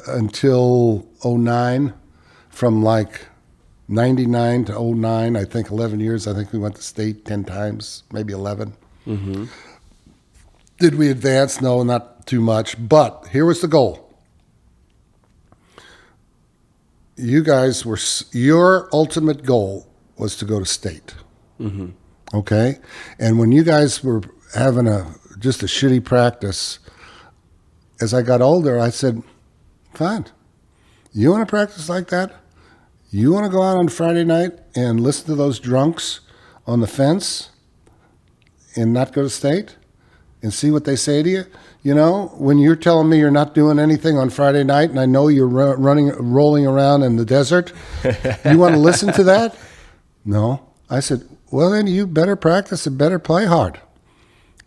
until 09, from like 99 to 09, I think 11 years, I think we went to state 10 times, maybe 11. Mm-hmm. Did we advance? No, not too much. But here was the goal. You guys your ultimate goal was to go to state. Mm-hmm. Okay? And when you guys were having just a shitty practice, as I got older, I said, fine. You want to practice like that? You want to go out on Friday night and listen to those drunks on the fence and not go to state? And see what they say to you? When you're telling me you're not doing anything on Friday night, and I know you're rolling around in the desert, you want to listen to that? No. I said, well, then you better practice and better play hard.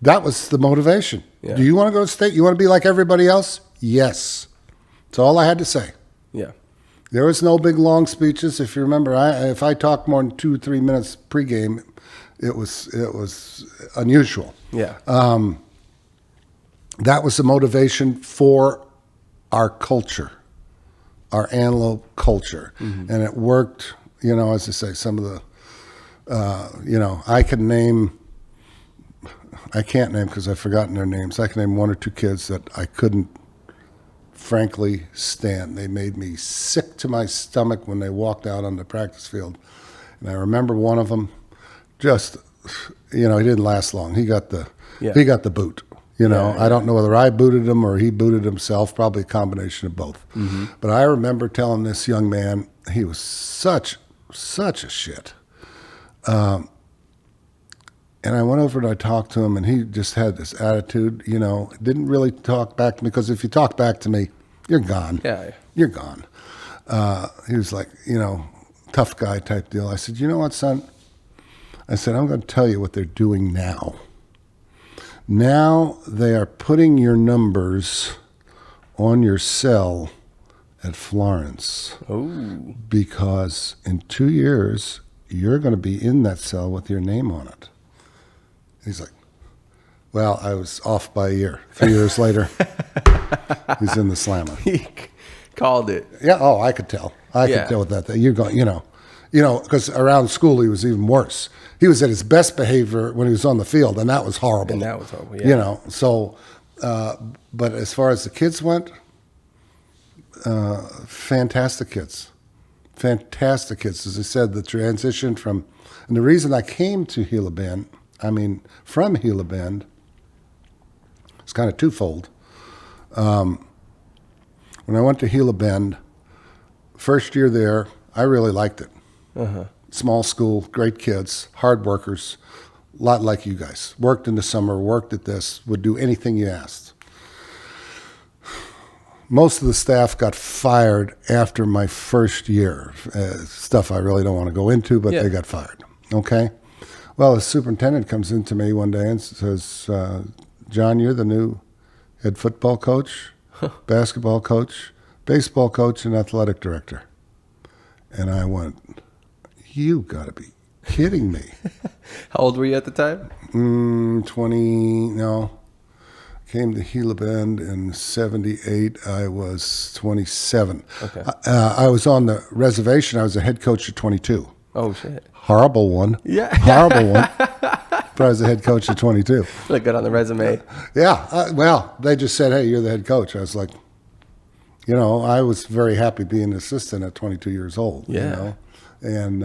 That was the motivation. Yeah. Do you want to go to state? You want to be like everybody else? Yes. That's all I had to say. Yeah. There was no big long speeches. If you remember, if I talked more than 2 or 3 minutes pregame, it was unusual. Yeah. That was the motivation for our culture, our Antelope culture. Mm-hmm. And it worked, as I say, some of I can't name because I've forgotten their names. I can name one or two kids that I couldn't frankly stand. They made me sick to my stomach when they walked out on the practice field. And I remember one of them just, he didn't last long. He got the boot. I don't know whether I booted him or he booted himself, probably a combination of both. Mm-hmm. But I remember telling this young man, he was such a shit. And I went over and I talked to him, and he just had this attitude, didn't really talk back to me, because if you talk back to me, you're gone. Yeah. You're gone. He was like, tough guy type deal. I said, you know what, son? I said, I'm going to tell you what they're doing now. Now they are putting your numbers on your cell at Florence. Oh. Because in 2 years, you're going to be in that cell with your name on it. He's like, well, I was off by a year. 3 years later, he's in the slammer. He called it. Yeah. Oh, I could tell. I could tell with that. You're going, because around school he was even worse. He was at his best behavior when he was on the field, and that was horrible. Yeah. So, but as far as the kids went, fantastic kids. Fantastic kids. As I said, the transition from, and the reason I came to from Gila Bend, it's kind of twofold. When I went to Gila Bend, first year there, I really liked it. Uh-huh. Small school, great kids, hard workers, a lot like you guys. Worked in the summer, worked at this, would do anything you asked. Most of the staff got fired after my first year. Stuff I really don't want to go into, but they got fired. Okay? Well, the superintendent comes into me one day and says, John, you're the new head football coach, basketball coach, baseball coach, and athletic director. And I went, you got to be kidding me. How old were you at the time? 20, no. Came to Gila Bend in 78. I was 27. Okay. I was on the reservation. I was a head coach at 22. Oh, shit. Horrible one. Yeah. Horrible one. But I was the head coach at 22. Look good on the resume. Yeah. Well, they just said, hey, you're the head coach. I was like, I was very happy being an assistant at 22 years old. Yeah. And,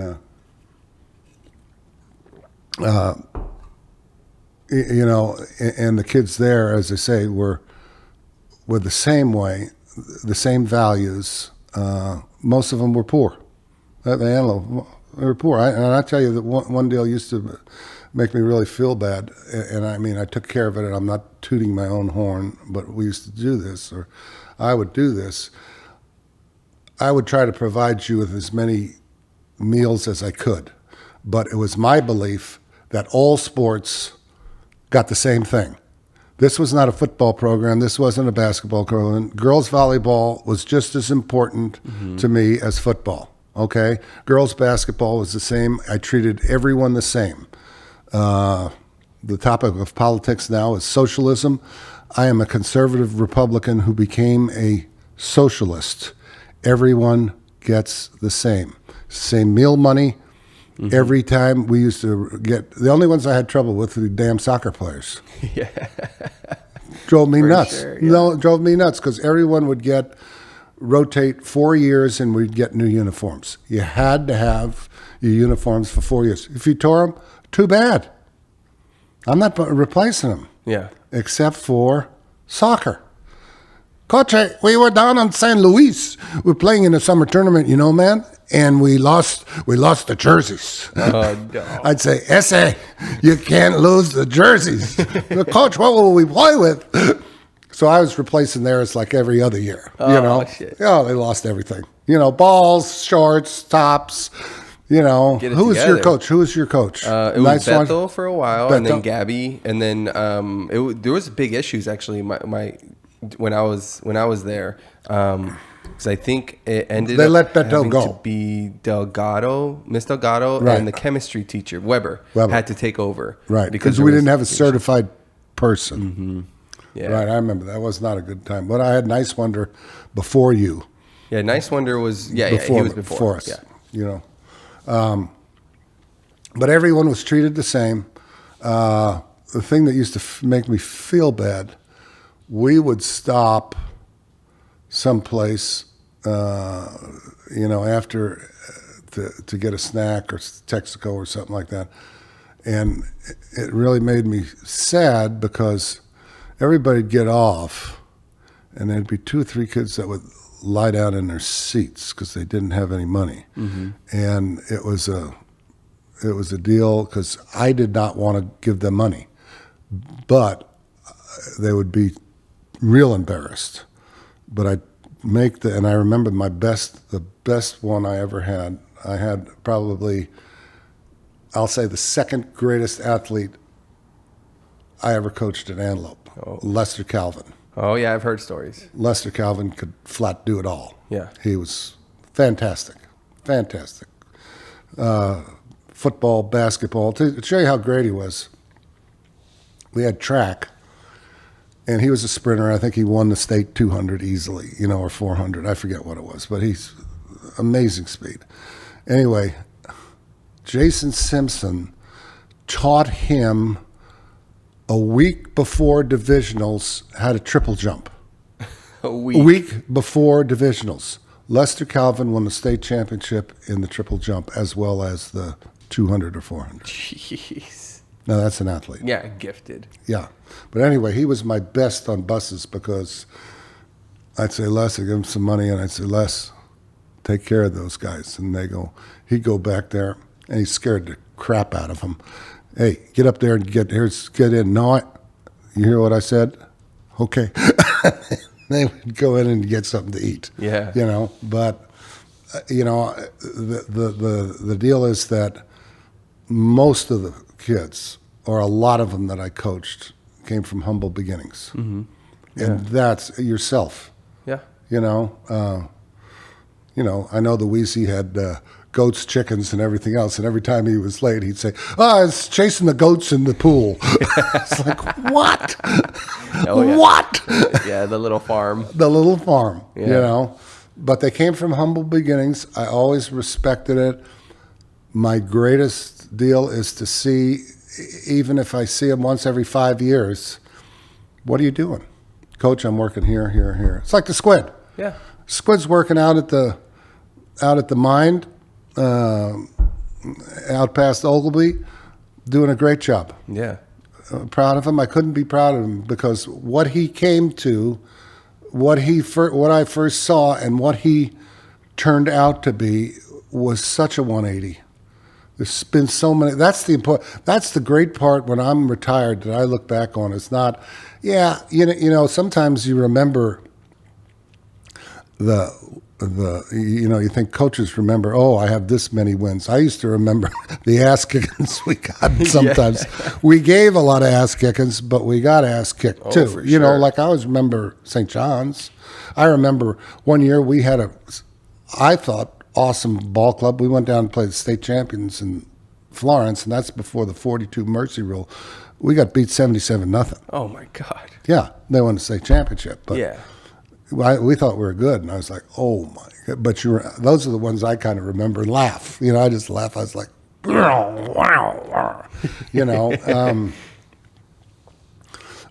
and the kids there, as I say, were the same way, the same values. Most of them were poor. At the Antelope, they were poor. And I tell you that one deal used to make me really feel bad. And I took care of it, and I'm not tooting my own horn, but we used to do this, or I would do this. I would try to provide you with as many meals as I could. But it was my belief that all sports got the same thing. This was not a football program. This wasn't a basketball program. Girls volleyball was just as important to me as football, okay? Girls basketball was the same. I treated everyone the same. The topic of politics now is socialism. I am a conservative Republican who became a socialist. Everyone gets the same meal money. Mm-hmm. Every time we used to get, the only ones I had trouble with were the damn soccer players. Yeah. Drove me nuts. Sure, yeah. No, it drove me nuts because everyone would rotate 4 years and we'd get new uniforms. You had to have your uniforms for 4 years. If you tore them, too bad. I'm not replacing them. Yeah. Except for soccer. Coach, we were down in St. Louis. We're playing in a summer tournament, man, and we lost the jerseys. Oh, no. I'd say, essay, you can't lose the jerseys. Coach, what will we play with? So I was replacing theirs like every other year. Shit. Oh, they lost everything. Balls, shorts, tops. Who was your coach? It was Beto for a while, and then Gabby, and then there was big issues actually. When I was there, because I think it ended. They up let Beto having go. To be Miss Delgado, right. And the chemistry teacher Weber had to take over, right? Because we didn't have a certified person. Mm-hmm. Yeah, right. I remember that was not a good time. But I had Nice Wonder before you. Yeah, Nice Wonder was he was before us. Yeah. But everyone was treated the same. The thing that used to make me feel bad, we would stop someplace, after to get a snack or Texaco or something like that. And it really made me sad because everybody'd get off and there'd be 2 or 3 kids that would lie down in their seats because they didn't have any money. Mm-hmm. And it was a deal because I did not want to give them money, but they would be real embarrassed. But I'd make and I remember the best one I ever had. I had probably, I'll say, the second greatest athlete I ever coached at Antelope, Lester Calvin. Oh, yeah, I've heard stories. Lester Calvin could flat do it all. Yeah. He was fantastic. Football, basketball. To show you how great he was, we had track, and he was a sprinter. I think he won the state 200 easily, or 400. I forget what it was, but he's amazing speed. Anyway, Jason Simpson taught him a week before divisionals how to triple jump. A week? A week before divisionals. Lester Calvin won the state championship in the triple jump as well as the 200 or 400. Jeez. Now, that's an athlete. Yeah, gifted. Yeah. But anyway, he was my best on buses because I'd say, Les, I'd give him some money, and I'd say, Les, take care of those guys. And he'd go back there, and he scared the crap out of them. Hey, get up there and get in. No, you hear what I said? Okay. They would go in and get something to eat. Yeah. But the deal is that most of the kids, or a lot of them that I coached, came from humble beginnings. Mm-hmm. Yeah. And that's yourself. Yeah. I know the Weezy had goats, chickens, and everything else, and every time he was late, he'd say, I was chasing the goats in the pool. It's like, what? Oh, yeah. What? Yeah, the little farm. The little farm, Yeah. But they came from humble beginnings. I always respected it. My greatest deal is to see, even if I see them once every 5 years, what are you doing? Coach, I'm working here, here, here. It's like the squid. Yeah. Squid's working out at the mine, out past Ogilvy, doing a great job. Yeah. Proud of him. I couldn't be proud of him because what he came to, what I first saw, and what he turned out to be was such a 180. There's been so many. That's the great part when I'm retired that I look back on. It's not, sometimes you remember you think coaches remember, I have this many wins. I used to remember the ass kickings we got sometimes. Yeah. We gave a lot of ass kickings, but we got ass kicked too. For sure. Like I always remember St. John's. I remember one year we had I thought, awesome ball club. We went down and played the state champions in Florence, and that's before the 42 mercy rule. We got beat 77-0. Oh, my God. Yeah, they won the state championship. But yeah. We thought we were good, and I was like, "Oh my God!" But those are the ones I kind of remember and laugh. I just laugh. I was like,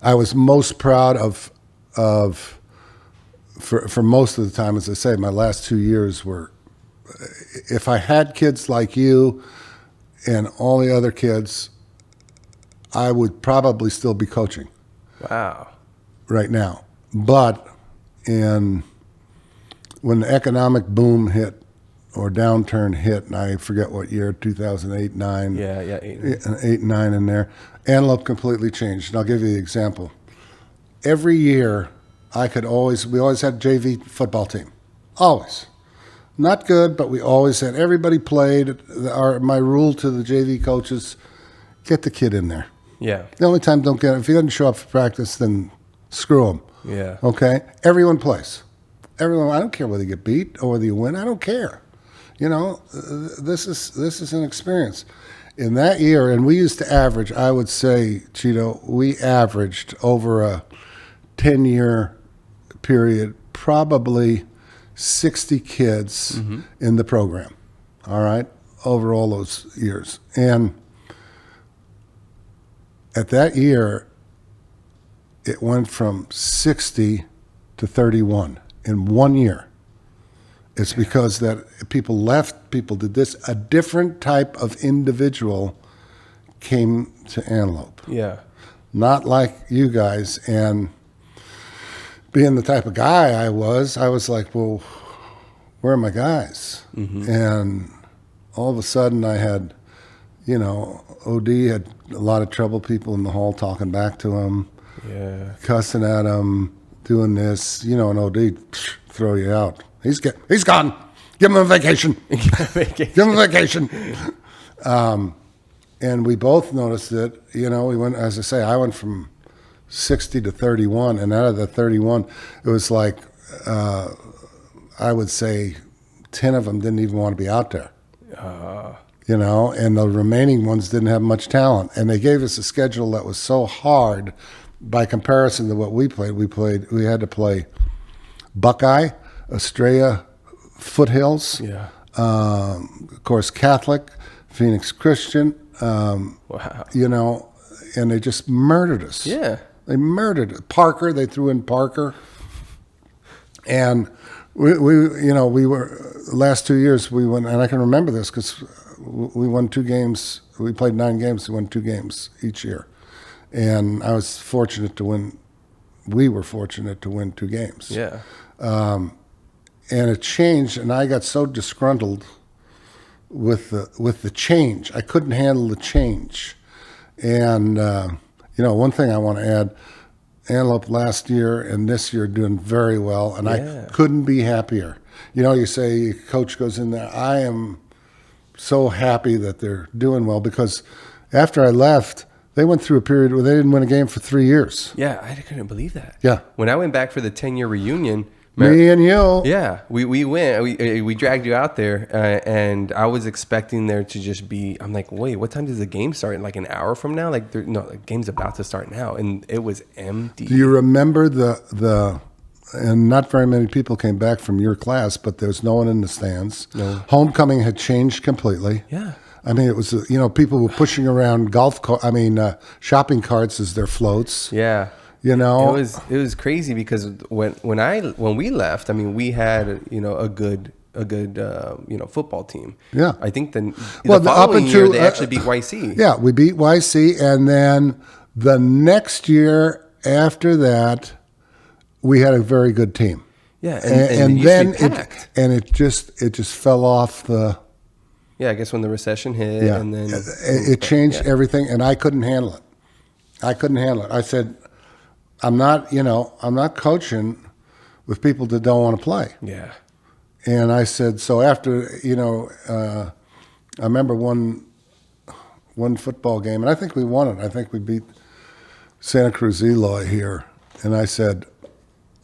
I was most proud of for most of the time, as I say, my last 2 years were. If I had kids like you and all the other kids, I would probably still be coaching. Wow. Right now, but. And when the economic boom hit or downturn hit, and I forget what year, 2008, 9. Yeah, 8 and 9 in there, Antelope completely changed. And I'll give you the example. Every year, we always had a JV football team. Always. Not good, but we always had. Everybody played. My rule to the JV coaches, get the kid in there. Yeah. The only time don't get him, if he doesn't show up for practice, then screw him. Yeah. Okay? Everyone plays. Everyone. I don't care whether you get beat or whether you win. I don't care. This is an experience. In that year, and we used to average, I would say, Cheeto, we averaged over a 10-year period, probably 60 kids in the program. All right? over all those years. And at that year, it went from 60 to 31 in 1 year. It's because that people left, people did this. A different type of individual came to Antelope. Yeah. Not like you guys. And being the type of guy I was like, well, where are my guys? Mm-hmm. And all of a sudden I had, OD had a lot of trouble, people in the hall talking back to him, cussing at him, doing this, and OD throw you out. He's gone. Give him a vacation. Give him a vacation. And we both noticed it. We went, as I say, I went from 60 to 31, and out of the 31, it was like, I would say 10 of them didn't even want to be out there. And the remaining ones didn't have much talent. And they gave us a schedule that was so hard by comparison to what we played. We had to play Buckeye, Estrella, Foothills, of course, Catholic, Phoenix Christian, and they just murdered us. Yeah. They murdered us. Parker, they threw in Parker. And we were, the last 2 years we went, and I can remember this because we won 2 games. We played 9 games, we won 2 games each year. And I was fortunate to win, we were fortunate to win 2 games. Yeah. And it changed, and I got so disgruntled with the change. I couldn't handle the change. And, one thing I want to add, Antelope last year and this year doing very well, and I couldn't be happier. You say coach goes in there. I am so happy that they're doing well because after I left, they went through a period where they didn't win a game for 3 years. Yeah, I couldn't believe that. Yeah. When I went back for the 10-year reunion, me and you. Yeah, we went. We dragged you out there, and I was expecting there to just be. I'm like, wait, what time does the game start? In like an hour from now? Like, the game's about to start now, and it was empty. Do you remember the? And not very many people came back from your class, but there was no one in the stands. No. Homecoming had changed completely. Yeah. I mean, it was people were pushing around shopping carts as their floats. Yeah. It was crazy because when we left, I mean, we had a good football team. Yeah, I think the following year they actually beat YC. Yeah, we beat YC, and then the next year after that, we had a very good team. Yeah, and then it just fell off the. Yeah, I guess when the recession hit, and then it changed everything, and I couldn't handle it. I said, I'm not coaching with people that don't want to play. Yeah. And I said, so after, I remember one football game, and I think we won it. I think we beat Santa Cruz Eloy here. And I said,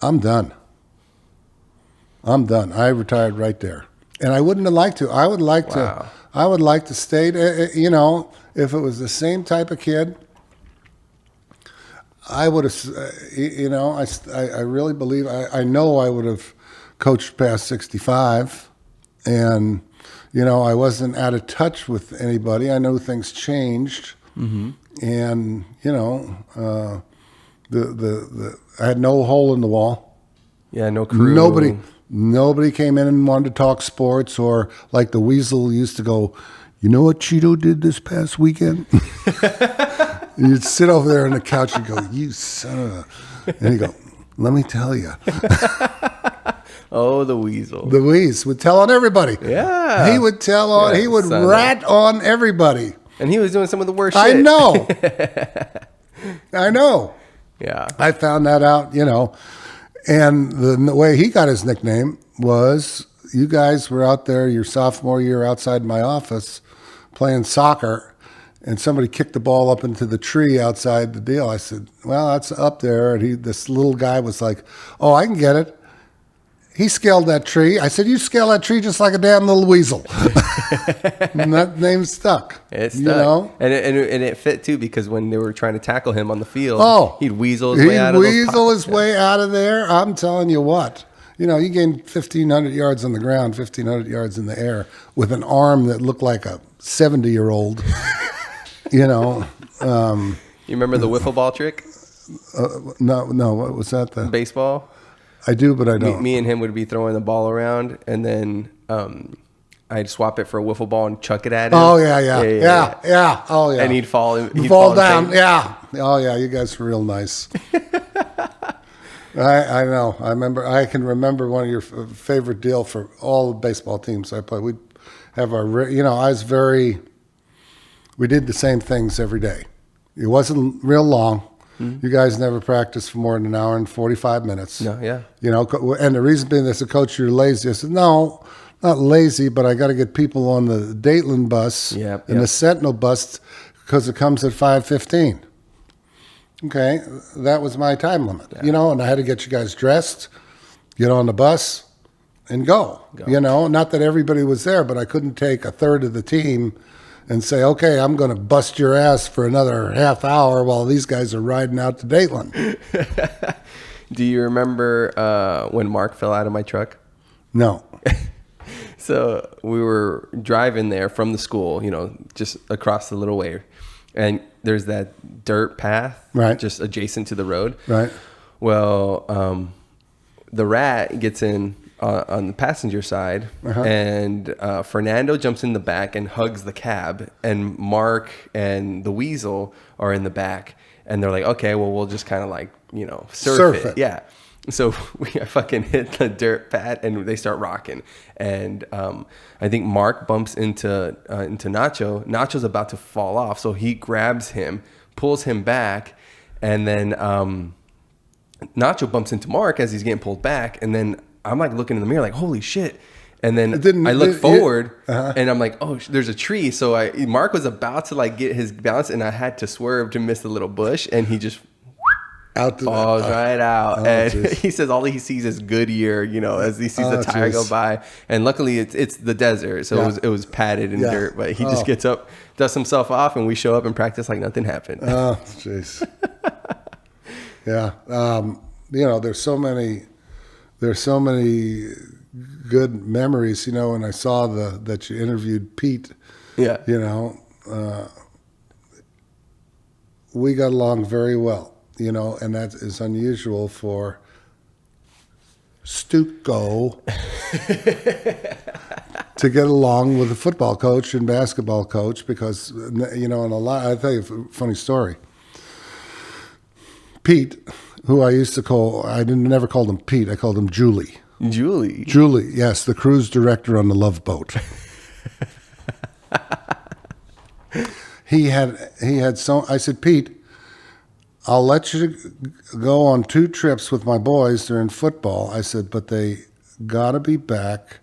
I'm done. I retired right there. And I wouldn't have liked to. I would like to stay, if it was the same type of kid, I would have, I really believe, I know I would have coached past 65, and, I wasn't out of touch with anybody. I know things changed, and, I had no hole in the wall. Yeah, no crew. Nobody came in and wanted to talk sports, or like the Weasel used to go, you know what Cheeto did this past weekend? You'd sit over there on the couch and go, you son of a... And he'd go, let me tell you. Oh, the Weasel. The Weasel would tell on everybody. Yeah. He would tell on, he would rat on everybody. And he was doing some of the worst shit. I know. I know. Yeah. I found that out, And the way he got his nickname was, you guys were out there your sophomore year outside my office playing soccer, and somebody kicked the ball up into the tree outside the deal. I said, well, that's up there. And this little guy was like, oh, I can get it. He scaled that tree. I said, you scale that tree just like a damn little weasel. And that name stuck. It stuck. And it fit, too, because when they were trying to tackle him on the field, he'd weasel his way out of his way out of there. I'm telling you what. You know, you gained 1,500 yards on the ground, 1,500 yards in the air with an arm that looked like a 70-year-old. You know. You remember the wiffle ball trick? No. What was that? The Baseball? I do, but I don't. Me and him would be throwing the ball around, and then I'd swap it for a wiffle ball and chuck it at him. Oh, yeah. Oh, yeah. And he'd fall down. Yeah. Oh, yeah. You guys were real nice. I know. I can remember one of your favorite deal for all the baseball teams I played. We'd have we did the same things every day. It wasn't real long. Mm-hmm. You guys never practiced for more than an hour and 45 minutes. No, yeah. You know, and the reason being, as a coach, you're lazy. I said, no, not lazy, but I got to get people on the Dateland bus and the Sentinel bus because it comes at 5:15. Okay, that was my time limit. Yeah. You know, and I had to get you guys dressed, get on the bus, and go. You know, not that everybody was there, but I couldn't take a third of the team and say, okay, I'm going to bust your ass for another half hour while these guys are riding out to Dateland. Do you remember when Mark fell out of my truck? No. So we were driving there from the school, you know, just across the little way. And there's that dirt path just adjacent to the road. Right. Well, the rat gets in on the passenger side, and Fernando jumps in the back and hugs the cab, and Mark and the Weasel are in the back, and they're like, okay, well, we'll just kind of like, you know, surf it. Yeah. So we fucking hit the dirt pad, and they start rocking. And I think Mark bumps into Nacho. Nacho's about to fall off, so he grabs him, pulls him back, and then Nacho bumps into Mark as he's getting pulled back, and then I'm like looking in the mirror like, holy shit. And then I look forward and I'm like, oh, there's a tree. So Mark was about to like get his balance, and I had to swerve to miss the little bush, and he just falls right out. Oh, and he says all he sees is Goodyear, you know, as he sees the tire go by. And luckily it's the desert, so it was padded in dirt, but he just gets up, dusts himself off, and we show up and practice like nothing happened. Oh, jeez. Yeah. You know, there's so many good memories, you know, and I saw that you interviewed Pete. Yeah. You know, we got along very well, you know, and that is unusual for Stuco to get along with a football coach and basketball coach because, you know, I'll tell you a funny story. Pete, who I used to call, never called him Pete, I called him Julie. Julie, yes, the cruise director on the Love Boat. I said, Pete, I'll let you go on 2 trips with my boys during football. I said, but they got to be back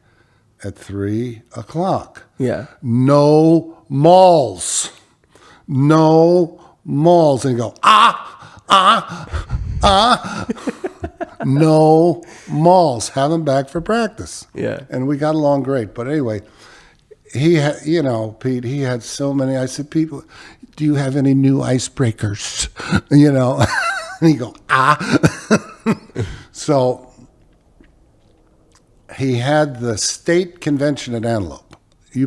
at 3:00. Yeah. No malls. No malls. And you go, no malls. Have him back for practice. Yeah. And we got along great. But anyway, Pete, he had so many. I said, Pete, do you have any new icebreakers? You know, and he go, So he had the state convention at Antelope. I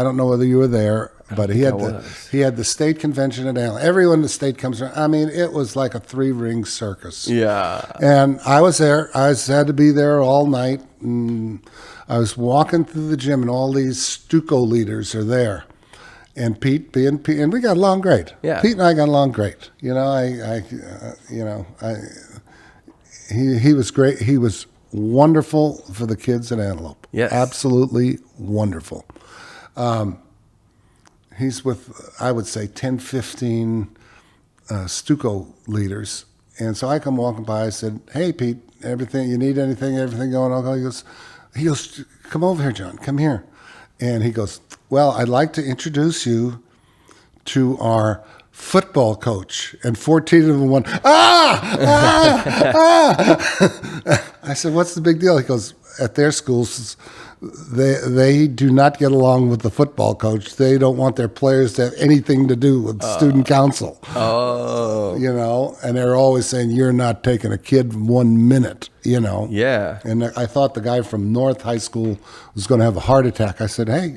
don't know whether you were there, but he had the state convention at Antelope. Everyone in the state comes around. I mean, it was like a 3-ring circus. Yeah. And I was there. I had to be there all night. And I was walking through the gym, and all these Stuco leaders are there. And Pete, and we got along great. Yeah. Pete and I got along great. You know, he was great. He was wonderful for the kids at Antelope. Yes. Absolutely wonderful. He's with, I would say, 10, 15 Stuco leaders. And so I come walking by. I said, hey, Pete, you need anything going on? He goes, come over here, John. Come here. And he goes, well, I'd like to introduce you to our football coach. And 14 of them went, I said, what's the big deal? He goes, at their schools, they do not get along with the football coach. They don't want their players to have anything to do with student council. Oh. You know, and they're always saying, you're not taking a kid 1 minute, you know. Yeah. And I thought the guy from North High School was going to have a heart attack. I said, hey,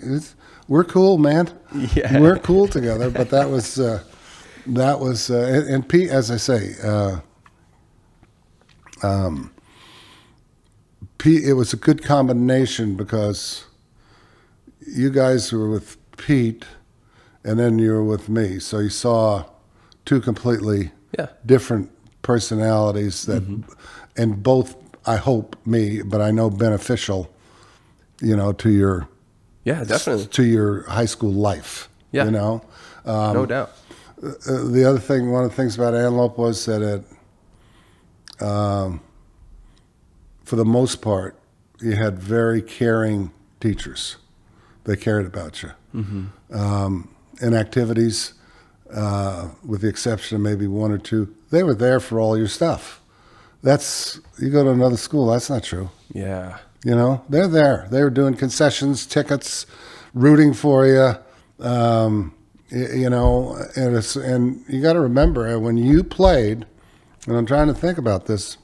we're cool, man. Yeah. We're cool together. But that was and Pete, as I say, Pete, it was a good combination because you guys were with Pete and then you were with me. So you saw two completely different personalities that, and both, I hope, but I know beneficial, you know, to your, definitely, to your high school life, you know? No doubt. The other thing, one of the things about Antelope was that it, for the most part, you had very caring teachers. They cared about you. In activities, with the exception of maybe one or two, they were there for all your stuff. You go to another school, that's not true. Yeah. You know, they're there. They were doing concessions, tickets, rooting for you. You know, and you got to remember when you played, and I'm trying to think about this,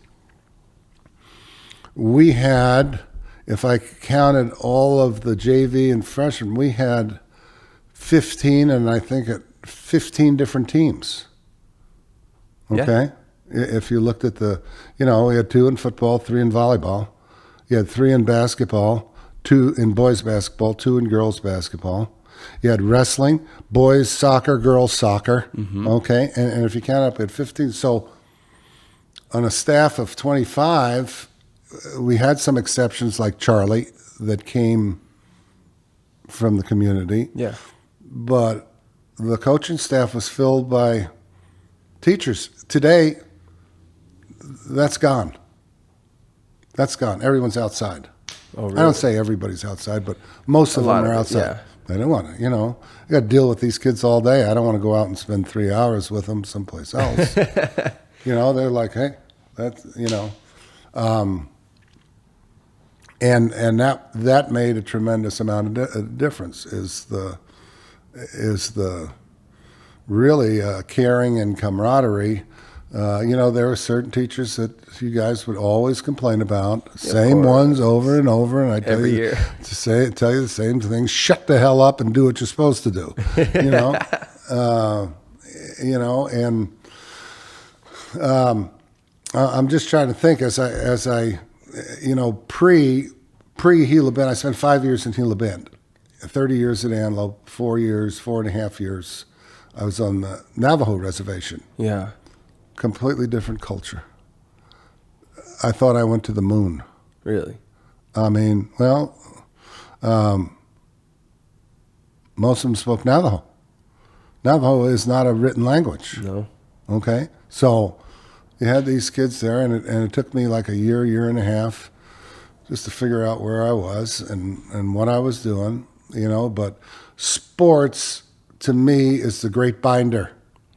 we had, if I counted all of the JV and freshmen, we had 15, and I think 15 different teams. Okay? If you looked at we had 2 in football, 3 in volleyball. You had 3 in basketball, 2 in boys basketball, 2 in girls basketball. You had wrestling, boys soccer, girls soccer. Okay? And if you count up at 15, so on a staff of 25, we had some exceptions like Charlie that came from the community. Yeah. But the coaching staff was filled by teachers. Today, that's gone. That's gone. Everyone's outside. Oh, really? I don't say everybody's outside, but most of them are outside. Yeah. They don't want to, I got to deal with these kids all day. I don't want to go out and spend 3 hours with them someplace else. They're like, hey, that's, and that made a tremendous amount of difference. Is the really caring and camaraderie. There were certain teachers that you guys would always complain about, same ones over and over, and I tell you the same thing: shut the hell up and do what you're supposed to do. I'm just trying to think as I pre Gila Bend, I spent 5 years in Gila Bend, 30 years at Antelope, 4.5 years. I was on the Navajo reservation. Yeah. Completely different culture. I thought I went to the moon. Really? I mean, well, most of them spoke Navajo. Navajo is not a written language. No. Okay? So you had these kids there, and it took me like a year and a half just to figure out where I was and what I was doing, but sports to me is the great binder.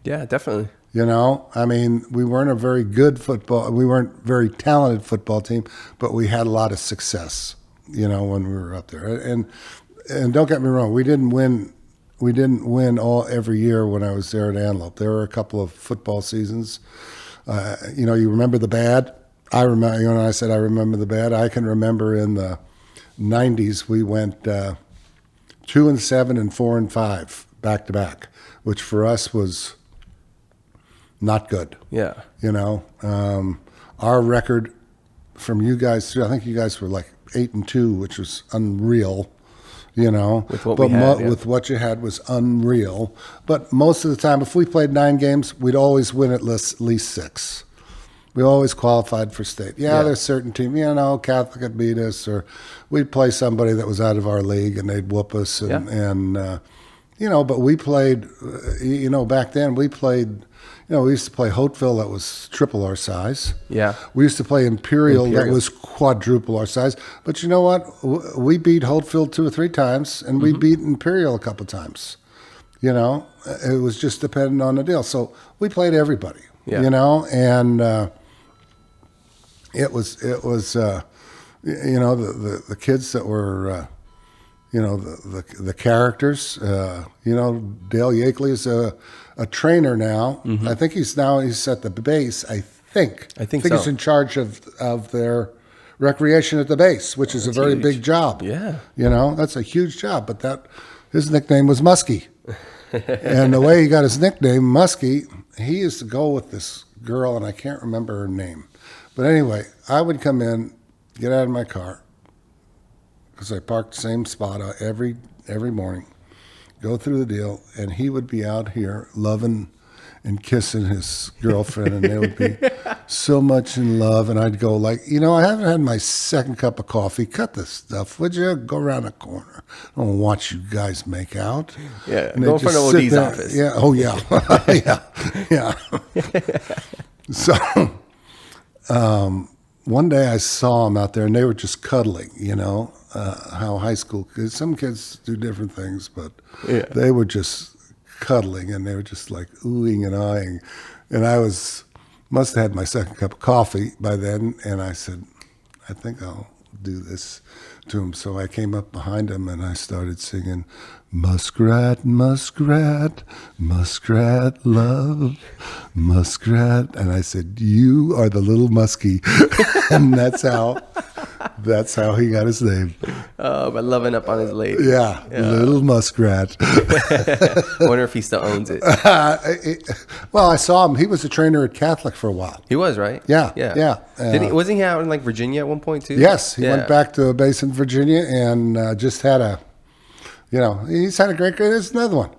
Yeah, definitely. I mean, we weren't a very good we weren't very talented football team, but we had a lot of success, when we were up there. And don't get me wrong, we didn't win every year when I was there at Antelope. There were a couple of football seasons. You remember the bad? I remember, when I said I remember the bad, I can remember in the 90s we went 2-7 and 4-5 back to back, which for us was not good. Yeah. Our record from you guys, I think you guys were like 8-2, which was unreal. With what we had, with what you had was unreal. But most of the time, if we played 9 games, we'd always win at least 6. We always qualified for state. There's certain teams, Catholic would beat us, or we'd play somebody that was out of our league and they'd whoop us. But we played, back then we played, we used to play Hopeville that was triple our size. Yeah. We used to play Imperial. That was quadruple our size. But you know what? We beat Hopeville 2 or 3 times, and we beat Imperial a couple of times. It was just dependent on the deal. So we played everybody, and it was you know, the kids that were, you know, the characters. You know, Dale Yakeley is a trainer now. Mm-hmm. I think he's at the base. I think so. he's in charge of their recreation at the base, which is a very big job. Yeah. You know, that's a huge job. But his nickname was Muskie. And the way he got his nickname, Muskie, he used to go with this girl, and I can't remember her name. But anyway, I would come in, get out of my car, because I parked the same spot every morning, go through the deal, and he would be out here loving and kissing his girlfriend, and they would be so much in love. And I'd go like, you know, I haven't had my second cup of coffee. Cut this stuff, would you? Go around the corner. I don't watch you guys make out. Yeah, and go in front of OD's office. Yeah, oh yeah, yeah. So one day I saw them out there, and they were just cuddling, you know, how high school kids, some kids do different things, but they were just cuddling, and they were just like oohing and eyeing. And I must have had my second cup of coffee by then, and I said, I think I'll do this to him. So I came up behind him, and I started singing, Muskrat, muskrat, muskrat love, muskrat. And I said, you are the little muskie. And that's how he got his name. Oh, by loving up on his lady. Yeah, little muskrat. I wonder if he still owns it. Well, I saw him. He was a trainer at Catholic for a while. He was, right? Yeah. Wasn't he out in like Virginia at one point too? Yes, he went back to a base in Virginia and just had he's had a great career. There's another one.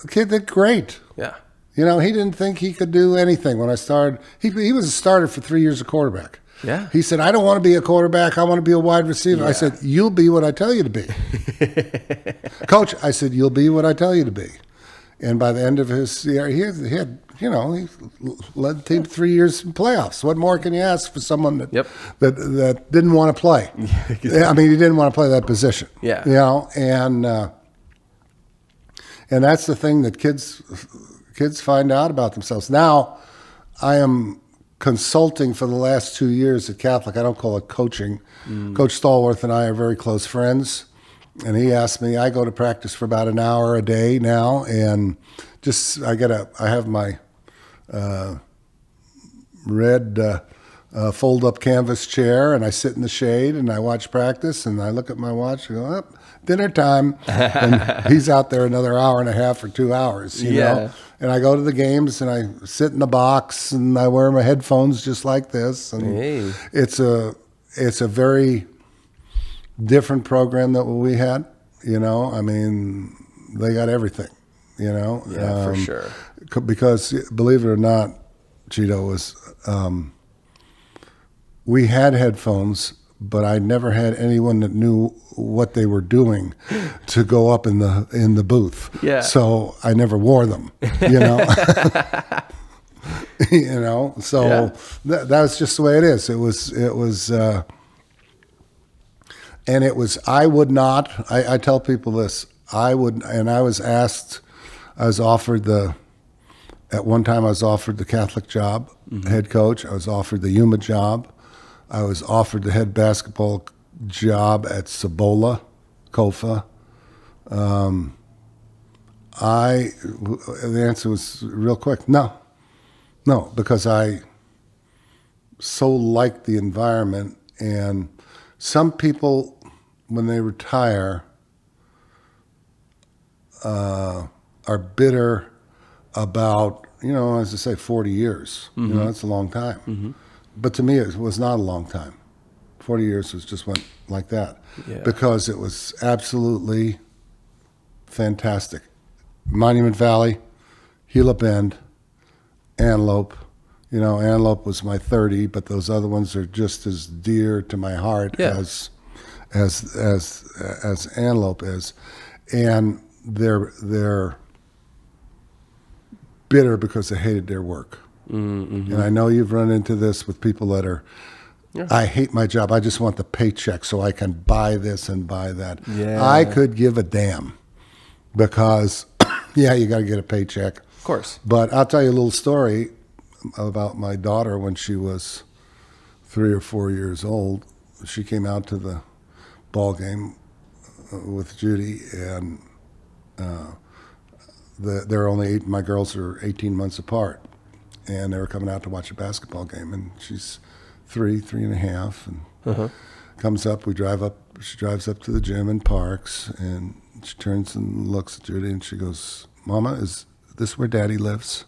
The kid did great. Yeah. You know, he didn't think he could do anything when I started. He was a starter for 3 years, a quarterback. Yeah. He said, I don't want to be a quarterback. I want to be a wide receiver. Yeah. I said, you'll be what I tell you to be. Coach, I said, you'll be what I tell you to be. And by the end of his year, he had he led the team 3 years in playoffs. What more can you ask for someone that didn't want to play? I mean, he didn't want to play that position. Yeah. You know, and that's the thing that kids find out about themselves. Now, I am consulting for the last 2 years at Catholic. I don't call it coaching. Coach Stallworth and I are very close friends. And he asked me, I go to practice for about an hour a day now, and I have my red fold-up canvas chair, and I sit in the shade, and I watch practice, and I look at my watch and go, dinner time. And he's out there another hour and a half or 2 hours, you know. And I go to the games, and I sit in the box, and I wear my headphones just like this. And it's a very different program than what we had, you know. I mean, they got everything, you know. Yeah, for sure. Because believe it or not, Cheeto, we had headphones, but I never had anyone that knew what they were doing to go up in the booth. Yeah. So I never wore them, you know. You know. So that was just the way it is. It was. And it was, I would not, I tell people this, I was offered at one time I was offered the Catholic job, head coach. I was offered the Yuma job. I was offered the head basketball job at Cibola, Kofa. The answer was real quick, no, because I so liked the environment. And some people, when they retire, are bitter about, you know, as I say, 40 years. You know, that's a long time. But to me, it was not a long time. 40 years just went like that. Yeah. Because it was absolutely fantastic. Monument Valley, Gila Bend, Antelope. You know, Antelope was my 30, but those other ones are just as dear to my heart as Antelope is. And they're bitter because they hated their work. And I know you've run into this with people that are, I hate my job. I just want the paycheck so I can buy this and buy that. Yeah. I could give a damn because, you got to get a paycheck. Of course. But I'll tell you a little story about my daughter when she was 3 or 4 years old. she came out to the ball game with Judy, and they're only my girls are 18 months apart, and they were coming out to watch a basketball game, and she's 3.5, and comes up. She drives up to the gym and parks, and she turns and looks at Judy, and she goes, "Mama, is this where Daddy lives?"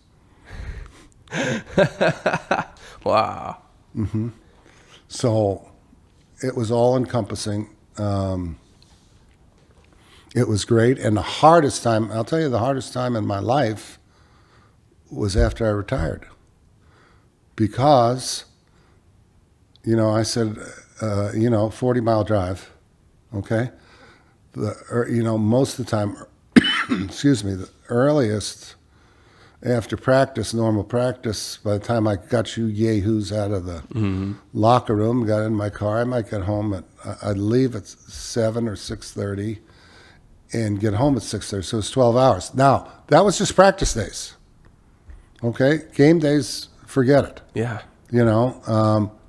Wow. Mm-hmm. So it was all encompassing. It was great. And the hardest time, I'll tell you, the hardest time in my life was after I retired. Because, I said, 40-mile drive, okay? Most of the time, excuse me, the earliest after practice, normal practice, by the time I got you yahoos out of the locker room, got in my car, I might get home I'd leave at 7 or 6:30 and get home at 6:30, so it's 12 hours. Now, that was just practice days, okay? Game days, forget it. Yeah.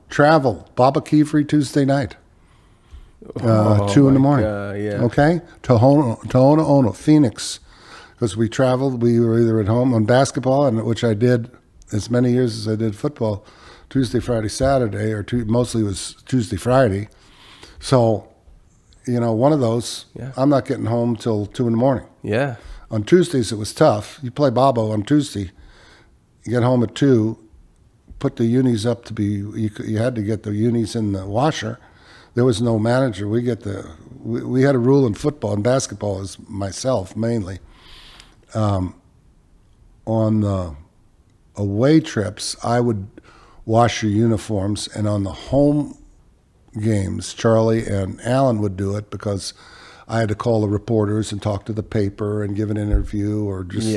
Travel, Baba Kivri Tuesday night, 2 in the morning, yeah. okay? Tohono, Phoenix. Because we traveled, we were either at home on basketball, and which I did as many years as I did football, Tuesday, Friday, Saturday, or mostly it was Tuesday, Friday. So, one of those, I'm not getting home till 2 in the morning. Yeah. On Tuesdays, it was tough. You play Bobo on Tuesday, you get home at 2, put the unis up to be, you had to get the unis in the washer. There was no manager. We had a rule in football and basketball, as myself mainly. On the away trips, I would wash your uniforms, and on the home games, Charlie and Alan would do it because I had to call the reporters and talk to the paper and give an interview, or just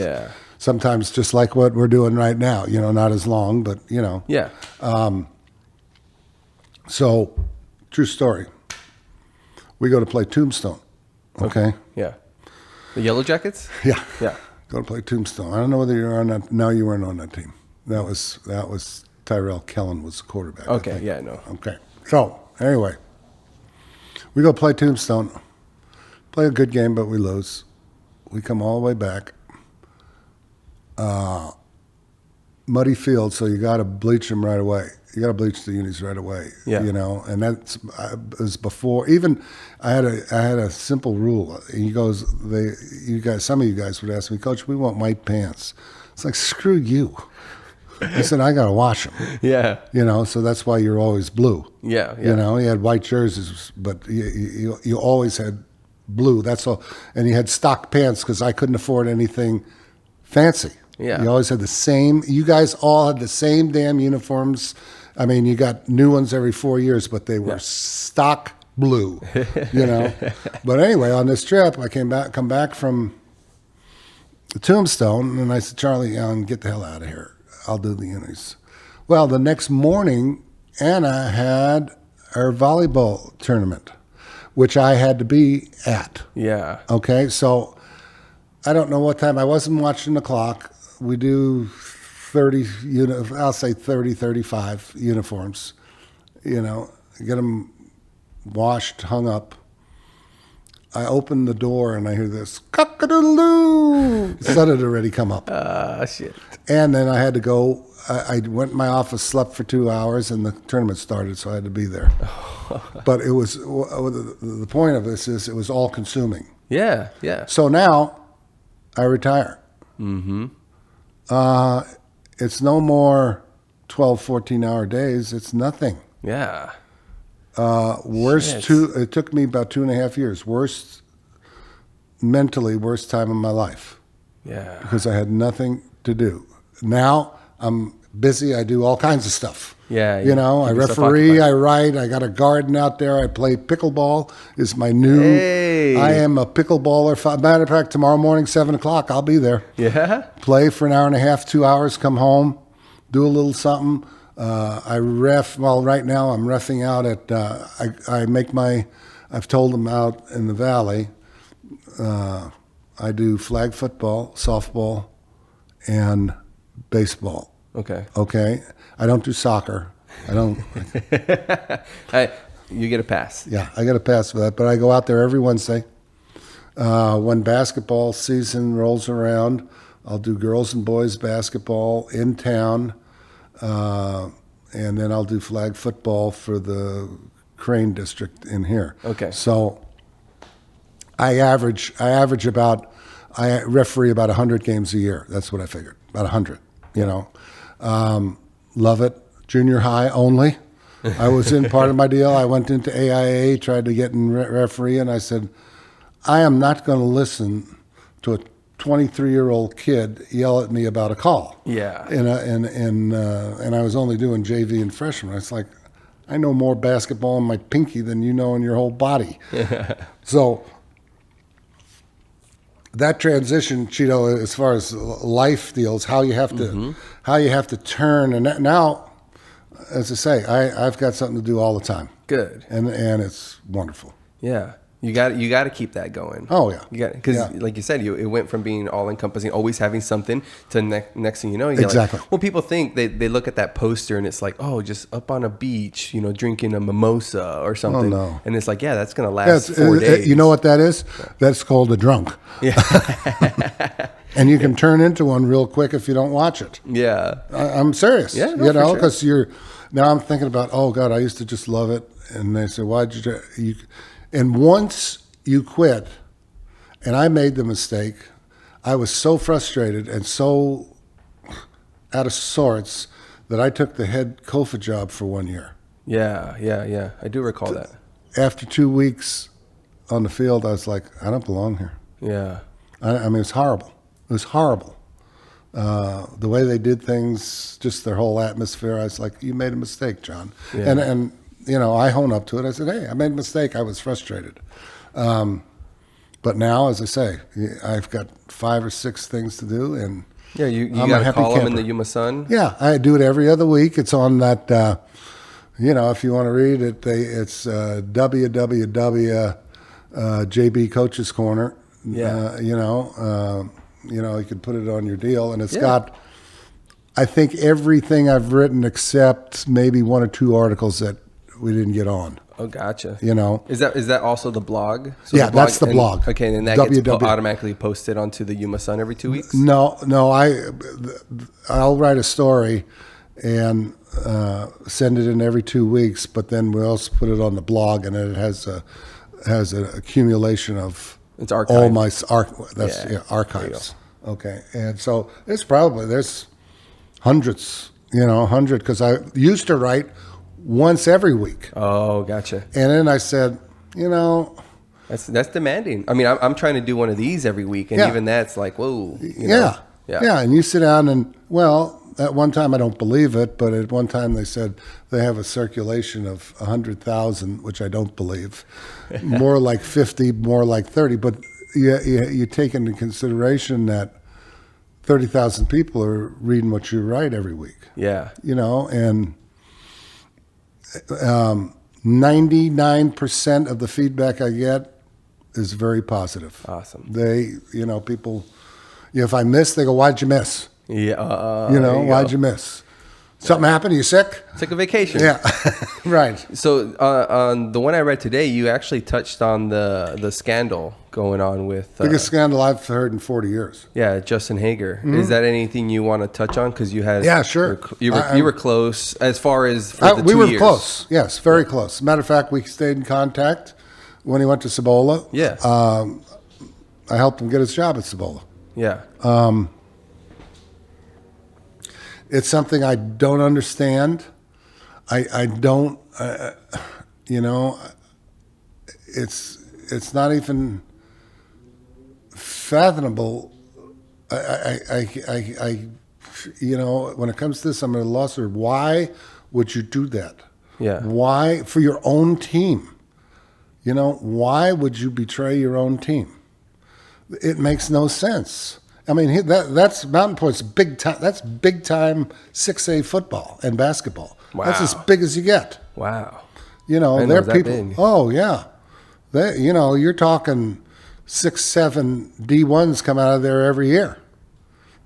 sometimes just like what we're doing right now, not as long, but Yeah. So, true story. We go to play Tombstone. Okay. Yeah. The Yellow Jackets? Yeah. Yeah. Go to play Tombstone. I don't know whether you're on that. No, you weren't on that team. That was Tyrell Kellen was the quarterback. Okay. Yeah, I know. Okay. So anyway, we go play Tombstone. Play a good game, but we lose. We come all the way back. Muddy field, so you got to bleach them right away. You got to bleach the unis right away. Yeah. And that was before. Even I had a simple rule. He goes, some of you guys would ask me, Coach, we want white pants. It's like, screw you. I said, I got to wash them. Yeah. So that's why you're always blue. Yeah. You had white jerseys, but you always had blue. That's all. And you had stock pants because I couldn't afford anything fancy. Yeah. You always had the same. You guys all had the same damn uniforms. I mean, you got new ones every 4 years, but they were stock blue, But anyway, on this trip, I come back from Tombstone, and I said, Charlie, get the hell out of here. I'll do the unis. Well, the next morning, Anna had her volleyball tournament, which I had to be at. Yeah. Okay, so I don't know what time. I wasn't watching the clock. We do 30, I'll say 30, 35 uniforms, get them washed, hung up. I open the door and I hear this cock-a-doodle-doo. The sun had already come up. Shit. And then I had to go. I went in my office, slept for 2 hours, and the tournament started, so I had to be there. But it was, the point of this is it was all consuming. Yeah, yeah. So now I retire. Mm-hmm. It's no more 12, 14-hour days. It's nothing. Yeah. It took me about 2.5 years. Mentally worst time of my life. Yeah. Because I had nothing to do. Now I'm busy. I do all kinds of stuff. Yeah. I referee, I write, I got a garden out there. I play pickleball is my new, Hey. I am a pickleballer. Matter of fact, tomorrow morning, 7 o'clock, I'll be there. Yeah. Play for an hour and a half, 2 hours, come home, do a little something. Right now I'm reffing out at, I've told them out in the Valley, I do flag football, softball, and baseball. Okay. Okay? I don't do soccer. I don't. You get a pass. Yeah, I get a pass for that. But I go out there every Wednesday. When basketball season rolls around, I'll do girls and boys basketball in town, and then I'll do flag football for the Crane district in here. Okay. So I referee about 100 games a year. That's what I figured, about 100. Love it. Junior high only. I was in part of my deal. I went into AIA, tried to get in referee, and I said, I am not going to listen to a 23-year-old kid yell at me about a call. Yeah. And I was only doing JV and freshman. It's like, I know more basketball in my pinky than you know in your whole body. So that transition, Cheeto, as far as life deals, how you have to turn, and now, as I say, I've got something to do all the time. Good. And it's wonderful. Yeah. You got to keep that going. Oh yeah, because like you said, it went from being all encompassing, always having something, to next thing you know, you're exactly. Like, well, people think they look at that poster and it's like, oh, just up on a beach, drinking a mimosa or something. Oh, no. And it's like, yeah, that's gonna last 4 days. You know what that is? That's called a drunk. Yeah. And you can turn into one real quick if you don't watch it. Yeah. I'm serious. Yeah, no, because now I'm thinking about, oh God, I used to just love it, and they say, why'd you? And once you quit, and I made the mistake, I was so frustrated and so out of sorts that I took the head Kofa job for 1 year. Yeah. I do recall that. After 2 weeks on the field, I was like, I don't belong here. Yeah. I mean, it's horrible. It was horrible. The way they did things, just their whole atmosphere, I was like, you made a mistake, John. Yeah. And I hone up to it. I said, hey, I made a mistake. I was frustrated. But now, as I say, I've got 5 or 6 things to do, and yeah, you I'm got a a column camper. in the Yuma Sun. Yeah, I do it every other week. It's on that. If you want to read it, it's www.jbcoachescorner. Yeah. You can put it on your deal, and it's got, I think, everything I've written except maybe 1 or 2 articles that we didn't get on. Oh, gotcha. Is that also the blog? So yeah, that's the blog. Okay, and that gets automatically posted onto the Yuma Sun every 2 weeks? No, I'll write a story and send it in every 2 weeks, but then we also put it on the blog, and it has an accumulation of it's archived. all my archives. Okay, and so there's hundreds, 100, because I used to write once every week. Oh, gotcha. And then I said, that's demanding. I mean, I'm trying to do one of these every week, and even that's like, whoa. Yeah. And you sit down and, at one time I don't believe it, but at one time they said they have a circulation of 100,000, which I don't believe. More like 50, more like 30. But you take into consideration that 30,000 people are reading what you write every week. Yeah. And 99% of the feedback I get is very positive. Awesome. People, if I miss, they go, why'd you miss? Yeah. Why'd you miss? Something happened? Are you sick? It's like a vacation. Yeah. Right. So on the one I read today, you actually touched on the scandal going on with... biggest scandal I've heard in 40 years. Yeah, Justin Hager. Mm-hmm. Is that anything you want to touch on? Because you had... Yeah, sure. You were close as far as for the 2 years. We were close. Yes, very close. Matter of fact, we stayed in contact when he went to Cibola. Yeah. I helped him get his job at Cibola. Yeah. It's something I don't understand. I don't, it's not even fathomable. When it comes to this, I'm at a loss. Why would you do that? Yeah. Why, for your own team? Why would you betray your own team? It makes no sense. I mean, that's Mountain Point's big time. That's big time 6A football and basketball. Wow. That's as big as you get. Wow. They're people. Big. Oh yeah, you're talking 6, 7 D1s come out of there every year.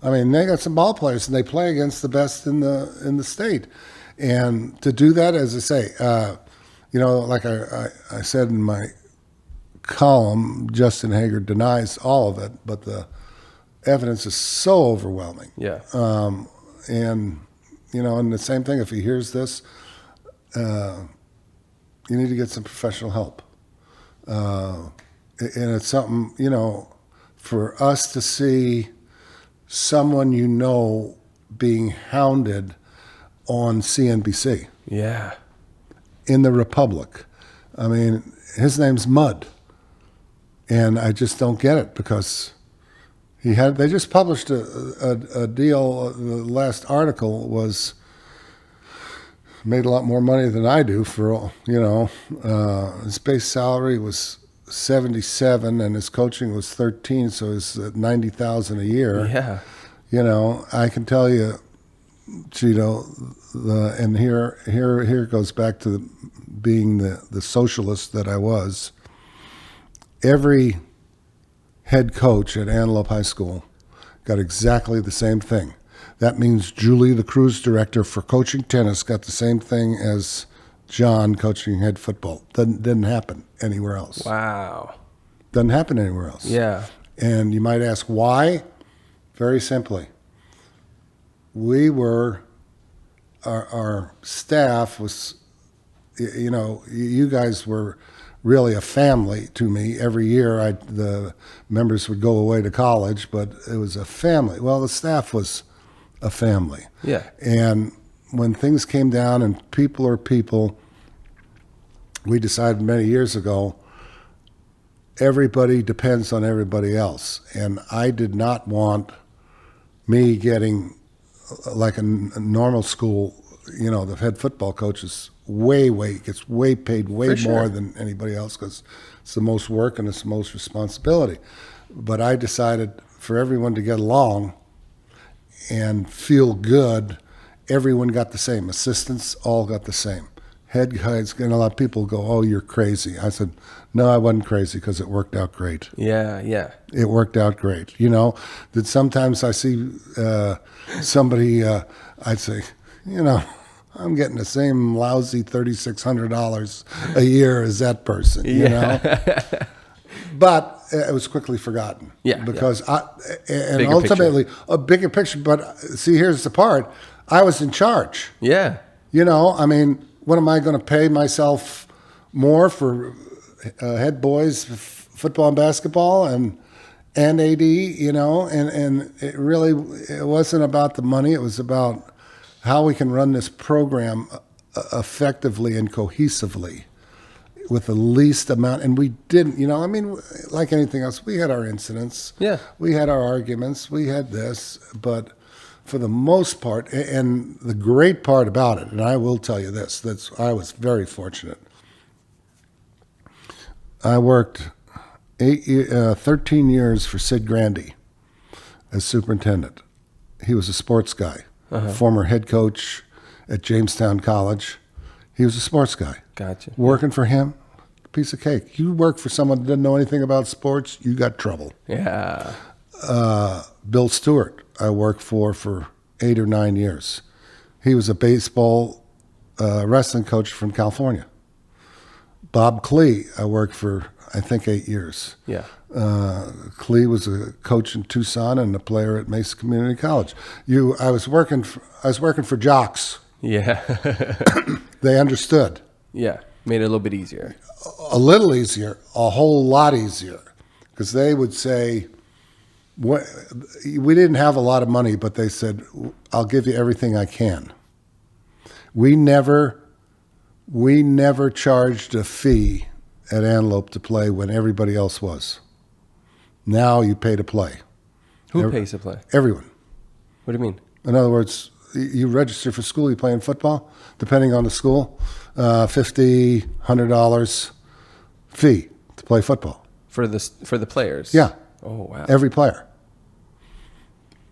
I mean, they got some ball players and they play against the best in the state. And to do that, as I say, like I said in my column, Justin Hager denies all of it, but the evidence is so overwhelming. Yeah. And the same thing, if he hears this, you need to get some professional help. And it's something, for us to see someone being hounded on CNBC. Yeah. In the Republic. I mean, his name's Mud. And I just don't get it because they just published a deal. The last article made a lot more money than I do for, his base salary was 77 and his coaching was 13, so it's 90,000 a year. Yeah. I can tell you, Cheeto, and here it goes back to being the socialist that I was. Every head coach at Antelope High School got exactly the same thing. That means Julie, the cruise director for coaching tennis, got the same thing as John coaching head football. Didn't happen anywhere else. Wow. Doesn't happen anywhere else. Yeah. And you might ask why? Very simply. Our staff was, you guys were really a family to me. Every year the members would go away to college, but it was a family. Well, the staff was a family. Yeah. And when things came down and people are people, we decided many years ago, everybody depends on everybody else. And I did not want me getting like a normal school, the head football coach is gets paid way more than anybody else because it's the most work and it's the most responsibility. But I decided for everyone to get along and feel good, everyone got the same. Assistants all got the same. Head guys, and a lot of people go, "Oh, you're crazy." I said, "No, I wasn't crazy because it worked out great." Yeah, yeah. It worked out great. That sometimes I see somebody, I'd say, I'm getting the same lousy $3,600 a year as that person, you know? But it was quickly forgotten. Yeah. Because Bigger ultimately, a bigger picture. But see, here's the part. I was in charge. Yeah. What am I going to pay myself more for head boys football and basketball and AD, and it wasn't about the money. It was about how we can run this program effectively and cohesively with the least amount. And we didn't, like anything else, we had our incidents. Yeah. We had our arguments. We had this. But for the most part, and the great part about it, and I will tell you this, I was very fortunate. I worked 13 years for Sid Grandy as superintendent. He was a sports guy, former head coach at Jamestown College. He was a sports guy. Gotcha. Working for him, piece of cake. You work for someone that didn't know anything about sports, you got trouble. Yeah. Bill Stewart, I worked for 8 or 9 years. He was a baseball wrestling coach from California. Bob Klee, I worked for, I think, 8 years. Yeah. Klee was a coach in Tucson and a player at Mesa Community College. I was working for jocks. Yeah. They understood. Yeah. Made it a little bit easier. A little easier, a whole lot easier, because they would say, we didn't have a lot of money, but they said, I'll give you everything I can. We never charged a fee at Antelope to play when everybody else was. Now you pay to play. Who pays to play? Everyone. What do you mean? In other words, you register for school, you play in football, depending on the school, $50, $100 fee to play football. For the players? Yeah. Oh, wow. Every player.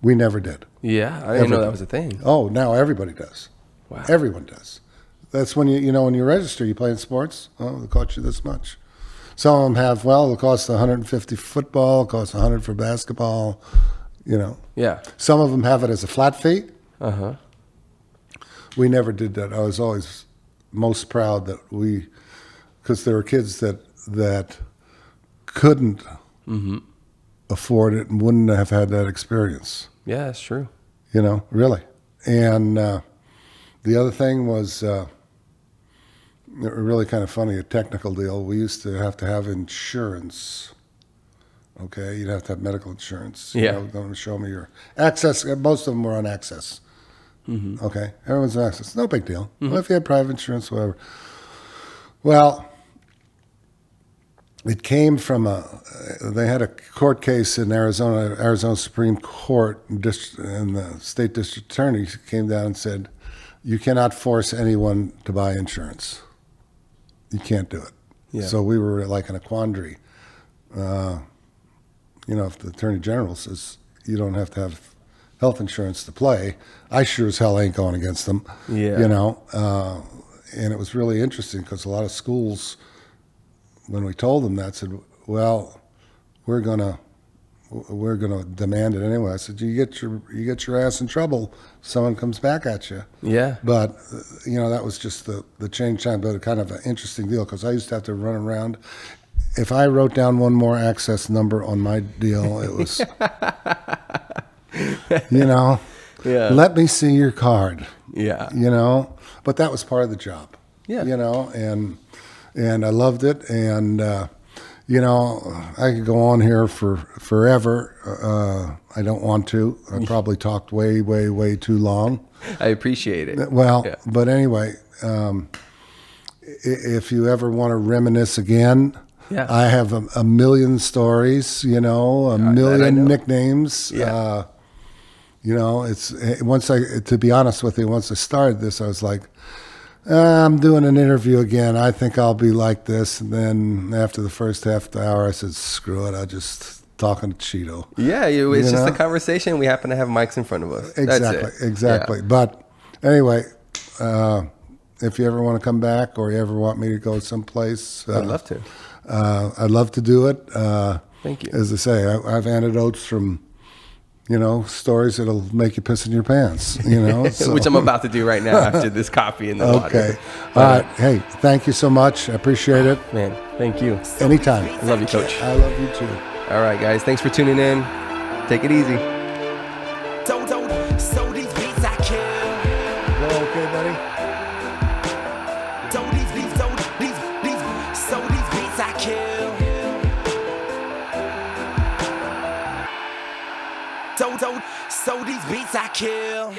We never did. Yeah, I didn't know that was a thing. Oh, now everybody does. Wow. Everyone does. That's when when you register, you play in sports. Oh, it'll cost you this much. Some of them have, it'll cost $150 for football, it'll cost $100 for basketball, Yeah. Some of them have it as a flat fee. Uh-huh. We never did that. I was always most proud that because there were kids that couldn't afford it and wouldn't have had that experience. Yeah, that's true. Really. And the other thing was really kind of funny, a technical deal. We used to have insurance. Okay, you'd have to have medical insurance. Yeah. Going to show me your access. Most of them were on access. Okay, everyone's on access. No big deal. Well, if you had private insurance, whatever. Well, it came from they had a court case in Arizona Supreme Court, and the state district attorney came down and said, you cannot force anyone to buy insurance. You can't do it. Yeah. So we were like in a quandary. If the attorney general says you don't have to have health insurance to play, I sure as hell ain't going against them. Yeah. And it was really interesting because a lot of schools, when we told them that, said, well, we're gonna demand it anyway. I said, you get your ass in trouble if someone comes back at you. Yeah. But that was just the change time, but kind of an interesting deal because I used to have to run around. If I wrote down one more access number on my deal, it was, Yeah. let me see your card. Yeah. But that was part of the job. Yeah. And I loved it. And, I could go on here for forever. I don't want to. I probably talked way, way, way too long. I appreciate it. Well, but anyway, if you ever want to reminisce again, I have a million stories, a million nicknames. Yeah. It's to be honest with you, once I started this, I was like, I'm doing an interview again. I think I'll be like this. And then after the first half of the hour, I said, screw it. I just talking to Cheeto. Yeah, it's just a conversation. We happen to have mics in front of us. Exactly. Yeah. But anyway, if you ever want to come back or you ever want me to go someplace, I'd love to. I'd love to do it. Thank you. As I say, I have anecdotes from, stories that'll make you piss in your pants, so. Which I'm about to do right now after this coffee in the water. Okay. All right. Hey, thank you so much. I appreciate it. Man, thank you. Anytime. I love you, Coach. I love you too. All right, guys. Thanks for tuning in. Take it easy. So these beats I kill. Well, okay, buddy? So these beats I kill. So these beats I kill.